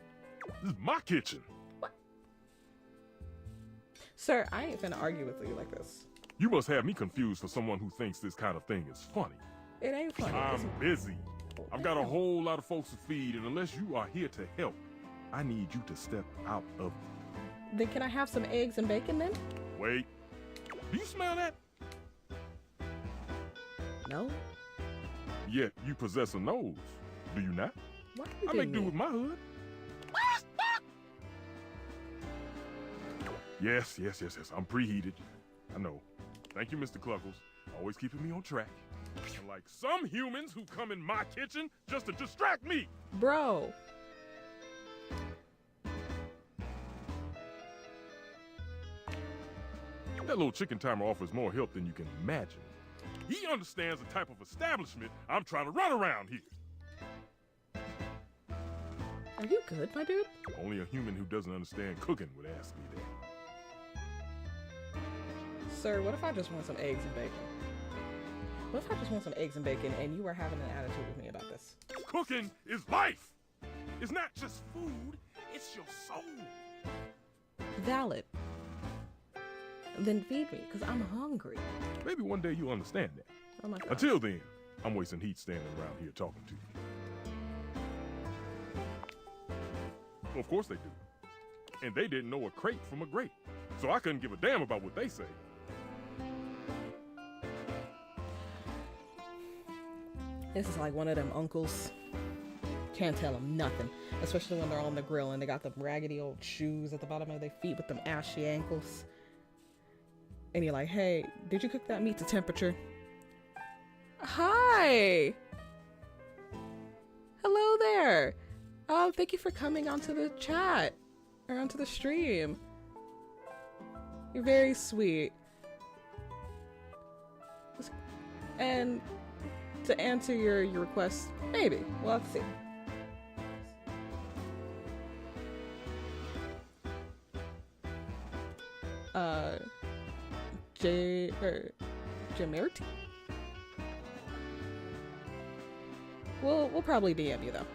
This is my kitchen. What? Sir, I ain't finna argue with you like this. You must have me confused for someone who thinks this kind of thing is funny. It ain't funny. I'm busy. I've got a whole lot of folks to feed, and unless you are here to help, I need you to step out of it. Then can I have some eggs and bacon then? Wait. Do you smell that? No. Yet you possess a nose, do you not? Why I make do with my hood. Yes. I'm preheated. I know. Thank you, Mr. Cluckles. Always keeping me on track. Unlike some humans who come in my kitchen just to distract me. Bro. That little chicken timer offers more help than you can imagine. He understands the type of establishment I'm trying to run around here. Are you good, my dude? Only a human who doesn't understand cooking would ask me that. Sir, what if I just want some eggs and bacon? What if I just want some eggs and bacon and you are having an attitude with me about this? Cooking is life! It's not just food, it's your soul. Valid. Then feed me, because I'm hungry. Maybe one day you'll understand that. Oh my God. Until then, I'm wasting heat standing around here talking to you. Well, of course they do. And they didn't know a crepe from a grape. So I couldn't give a damn about what they say. This is like one of them uncles. Can't tell them nothing. Especially when they're on the grill and they got them raggedy old shoes at the bottom of their feet with them ashy ankles. And you're like, hey, did you cook that meat to temperature? Hi! Hello there! Thank you for coming onto the chat. Or onto the stream. You're very sweet. And to answer your request, maybe. Well, let's see. Jamerti? We'll probably DM you though.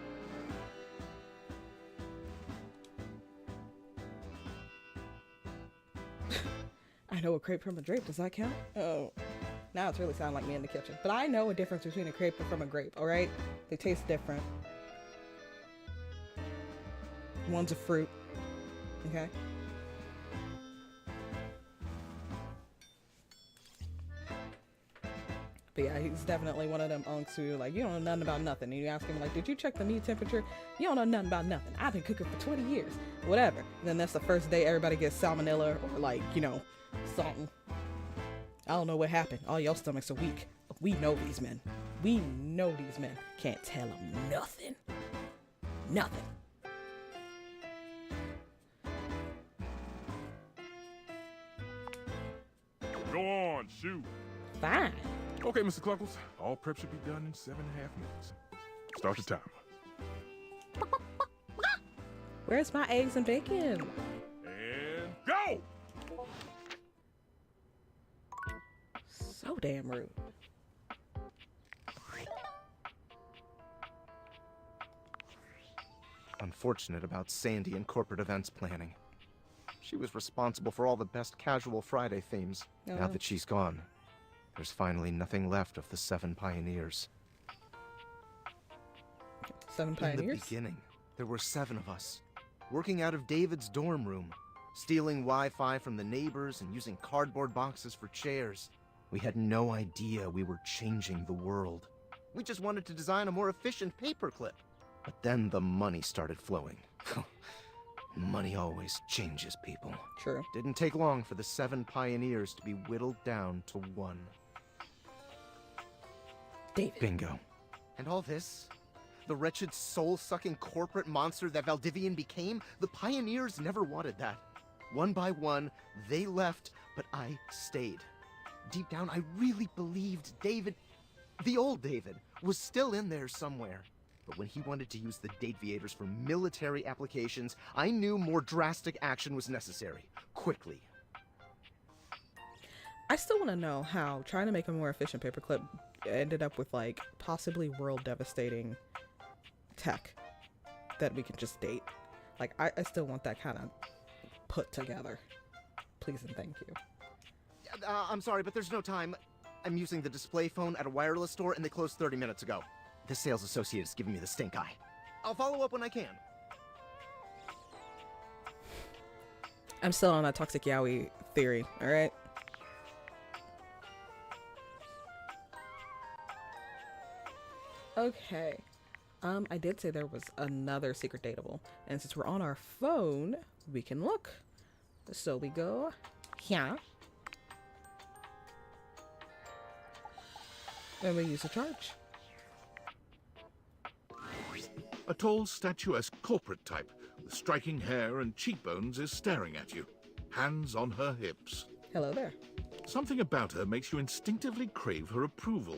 I know a crepe from a grape. Does that count? Oh, now it's really sounding like me in the kitchen. But I know a difference between a crepe and from a grape. All right, they taste different. One's a fruit. Okay. But yeah, he's definitely one of them unks who like, you don't know nothing about nothing. And you ask him like, did you check the meat temperature? You don't know nothing about nothing. I've been cooking for 20 years. Whatever. And then that's the first day everybody gets salmonella or like, you know, something. I don't know what happened. All your stomachs are weak. We know these men. We know these men. Can't tell them nothing. Nothing. Go on, shoot. Fine. Okay, Mr. Cluckles. All prep should be done in 7.5 minutes. Start the timer. Where's my eggs and bacon? And go! So damn rude. Unfortunate about Sandy and corporate events planning. She was responsible for all the best casual Friday themes. Now that she's gone, there's finally nothing left of the 7 pioneers. 7 pioneers? In the beginning, there were 7 of us, working out of David's dorm room, stealing Wi-Fi from the neighbors and using cardboard boxes for chairs. We had no idea we were changing the world. We just wanted to design a more efficient paperclip. But then the money started flowing. Money always changes people. True. Didn't take long for the 7 pioneers to be whittled down to 1. David. Bingo. And all this? The wretched soul-sucking corporate monster that Valdivian became? The pioneers never wanted that. One by one, they left, but I stayed. Deep down, I really believed David, the old David, was still in there somewhere. But when he wanted to use the dateaviators for military applications, I knew more drastic action was necessary. Quickly. I still want to know how trying to make a more efficient paperclip ended up with like possibly world devastating tech that we can just date. Like I still want that kind of put together. Please and thank you. I'm sorry, but there's no time. I'm using the display phone at a wireless store, and they closed 30 minutes ago. The sales associate is giving me the stink eye. I'll follow up when I can. I'm still on that toxic yaoi theory, alright? Okay. I did say there was another secret dateable, and since we're on our phone, we can look. So we go here. And we use a charge. A tall, statuesque corporate type with striking hair and cheekbones is staring at you, hands on her hips. Hello there. Something about her makes you instinctively crave her approval,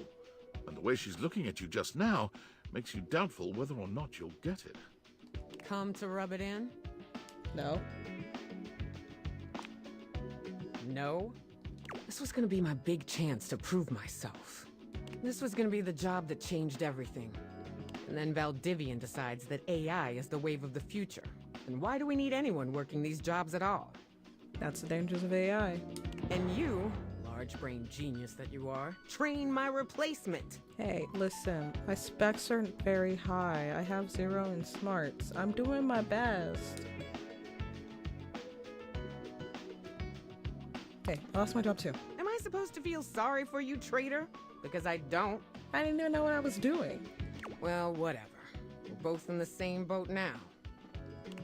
and the way she's looking at you just now makes you doubtful whether or not you'll get it. Come to rub it in? No. No? This was gonna be my big chance to prove myself. This was gonna be the job that changed everything. And then Valdivian decides that AI is the wave of the future. And why do we need anyone working these jobs at all? That's the dangers of AI. And you, large-brained genius that you are, train my replacement. Hey, listen, my specs aren't very high. I have 0 in smarts. I'm doing my best. Hey, I lost my job too. Am I supposed to feel sorry for you, traitor? Because I don't. I didn't even know what I was doing. Well, whatever. We're both in the same boat now.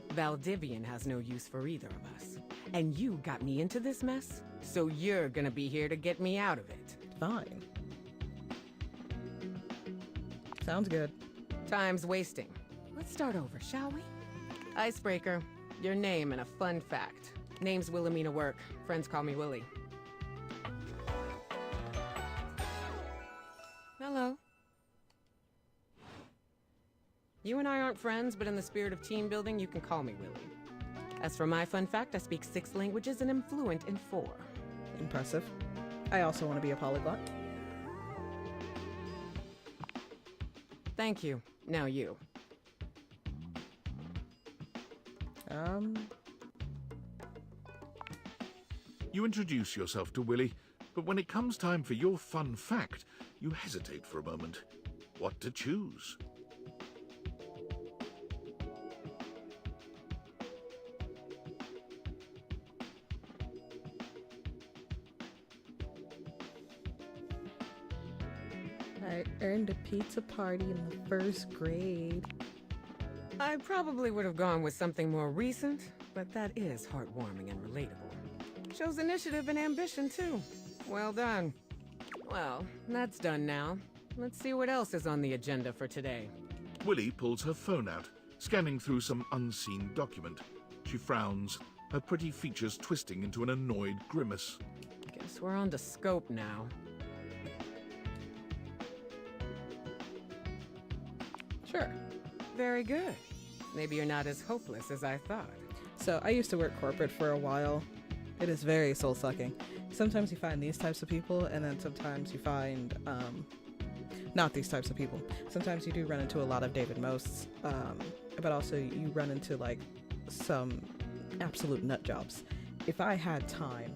Valdivian has no use for either of us. And you got me into this mess, so you're gonna be here to get me out of it. Fine. Sounds good. Time's wasting. Let's start over, shall we? Icebreaker. Your name and a fun fact. Name's Wilhelmina Work. Friends call me Willie. Hello. You and I aren't friends, but in the spirit of team building, you can call me Willie. As for my fun fact, I speak 6 languages and am fluent in 4. Impressive. I also want to be a polyglot. Thank you. Now you. You introduce yourself to Willie, but when it comes time for your fun fact, you hesitate for a moment. What to choose? I earned a pizza party in the 1st grade. I probably would have gone with something more recent, but that is heartwarming and relatable. Shows initiative and ambition, too. Well done. Well, that's done now. Let's see what else is on the agenda for today. Willie pulls her phone out, scanning through some unseen document. She frowns, her pretty features twisting into an annoyed grimace. Guess we're on to scope now. Sure. Very good. Maybe you're not as hopeless as I thought. So, I used to work corporate for a while. It is very soul-sucking. Sometimes you find these types of people, and then sometimes you find, not these types of people. Sometimes you do run into a lot of David Mosts, but also you run into, like, some absolute nut jobs. If I had time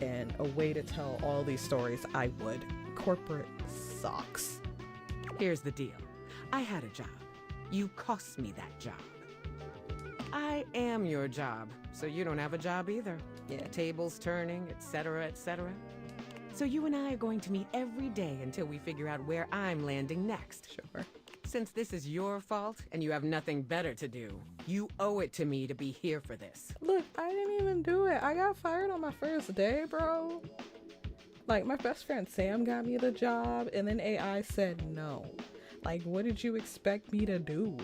and a way to tell all these stories, I would. Corporate sucks. Here's the deal. I had a job. You cost me that job. I am your job, so you don't have a job either. Yeah. Tables turning, etc., etc. So you and I are going to meet every day until we figure out where I'm landing next. Sure. Since this is your fault and you have nothing better to do, you owe it to me to be here for this. Look, I didn't even do it. I got fired on my 1st day, bro. Like, my best friend Sam got me the job, and then AI said no. Like, what did you expect me to do?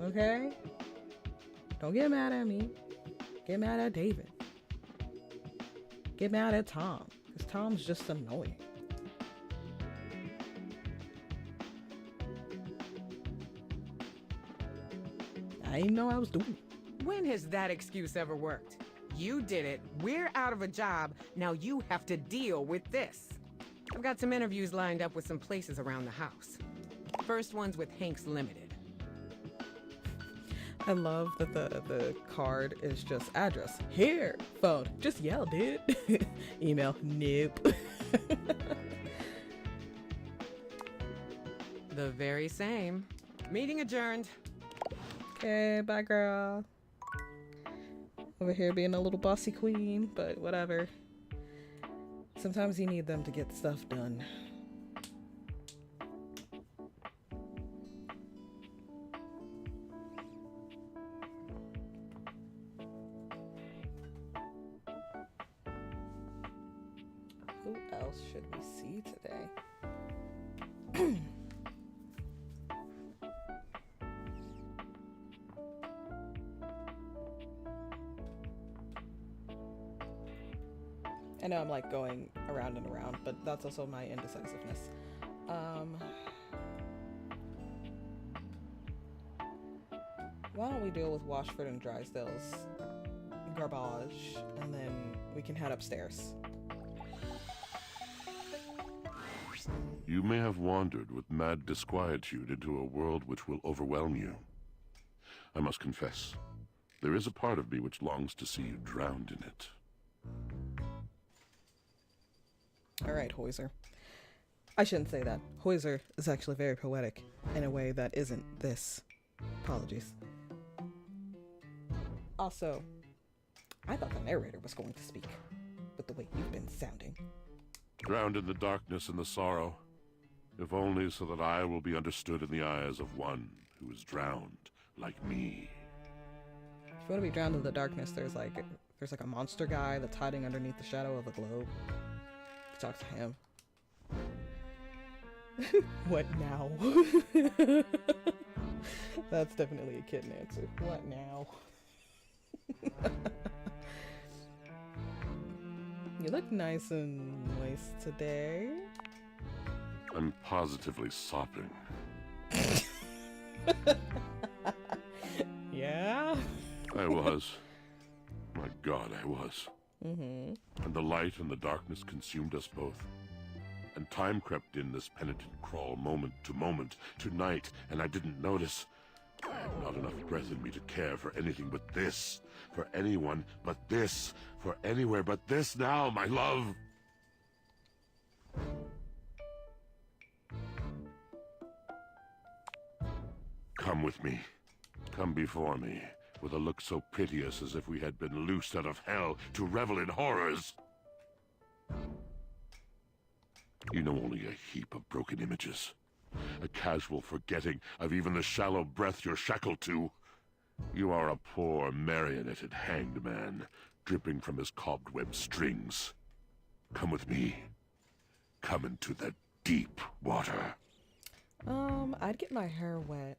Okay? Don't get mad at me. Get mad at David. Get mad at Tom, because Tom's just annoying. I didn't know I was doing it. When has that excuse ever worked? You did it, we're out of a job, now you have to deal with this. I've got some interviews lined up with some places around the house. First one's with Hanks Limited. I love that the card is just address. Here, phone. Just yell, dude. Email. Nope. The very same. Meeting adjourned. Okay, bye, girl. Over here being a little bossy queen, but whatever. Sometimes you need them to get stuff done. Who else should we see today? I know I'm like going around and around, but that's also my indecisiveness. Why don't we deal with Washford and Drysdale's garbage, and then we can head upstairs. You may have wandered with mad disquietude into a world which will overwhelm you. I must confess, there is a part of me which longs to see you drowned in it. All right, Hoyser. I shouldn't say that. Hoyser is actually very poetic in a way that isn't this. Apologies. Also, I thought the narrator was going to speak with the way you've been sounding. Drowned in the darkness and the sorrow, if only so that I will be understood in the eyes of one who is drowned like me. If you want to be drowned in the darkness, there's like a monster guy that's hiding underneath the shadow of a globe. Talk to him. What now? That's definitely a kitten answer. What now? You look nice and moist today. I'm positively sopping. Yeah? I was. My God, I was. Mm-hmm. And the light and the darkness consumed us both. And time crept in this penitent crawl moment to moment, to night, and I didn't notice. I had not enough breath in me to care for anything but this, for anyone but this, for anywhere but this now, my love. Come with me. Come before me, with a look so piteous as if we had been loosed out of hell to revel in horrors. You know only a heap of broken images. A casual forgetting of even the shallow breath you're shackled to. You are a poor, marionetted hanged man, dripping from his cobweb strings. Come with me. Come into the deep water. I'd get my hair wet.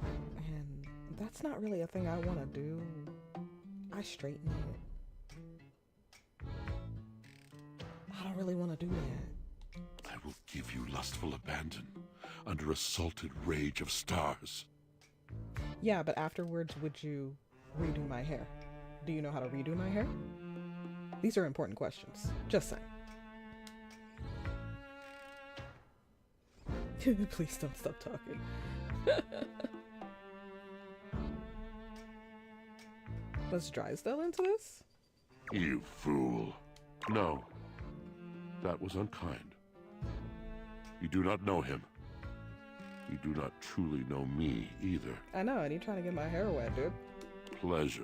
And that's not really a thing I want to do. I straighten it. I don't really want to do that. I will give you lustful abandon under a salted rage of stars. Yeah, but afterwards, would you redo my hair? Do you know how to redo my hair? These are important questions. Just saying. Please don't stop talking. Was Drysdale into this? You fool. No. That was unkind. You do not know him. You do not truly know me either. I know, and you're trying to get my hair wet, dude. Pleasure.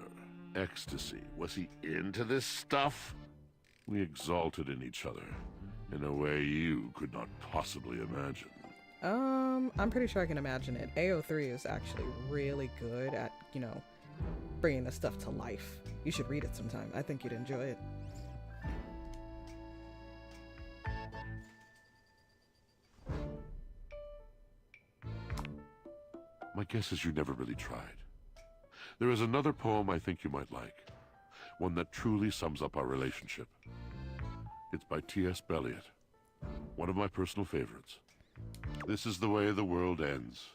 Ecstasy. Was he into this stuff? We exalted in each other in a way you could not possibly imagine. I'm pretty sure I can imagine it. AO3 is actually really good at, bringing this stuff to life. You should read it sometime. I think you'd enjoy it. My guess is you never really tried. There is another poem I think you might like. One that truly sums up our relationship. It's by T.S. Eliot. One of my personal favorites. This is the way the world ends.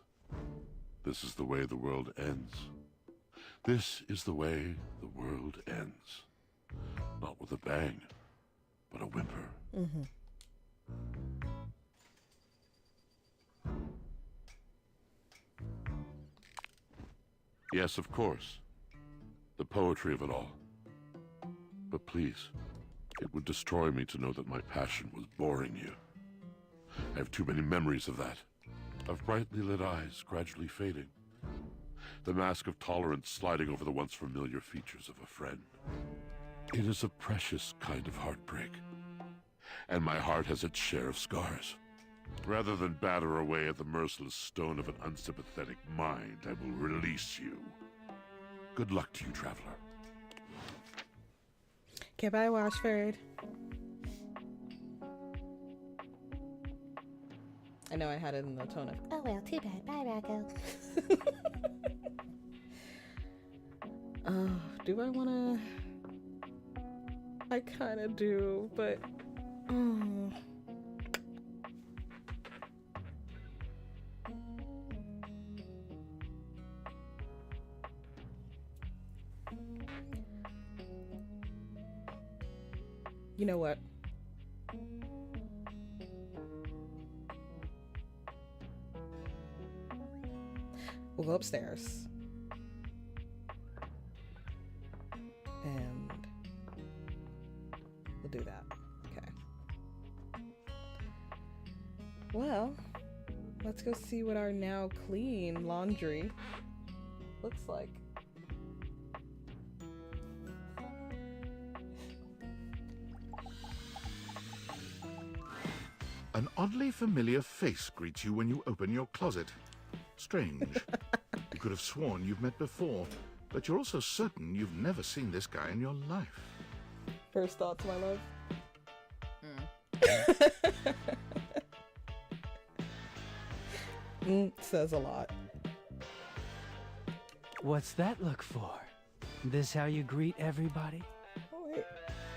This is the way the world ends. This is the way the world ends. Not with a bang, but a whimper. Mm-hmm. Yes, of course. The poetry of it all. But please, it would destroy me to know that my passion was boring you. I have too many memories of that. Of brightly lit eyes gradually fading. The mask of tolerance sliding over the once familiar features of a friend. It is a precious kind of heartbreak. And my heart has its share of scars. Rather than batter away at the merciless stone of an unsympathetic mind, I will release you. Good luck to you, traveler. Goodbye, Washford. I know I had it in the tone of, oh well, too bad. Bye, Rocco. Do I want to? I kind of do, but... You know what? We'll go upstairs. And we'll do that. Okay. Well, let's go see what our now clean laundry looks like. An oddly familiar face greets you when you open your closet. Strange. You could have sworn you've met before, but you're also certain you've never seen this guy in your life. First thoughts, my love? Says a lot. What's that look for? This how you greet everybody? Oh, wait.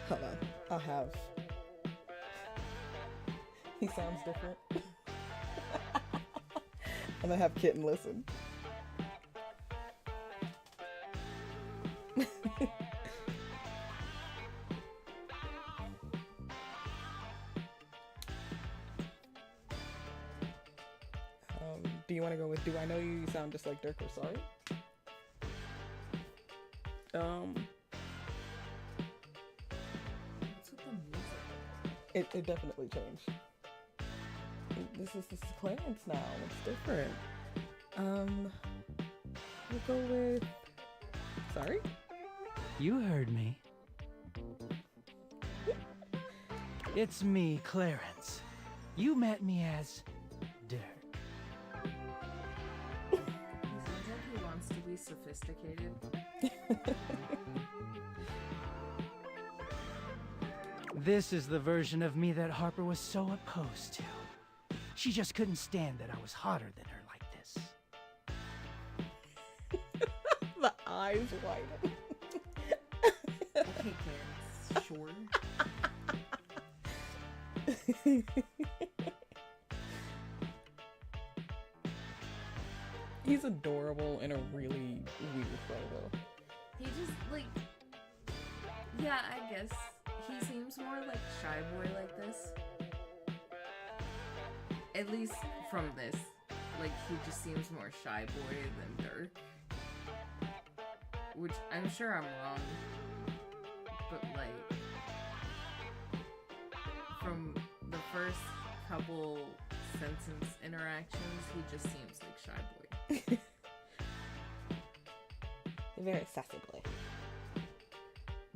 Hold on. I'll have... He sounds different. I'm gonna have Kitten listen. Do you want to go with Do I Know You? You sound just like Dirk or Sorry? What's with the music? It definitely changed. This is Clarence now. It's different. We'll go with Sorry? You heard me. It's me, Clarence. You met me as Dirk. He sounds like he wants to be sophisticated. This is the version of me that Harper was so opposed to. She just couldn't stand that I was hotter than her like this. The eyes widen. Okay, Clarence. Sure. He's adorable in a really weird way, though. He just, like... Yeah, I guess. He seems more like shy boy like this. At least from this. Like, he just seems more shy boy than Dirk. Which, I'm sure I'm wrong. But, like... From the first couple sentence interactions, he just seems like shy boy. Very sassy boy.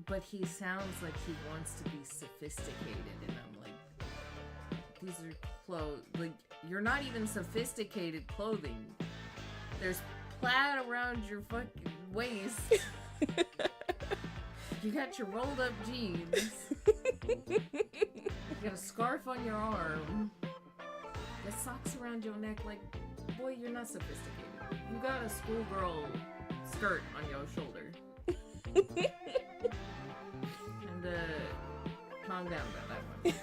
But he sounds like he wants to be sophisticated, and I'm like, these are clothes. Like, you're not even sophisticated clothing. There's plaid around your fucking waist. You got your rolled up jeans. You got a scarf on your arm. Got socks around your neck. Like, boy, you're not sophisticated. You got a schoolgirl skirt on your shoulder. And calm down about that one.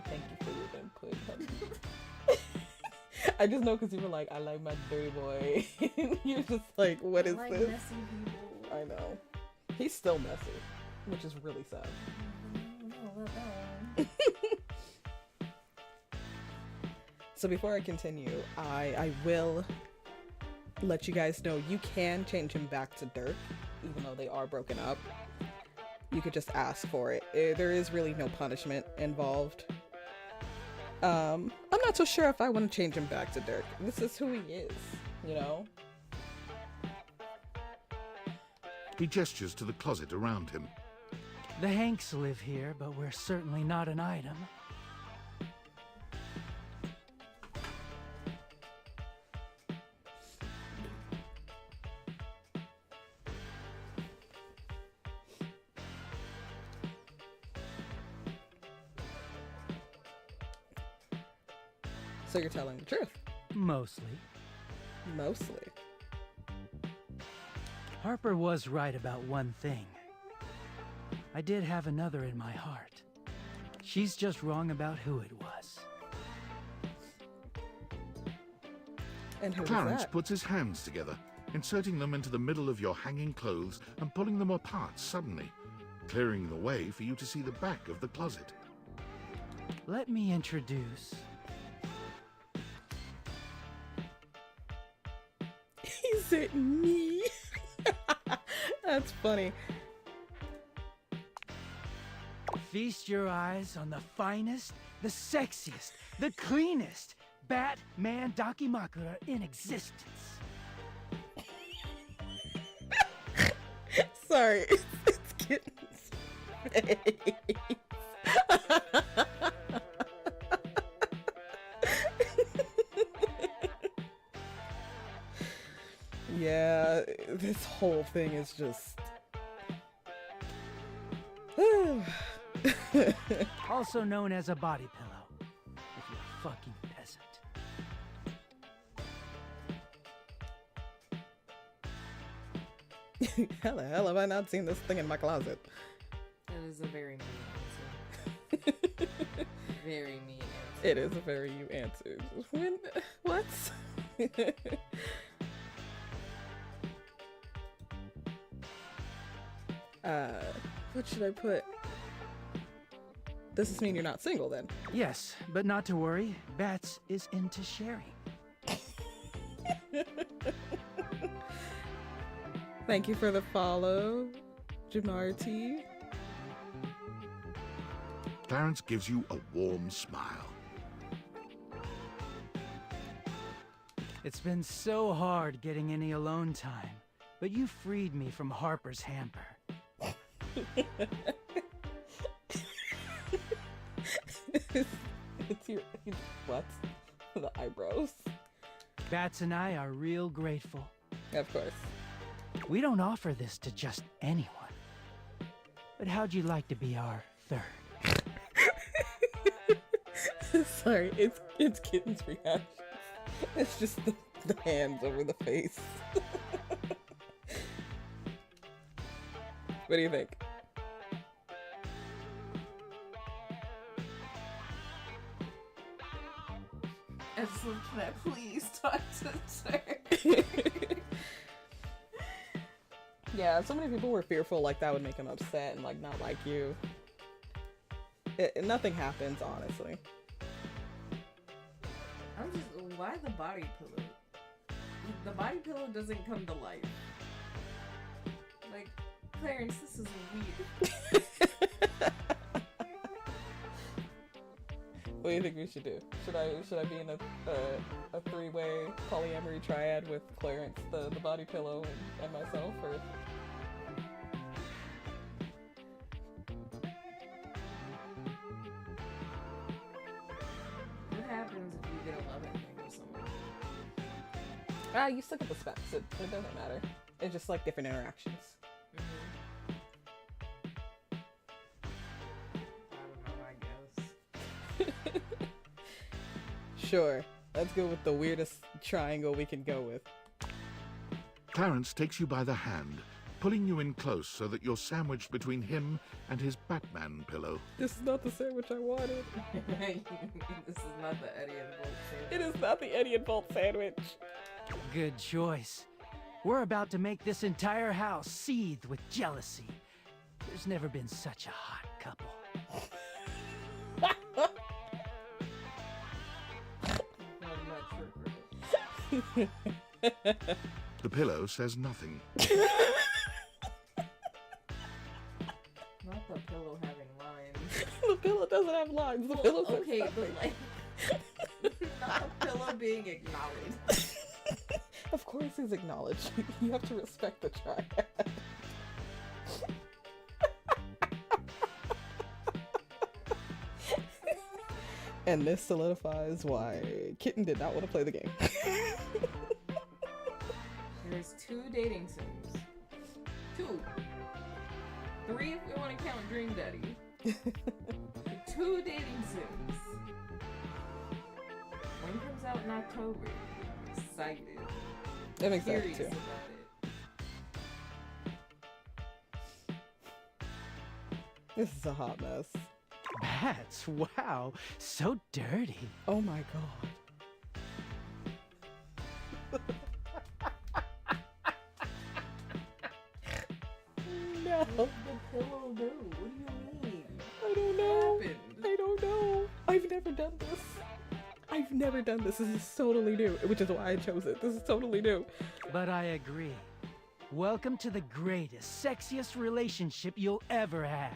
Thank you for your input, honey. I just know because you were like, I like my dirty boy. You're just like, what is like this? Messy people. I know. He's still messy, which is really sad. So before I continue, I will let you guys know you can change him back to Dirk, even though they are broken up. You could just ask for it. There is really no punishment involved. I'm not so sure if I want to change him back to Dirk. This is who he is, you know? He gestures to the closet around him. The Hanks live here, but we're certainly not an item. So you're telling the truth? Mostly. Mostly. Harper was right about one thing. I did have another in my heart. She's just wrong about who it was. And who Clarence was that? puts his hands together, inserting them into the middle of your hanging clothes and pulling them apart suddenly, clearing the way for you to see the back of the closet. Let me introduce... Is it me? That's funny. Feast your eyes on the finest, the sexiest, the cleanest Batman Dakimakura in existence. Sorry, it's Kitten's face. Yeah, this whole thing is just... Also known as a body pillow, if you're a fucking peasant. How the hell have I not seen this thing in my closet? That is a very mean answer. Very mean answer. It is a very you answer. When... What? What should I put? Does this mean you're not single then? Yes, but not to worry. Bats is into sharing. Thank you for the follow, Jamarty. Clarence gives you a warm smile. It's been so hard getting any alone time, but you freed me from Harper's hamper. It's your... What? The eyebrows? Bats and I are real grateful. Of course. We don't offer this to just anyone. But how'd you like to be our third? Sorry, it's Kitten's reaction. It's just the hands over the face. What do you think? I just love, can I please talk to sir? Yeah, so many people were fearful like that would make him upset and like not like you. Nothing happens, honestly. I'm just, why the body pillow? The body pillow doesn't come to life. Like, Clarence, this is weird. What do you think we should do? Should I be in a three-way polyamory triad with Clarence, the body pillow, and myself, or? What happens if you get a love thing with someone? You still get the specs. It doesn't matter. It's just like different interactions. Sure. Let's go with the weirdest triangle we can go with. Clarence takes you by the hand, pulling you in close so that you're sandwiched between him and his Batman pillow. This is not the sandwich I wanted. This is not the Eddie and Bolt sandwich. It is not the Eddie and Bolt sandwich. Good choice. We're about to make this entire house seethe with jealousy. There's never been such a hot couple. The pillow says nothing. Not the pillow having lines. The pillow doesn't have lines. The pillow says okay, nothing. but like, not the pillow being acknowledged. Of course he's acknowledged. You have to respect the triad. And this solidifies why Kitten did not want to play the game. There's 2 dating sims. 2. 3 if we want to count Dream Daddy. 2 dating sims. One comes out in October. Excited. I'm excited Curious too. about it. This is a hot mess. Bats, wow, so dirty. Oh my god. No. What did the pillow do? What do you mean? I don't know. What happened? I don't know. I've never done this. I've never done this. This is totally new, which is why I chose it. This is totally new. But I agree. Welcome to the greatest, sexiest relationship you'll ever have.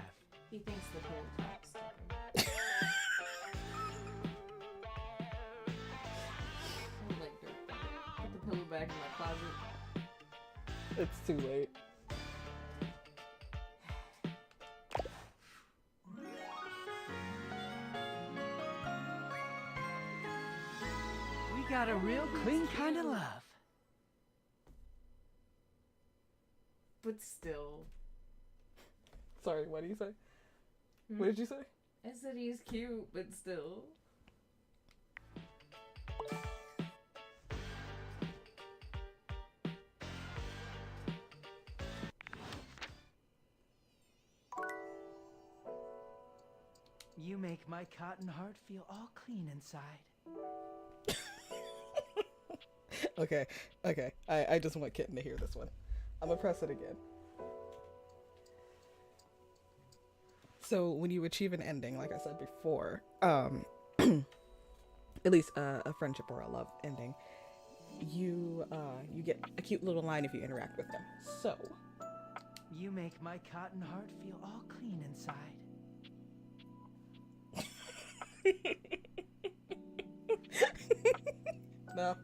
He thinks the pillow talks to him. I'm like, put the pillow back in my closet. It's too late. We got a real clean kind of love. But still. Sorry, what did you say? What did you say? I said he's cute, but still. You make my cotton heart feel all clean inside. Okay. I just want Kitten to hear this one. I'm gonna press it again. So when you achieve an ending, like I said before, at least a friendship or a love ending, you get a cute little line if you interact with them. So You make my cotton heart feel all clean inside. No.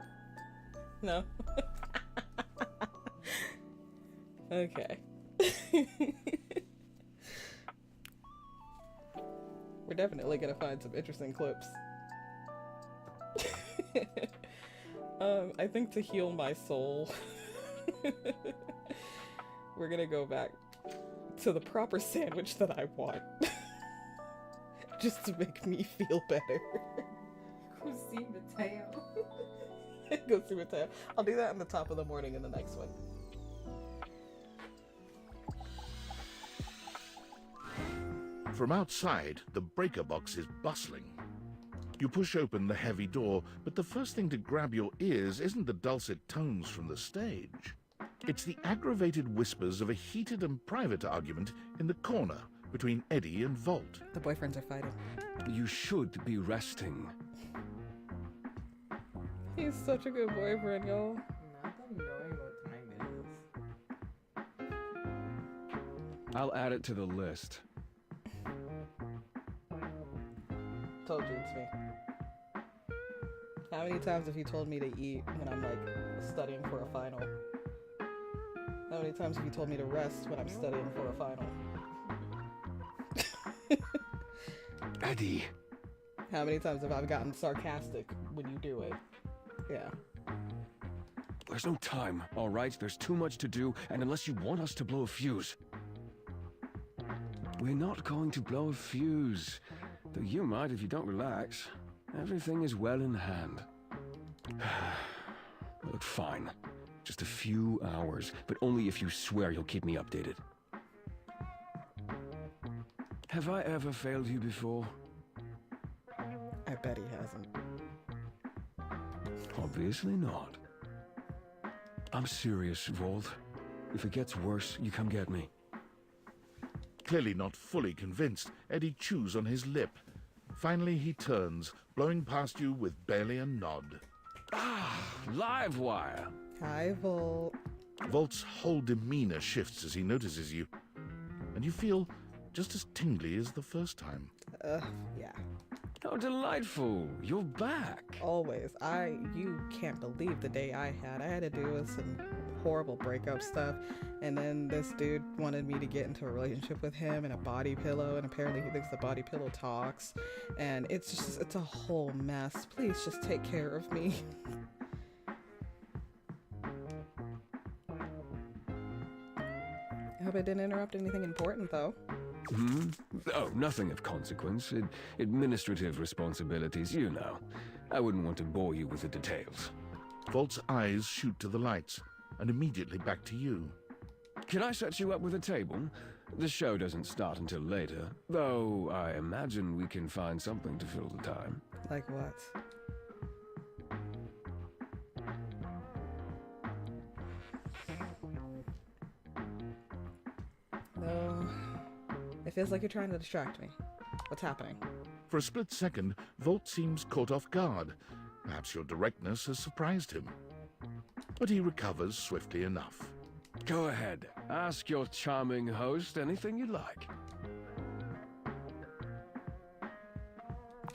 Okay. We're definitely gonna find some interesting clips. I think to heal my soul, we're gonna go back to the proper sandwich that I want. Just to make me feel better. Go see Mateo. Go see Mateo. I'll do that in the top of the morning in the next one. From outside, the breaker box is bustling. You push open the heavy door, but the first thing to grab your ears isn't the dulcet tones from the stage. It's the aggravated whispers of a heated and private argument in the corner between Eddie and Volt. The boyfriends are fighting. You should be resting. He's such a good boyfriend, y'all. Not them knowing what time it is. I'll add it to the list. Told you it's me. How many times have you told me to eat when I'm like studying for a final? How many times have you told me to rest when I'm studying for a final? Eddie. How many times have I gotten sarcastic when you do it? Yeah. There's no time, all right? There's too much to do, and unless you want us to blow a fuse... We're not going to blow a fuse. Though you might if you don't relax. Everything is well in hand. Look, fine. Just a few hours, but only if you swear you'll keep me updated. Have I ever failed you before? I bet he hasn't. Obviously not. I'm serious, Volt. If it gets worse, you come get me. Clearly not fully convinced, Eddie chews on his lip. Finally he turns, blowing past you with barely a nod. Ah, live wire. Hi, Volt. Volt's whole demeanor shifts as he notices you, and you feel just as tingly as the first time. Yeah. How delightful. You're back. Always. You can't believe the day I had to deal with some horrible breakup stuff, and then this dude wanted me to get into a relationship with him and a body pillow, and apparently he thinks the body pillow talks, and it's a whole mess. Please just take care of me. I hope I didn't interrupt anything important, though. Oh, nothing of consequence. Administrative responsibilities, you know. I wouldn't want to bore you with the details. Volt's eyes shoot to the lights, and immediately back to you. Can I set you up with a table? The show doesn't start until later, though I imagine we can find something to fill the time. Like what? No. It feels like you're trying to distract me. What's happening? For a split second, Volt seems caught off guard. Perhaps your directness has surprised him. But he recovers swiftly enough. Go ahead. Ask your charming host anything you like.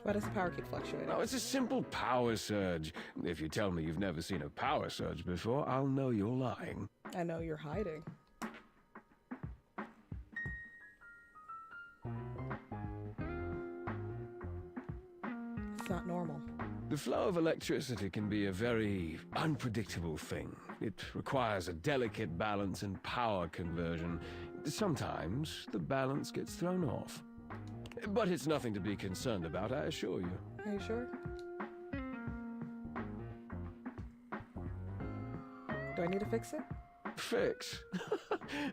Why does the power keep fluctuating? Oh, it's a simple power surge. If you tell me you've never seen a power surge before, I'll know you're lying. I know you're hiding. It's not normal. The flow of electricity can be a very unpredictable thing. It requires a delicate balance and power conversion. Sometimes the balance gets thrown off. But it's nothing to be concerned about, I assure you. Are you sure? Do I need to fix it? Fix?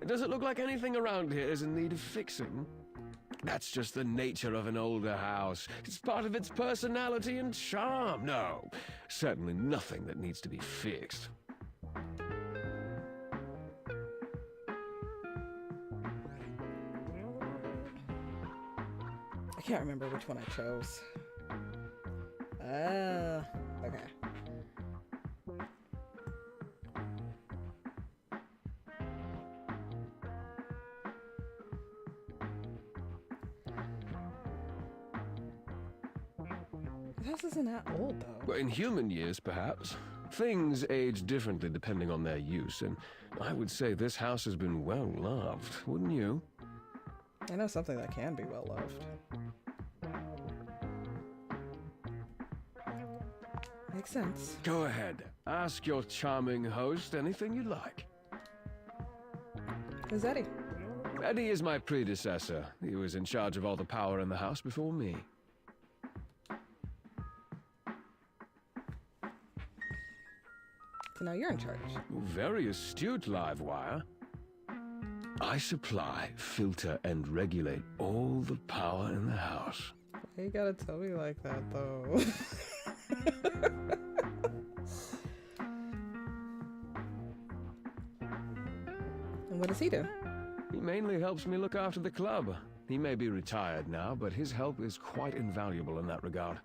Does it look like anything around here is in need of fixing? That's just the nature of an older house. It's part of its personality and charm. No, certainly nothing that needs to be fixed. I can't remember which one I chose. Okay. The house isn't that old, though. Well, in human years, perhaps. Things age differently depending on their use, and I would say this house has been well loved, wouldn't you? I know something that can be well loved. Makes sense. Go ahead. Ask your charming host anything you like. Who's Eddie? Eddie is my predecessor. He was in charge of all the power in the house before me. So now you're in charge. Very astute, Livewire. I supply, filter, and regulate all the power in the house. Why you gotta tell me like that, though? And what does he do? He mainly helps me look after the club. He may be retired now, but his help is quite invaluable in that regard.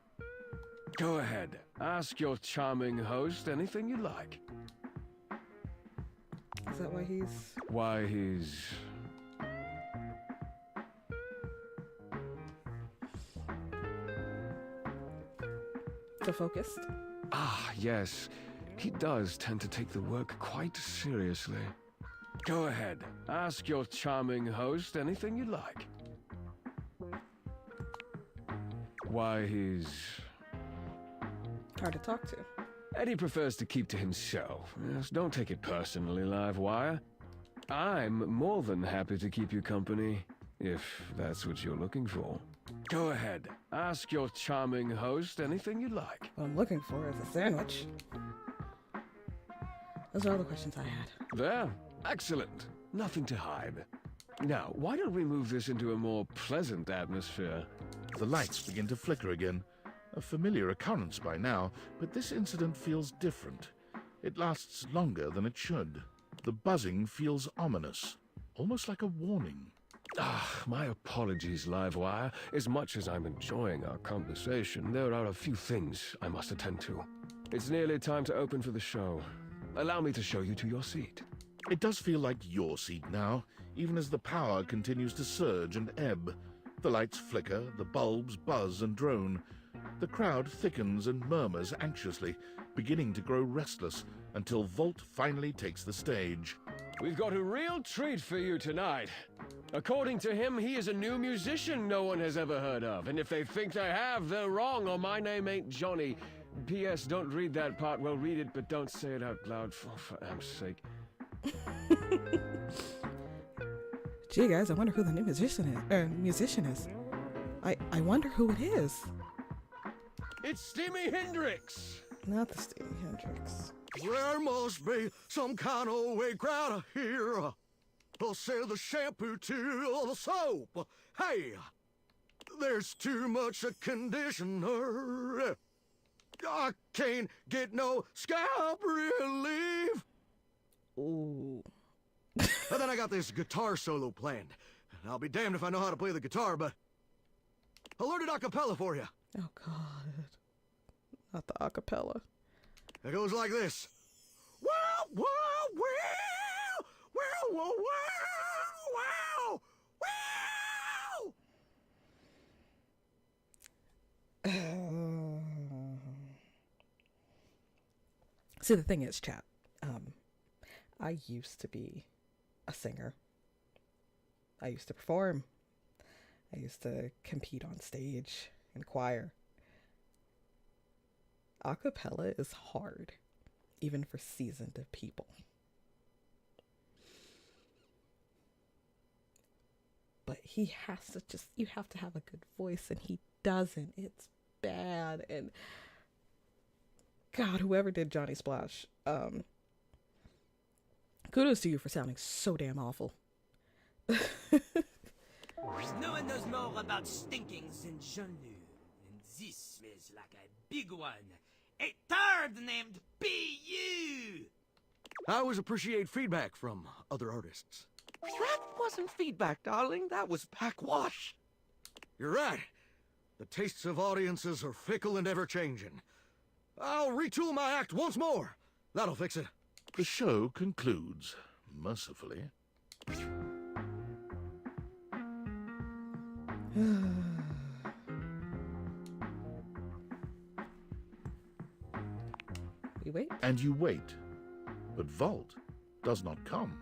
Go ahead. Ask your charming host anything you like. Is that why he's... Why he's... so focused? Ah, yes. He does tend to take the work quite seriously. Go ahead. Ask your charming host anything you like. Why he's... hard to talk to. Eddie prefers to keep to himself. Yes, don't take it personally, Livewire. I'm more than happy to keep you company, if that's what you're looking for. Go ahead. Ask your charming host anything you like. What I'm looking for is a sandwich. Those are all the questions I had. There. Excellent. Nothing to hide. Now, why don't we move this into a more pleasant atmosphere? The lights begin to flicker again. A familiar occurrence by now, but this incident feels different. It lasts longer than it should. The buzzing feels ominous, almost like a warning. Ah, my apologies, Livewire. As much as I'm enjoying our conversation, there are a few things I must attend to. It's nearly time to open for the show. Allow me to show you to your seat. It does feel like your seat now, even as the power continues to surge and ebb. The lights flicker, the bulbs buzz and drone. The crowd thickens and murmurs anxiously, beginning to grow restless, until Volt finally takes the stage. We've got a real treat for you tonight. According to him, he is a new musician no one has ever heard of, and if they think they have, they're wrong, or my name ain't Johnny. P.S. Don't read that part. Well, read it, but don't say it out loud, for Am's sake. Gee, guys, I wonder who the new musician is. I wonder who it is. It's Steamy Hendrix! Not the Steamy Hendrix. There must be some kind of way crowd here. They'll sell the shampoo to the soap. Hey, there's too much conditioner. I can't get no scalp relief. Ooh. And then I got this guitar solo planned. I'll be damned if I know how to play the guitar, but I'll learn it a cappella for you. Oh, God. Not the acapella. It goes like this. Wow, wow, wow, wow, wow, wow, wow. See, the thing is, chat, I used to be a singer. I used to perform. I used to compete on stage in choir. Acapella is hard, even for seasoned people. But he has to you have to have a good voice, and he doesn't. It's bad. And God, whoever did Johnny Splash, kudos to you for sounding so damn awful. No one knows more about stinkings than Jean-Luc, and this smells like a big one. A third named P.U. I always appreciate feedback from other artists. That wasn't feedback, darling. That was backwash. You're right. The tastes of audiences are fickle and ever-changing. I'll retool my act once more. That'll fix it. The show concludes, mercifully. You wait? And you wait. But Volt does not come.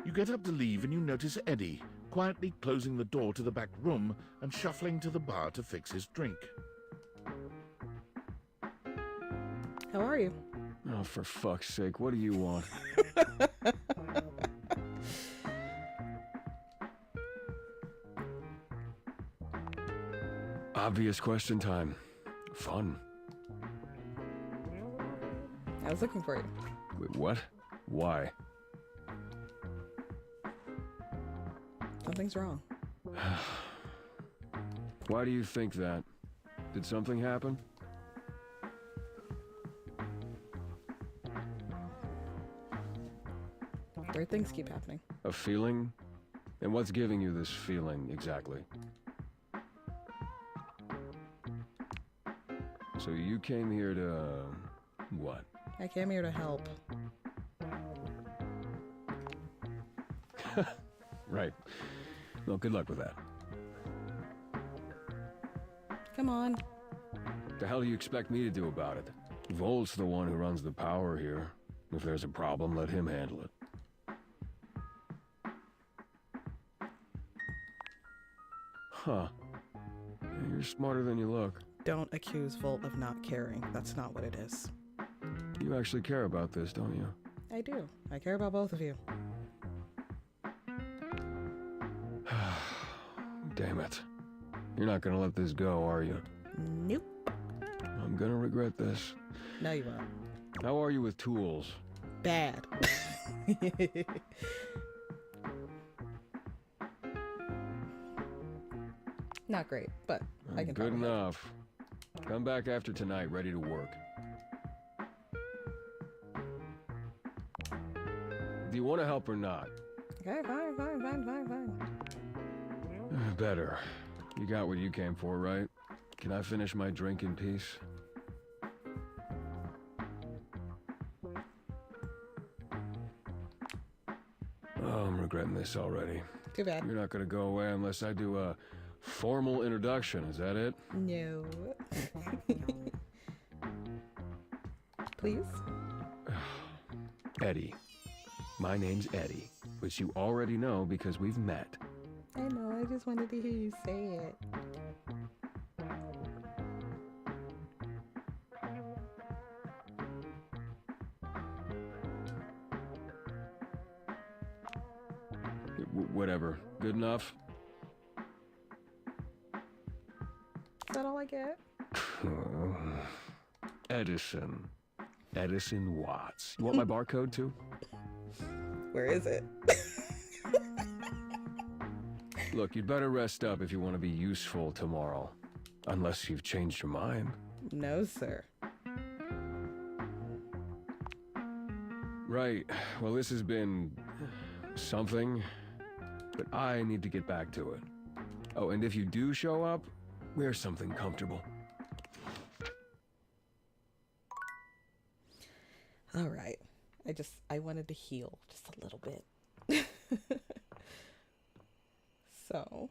You get up to leave and you notice Eddie quietly closing the door to the back room and shuffling to the bar to fix his drink. How are you? Oh, for fuck's sake, what do you want? Obvious question time. Fun. I was looking for you. Wait, what? Why? Something's wrong. Why do you think that? Did something happen? Weird things keep happening. A feeling? And what's giving you this feeling, exactly? So you came here to... what? I came here to help. Right. Well, good luck with that. Come on. The hell do you expect me to do about it? Volt's the one who runs the power here. If there's a problem, let him handle it. Huh. You're smarter than you look. Don't accuse Volt of not caring. That's not what it is. You actually care about this, don't you? I do. I care about both of you. Damn it. You're not gonna let this go, are you? Nope. I'm gonna regret this. No, you won't. How are you with tools? Bad. Not great, but I can Good probably help. enough. Come back after tonight, ready to work. Do you want to help or not? Okay, fine. Better. You got what you came for, right? Can I finish my drink in peace? I'm regretting this already. Too bad. You're not gonna go away unless I do a formal introduction, is that it? No. Please? Eddie. My name's Eddie, which you already know because we've met. I know, I just wanted to hear you say it. Whatever. Good enough? Is that all I get? Edison. Edison Watts. You want my barcode too? Where is it? Look, you'd better rest up if you want to be useful tomorrow. Unless you've changed your mind. No, sir. Right. Well, this has been something, but I need to get back to it. Oh, and if you do show up, wear something comfortable. All right. I wanted to heal just a little bit. So,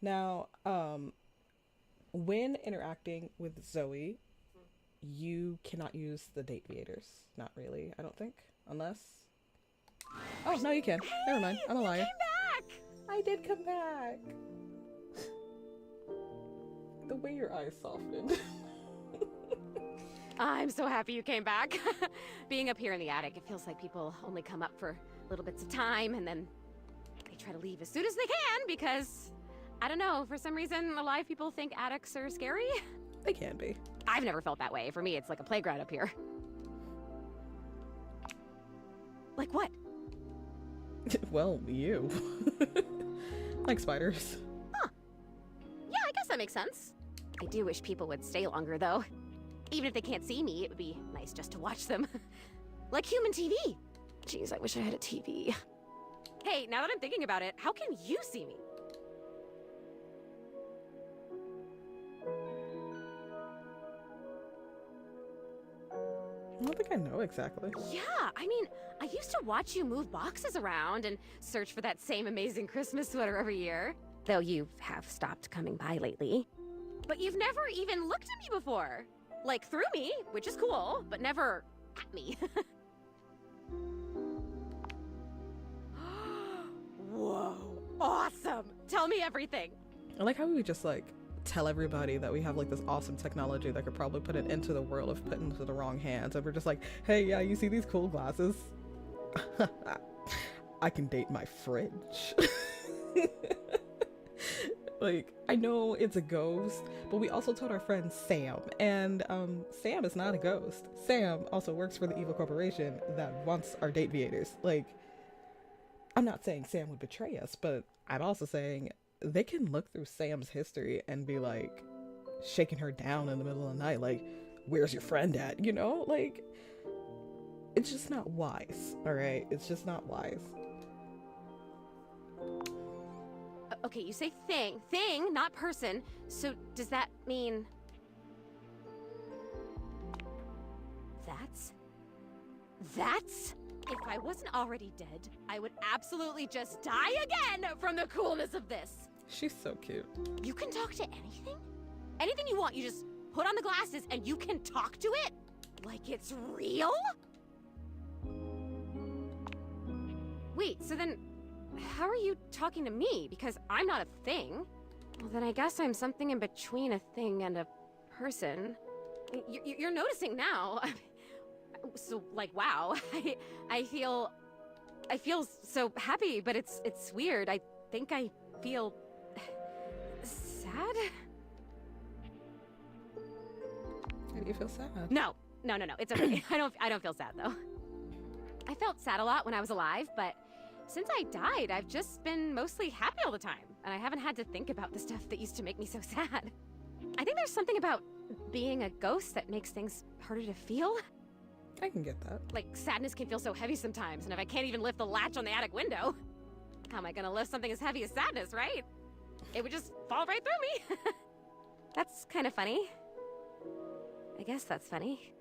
now, when interacting with Zoe, you cannot use the dateables. Not really, I don't think. Unless... Oh, no, you can. Never mind. I'm a liar. You came back! I did come back. The way your eyes softened. I'm so happy you came back. Being up here in the attic, it feels like people only come up for little bits of time and then they try to leave as soon as they can because, I don't know, for some reason a lot of people think attics are scary. They can be. I've never felt that way. For me, it's like a playground up here. Like what? Well, you. Like spiders. Huh. Yeah, I guess that makes sense. I do wish people would stay longer, though. Even if they can't see me, it would be nice just to watch them. Like human TV. Jeez, I wish I had a TV. Hey, now that I'm thinking about it, how can you see me? I don't think I know exactly. Yeah, I mean, I used to watch you move boxes around and search for that same amazing Christmas sweater every year. Though you have stopped coming by lately. But you've never even looked at me before. Like, through me, which is cool, but never at me. Whoa, awesome! Tell me everything. I like how we just like tell everybody that we have like this awesome technology that could probably put it into the world if put into the wrong hands. And we're just like, hey, yeah, you see these cool glasses? I can date my fridge. Like, I know it's a ghost, but we also told our friend Sam, and Sam is not a ghost. Sam also works for the evil corporation that wants our dateables. Like, I'm not saying Sam would betray us, but I'm also saying they can look through Sam's history and be like shaking her down in the middle of the night, like, where's your friend at? You know, like, it's just not wise. All right, it's just not wise. Okay, you say thing, not person. So does that mean that's? If I wasn't already dead, I would absolutely just die again from the coolness of this. She's so cute. You can talk to anything? Anything you want, you just put on the glasses and you can talk to it? Like it's real? Wait, so then how are you talking to me? Because I'm not a thing. Well, then I guess I'm something in between a thing and a person. You're noticing now. So, like, wow. I feel so happy, but it's weird. I think I feel sad. Why do you feel sad? No. It's okay. I don't feel sad though. I felt sad a lot when I was alive, but since I died, I've just been mostly happy all the time, and I haven't had to think about the stuff that used to make me so sad. I think there's something about being a ghost that makes things harder to feel. I can get that. Like, sadness can feel so heavy sometimes, and if I can't even lift the latch on the attic window, how am I gonna lift something as heavy as sadness, right? It would just fall right through me. That's kind of funny. I guess that's funny.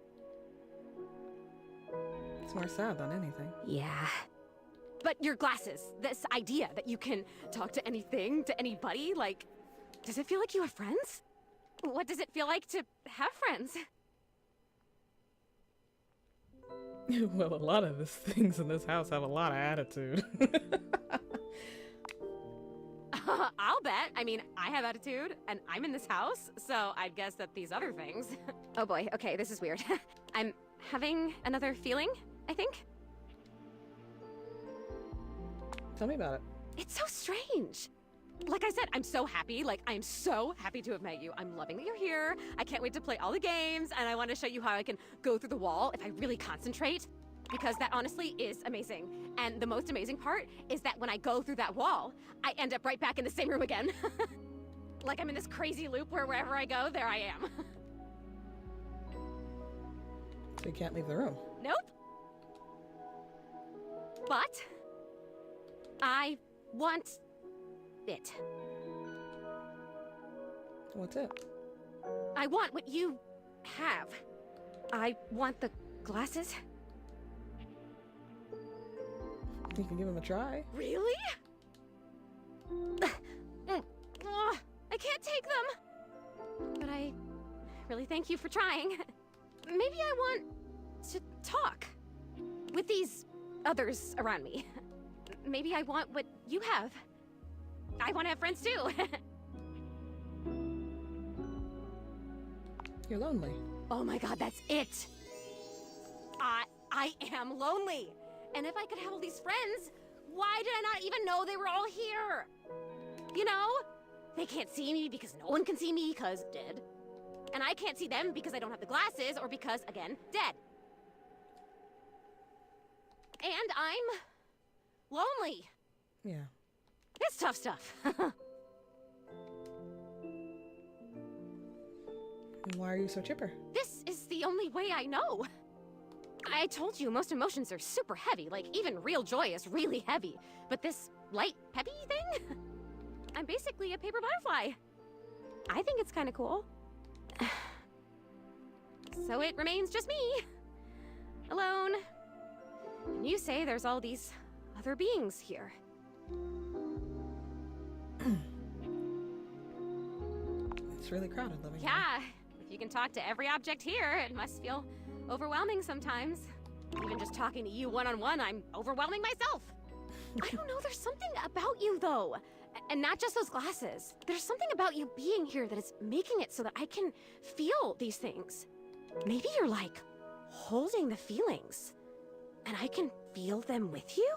It's more sad than anything. Yeah. But your glasses, this idea that you can talk to anything, to anybody, like, does it feel like you have friends? What does it feel like to have friends? Well, a lot of these things in this house have a lot of attitude. I'll bet. I mean, I have attitude, and I'm in this house, so I'd guess that these other things... Oh boy, okay, this is weird. I'm having another feeling, I think. Tell me about it. It's so strange. Like I said, I'm so happy. Like, I'm so happy to have met you. I'm loving that you're here. I can't wait to play all the games, and I want to show you how I can go through the wall if I really concentrate, because that honestly is amazing. And the most amazing part is that when I go through that wall, I end up right back in the same room again. Like I'm in this crazy loop where wherever I go, there I am. So you can't leave the room? Nope. But I want it. What's it? I want what you have. I want the glasses. You can give him a try. Really? I can't take them. But I really thank you for trying. Maybe I want to talk with these others around me. Maybe I want what you have. I want to have friends too. You're lonely. Oh my god, that's it. I am lonely. And if I could have all these friends, why did I not even know they were all here? You know? They can't see me because no one can see me because dead. And I can't see them because I don't have the glasses or because, again, dead. And I'm lonely. Yeah. It's tough stuff. Why are you so chipper? This is the only way I know. I told you most emotions are super heavy, like even real joy is really heavy. But this light, peppy thing? I'm basically a paper butterfly. I think it's kind of cool. So it remains just me. Alone. And you say there's all these other beings here. It's really crowded living here. Yeah, if you can talk to every object here, it must feel overwhelming sometimes. Even just talking to you one-on-one, I'm overwhelming myself. I don't know, there's something about you though. And not just those glasses. There's something about you being here that is making it so that I can feel these things. Maybe you're like holding the feelings and I can feel them with you?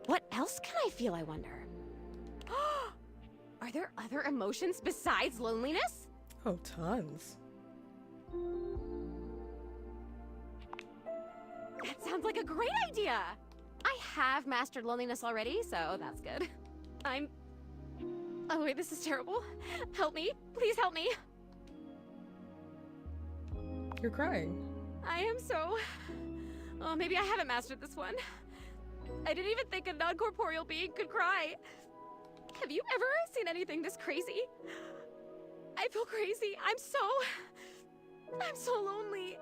What else can I feel, I wonder? Are there other emotions besides loneliness? Oh, tons. That sounds like a great idea. I have mastered loneliness already, so that's good. Oh wait, this is terrible. Help me. Please help me. You're crying. I am so... Oh, maybe I haven't mastered this one. I didn't even think a non-corporeal being could cry. Have you ever seen anything this crazy? I feel crazy. I'm so lonely.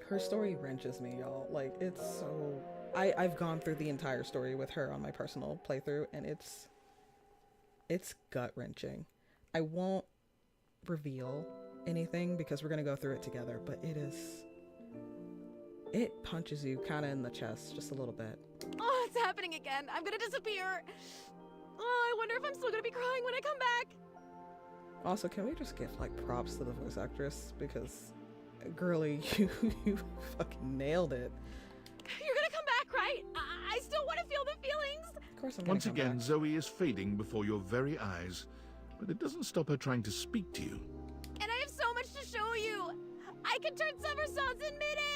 Her story wrenches me, y'all. Like, it's so... I've gone through the entire story with her on my personal playthrough, and it's gut-wrenching. I won't reveal anything because we're gonna go through it together, but it punches you kind of in the chest just a little bit. Oh, it's happening again. I'm gonna disappear. Oh, I wonder if I'm still gonna be crying when I come back. Also, can we just give, like, props to the voice actress? Because, girly, you fucking nailed it. You're gonna come back, right? I still want to feel the feelings. Of course I'm gonna Once come again, back. Zoe is fading before your very eyes, but it doesn't stop her trying to speak to you. And I have so much to show you. I can turn somersaults in midair.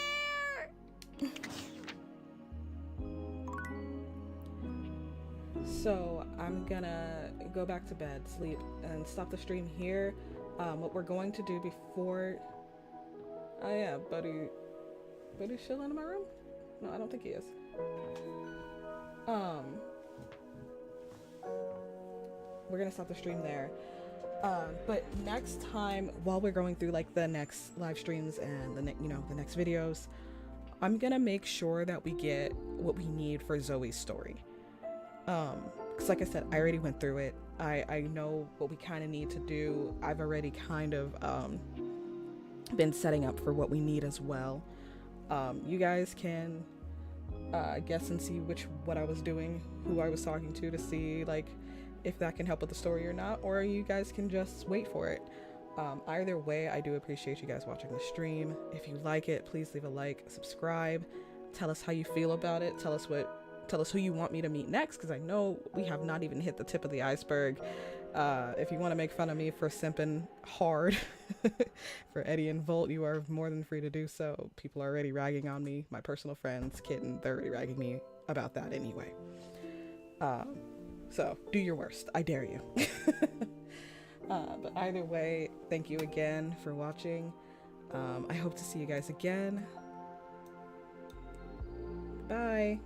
So I'm gonna go back to bed, sleep, and stop the stream here. What we're going to do before... Oh yeah, Buddy's chilling in my room? No, I don't think he is. We're gonna stop the stream there. But next time, while we're going through like the next live streams and the next videos, I'm gonna make sure that we get what we need for Zoe's story. Because like I said, I already went through it. I know what we kind of need to do. I've already kind of been setting up for what we need as well. You guys can guess and see what I was doing, who I was talking to see like if that can help with the story or not, or you guys can just wait for it. Either way, I do appreciate you guys watching the stream. If you like it, please leave a like, subscribe, tell us how you feel about it, tell us who you want me to meet next, because I know we have not even hit the tip of the iceberg. If you want to make fun of me for simping hard for Eddie and Volt, you are more than free to do so. People are already ragging on me. My personal friends, Kitten, they're already ragging me about that anyway. So do your worst. I dare you. But either way, thank you again for watching. I hope to see you guys again. Bye.